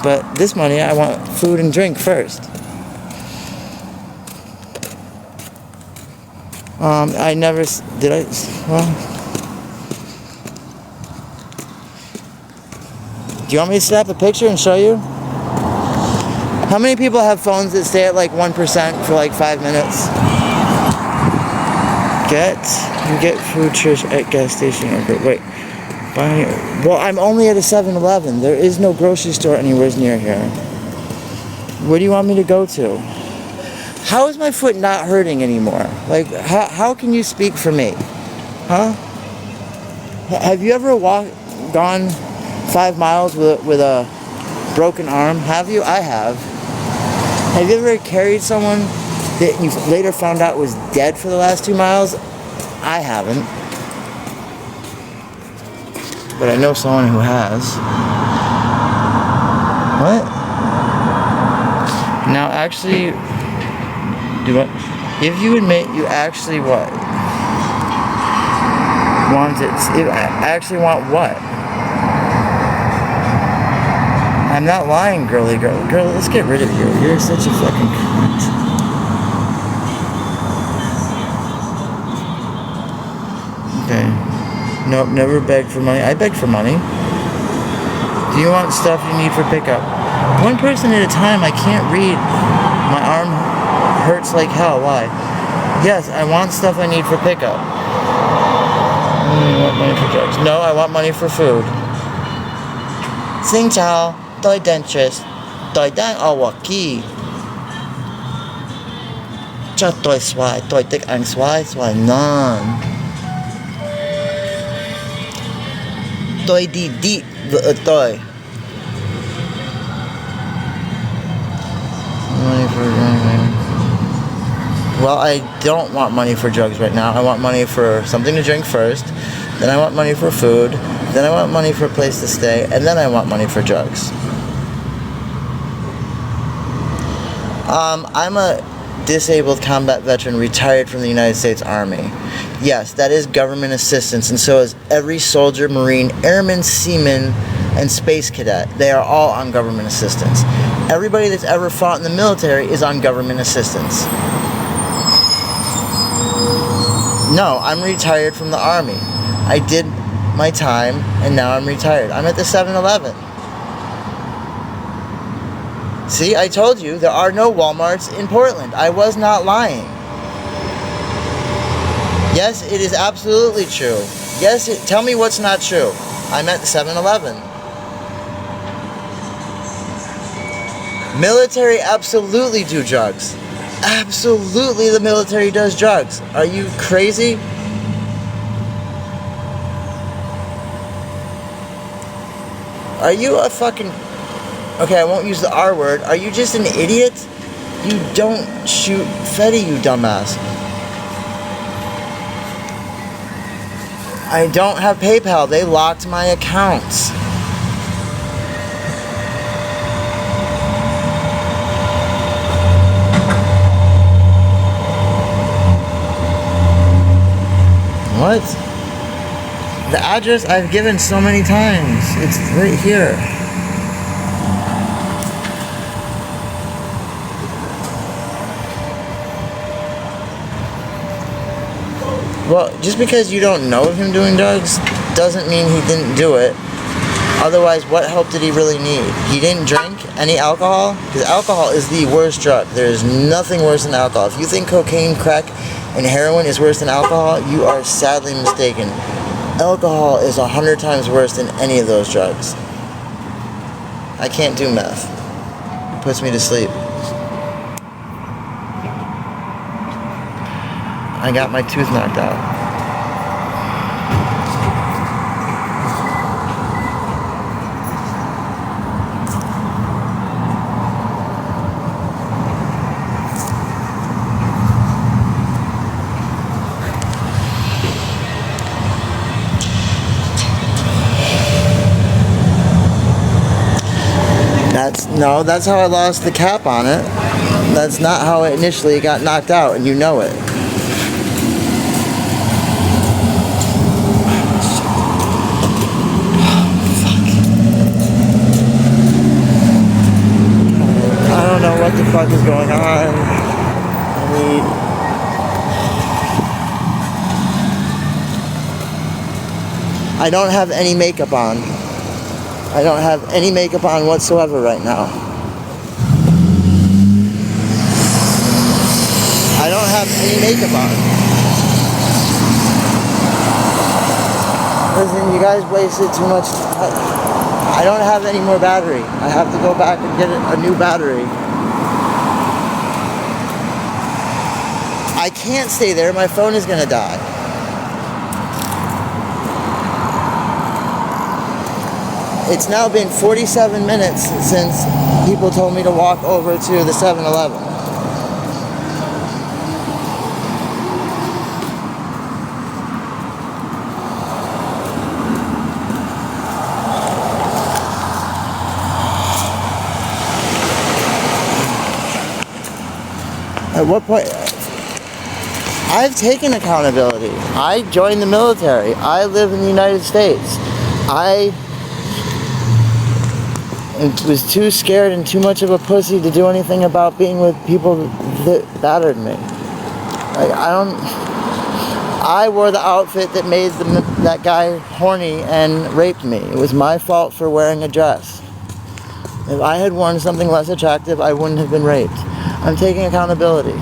But this money, I want food and drink first. I never... Did I... Well... Do you want me to snap a picture and show you? How many people have phones that stay at like 1% for like 5 minutes? You get food Trish at gas station. Okay, wait. Well, I'm only at a 7-Eleven. There is no grocery store anywhere near here. Where do you want me to go to? How is my foot not hurting anymore? Like, how can you speak for me? Huh? Have you ever gone 5 miles with a broken arm? Have you? I have. Have you ever carried someone that you later found out was dead for the last 2 miles? I haven't. But I know someone who has. What? Now actually, if you admit you actually what? Actually want what? I'm not lying, girly girl. Girl, let's get rid of you. You're such a fucking cunt. Okay. Nope, never begged for money. I beg for money. Do you want stuff you need for pickup? One person at a time. I can't read. My arm hurts like hell. Why? Yes, I want stuff I need for pickup. I want money for drugs. No, I want money for food. Xin chao. tôi dentist, tôi đang ở Hoa Kỳ. Cho tôi xoay, tôi thích ăn xoay non. Tôi đi deep vợ tôi. Money for well, I don't want money for drugs right now. I want money for something to drink first. Then I want money for food. Then I want money for a place to stay. And then I want money for drugs. I'm a disabled combat veteran retired from the United States Army. Yes, that is government assistance, and so is every soldier, Marine, airman, seaman, and space cadet. They are all on government assistance. Everybody that's ever fought in the military is on government assistance. No, I'm retired from the Army. I did my time, and now I'm retired. I'm at the 7-Eleven. See, I told you, there are no Walmarts in Portland. I was not lying. Yes, it is absolutely true. Yes, tell me what's not true. I'm at the 7-Eleven. Military absolutely do drugs. Absolutely the military does drugs. Are you crazy? Are you a fucking... Okay, I won't use the R word. Are you just an idiot? You don't shoot Fetty, you dumbass. I don't have PayPal. They locked my accounts. What? The address I've given so many times. It's right here. Well, just because you don't know of him doing drugs doesn't mean he didn't do it. Otherwise, what help did he really need? He didn't drink any alcohol? Because alcohol is the worst drug. There is nothing worse than alcohol. If you think cocaine, crack, and heroin is worse than alcohol, you are sadly mistaken. Alcohol is 100 times worse than any of those drugs. I can't do meth. It puts me to sleep. I got my tooth knocked out. That's how I lost the cap on it. That's not how it initially got knocked out, and you know it. I don't know what the fuck is going on. I don't have any makeup on. I don't have any makeup on whatsoever right now. I don't have any makeup on. Listen, you guys wasted too much time. I don't have any more battery. I have to go back and get a new battery. I can't stay there. My phone is gonna die. It's now been 47 minutes since people told me to walk over to the 7-Eleven. At what point? I've taken accountability. I joined the military. I live in the United States. I was too scared and too much of a pussy to do anything about being with people that battered me. I wore the outfit that made that guy horny and raped me. It was my fault for wearing a dress. If I had worn something less attractive, I wouldn't have been raped. I'm taking accountability.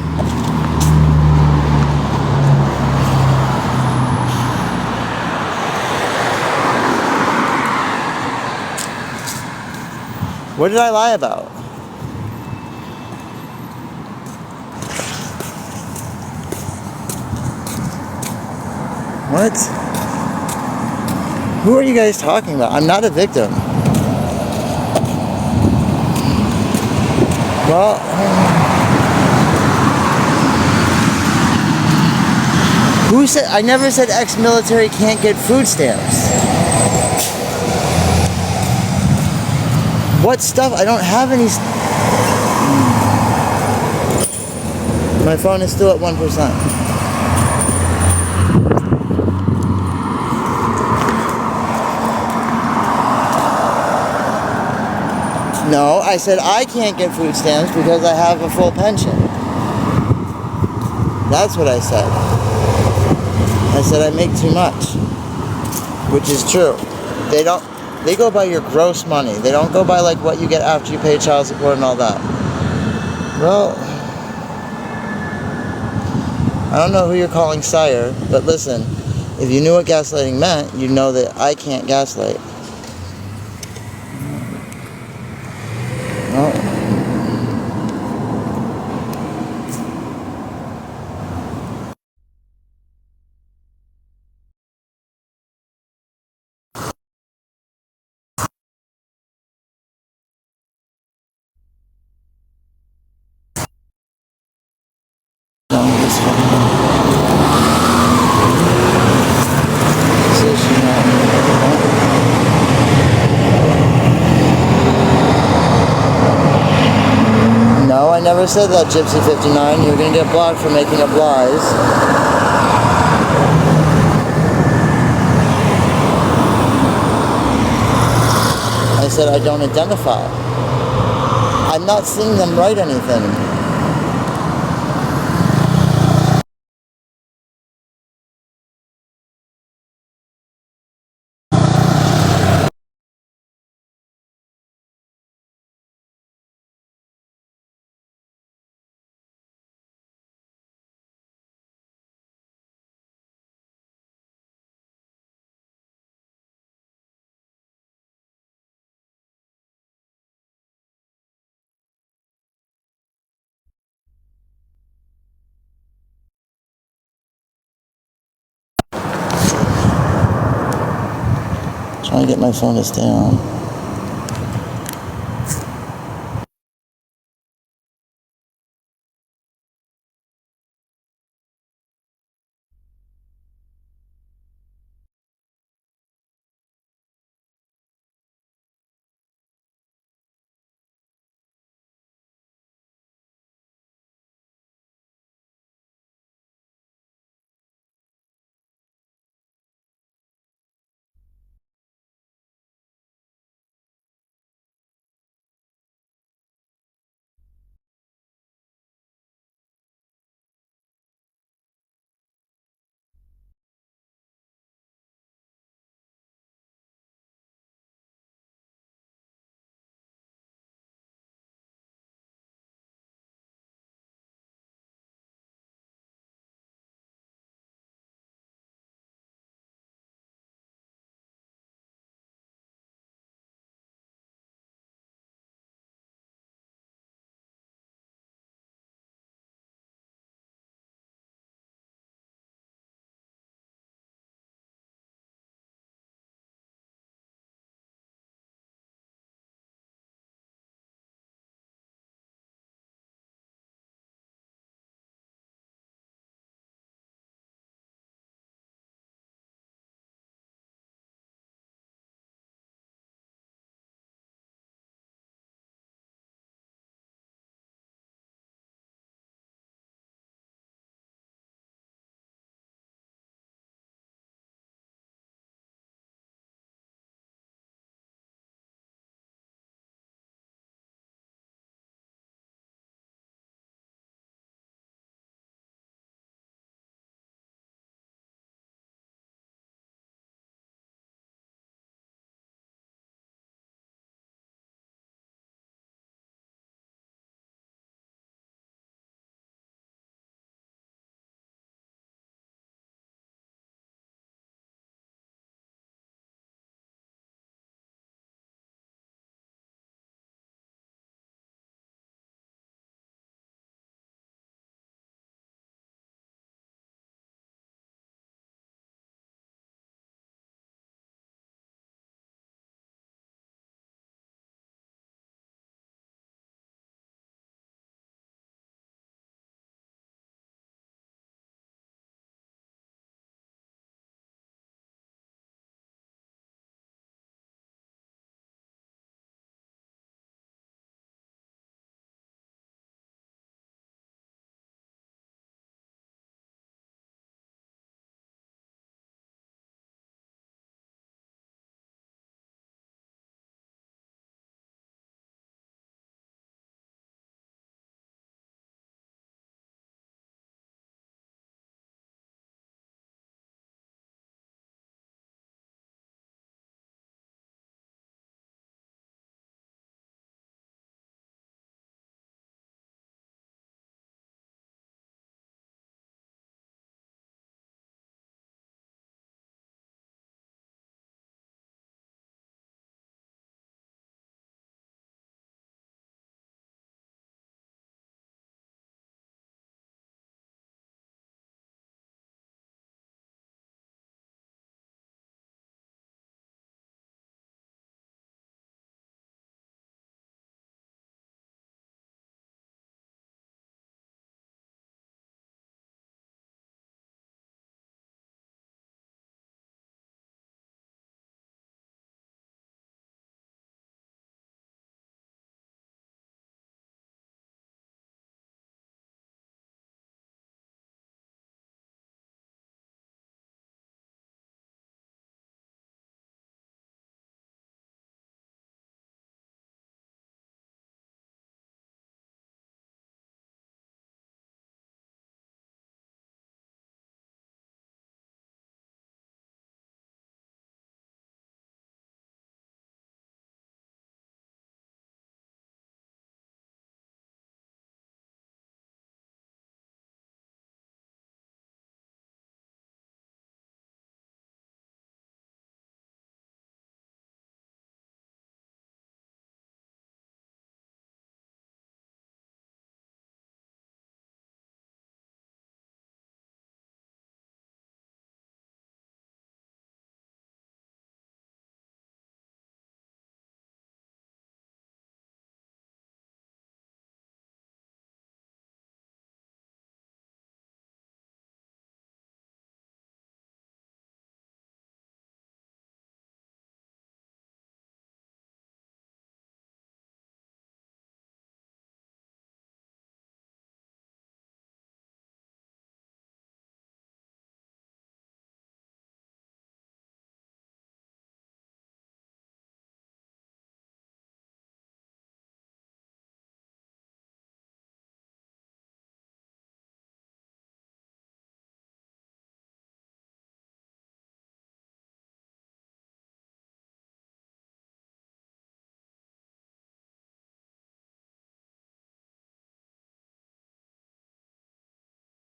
What did I lie about? What? Who are you guys talking about? I'm not a victim. Well, who said? I never said ex-military can't get food stamps. What stuff? I don't have any. My phone is still at 1%. No, I said I can't get food stamps because I have a full pension. That's what I said. I said I make too much, which is true. They go by your gross money. They don't go by like what you get after you pay child support and all that. Well, I don't know who you're calling sire, but listen, if you knew what gaslighting meant, you'd know that I can't gaslight. No. No, I never said that, Gypsy 59. You're gonna get blocked for making up lies. I said I don't identify. I'm not seeing them write anything. Trying to get my phone to stay on.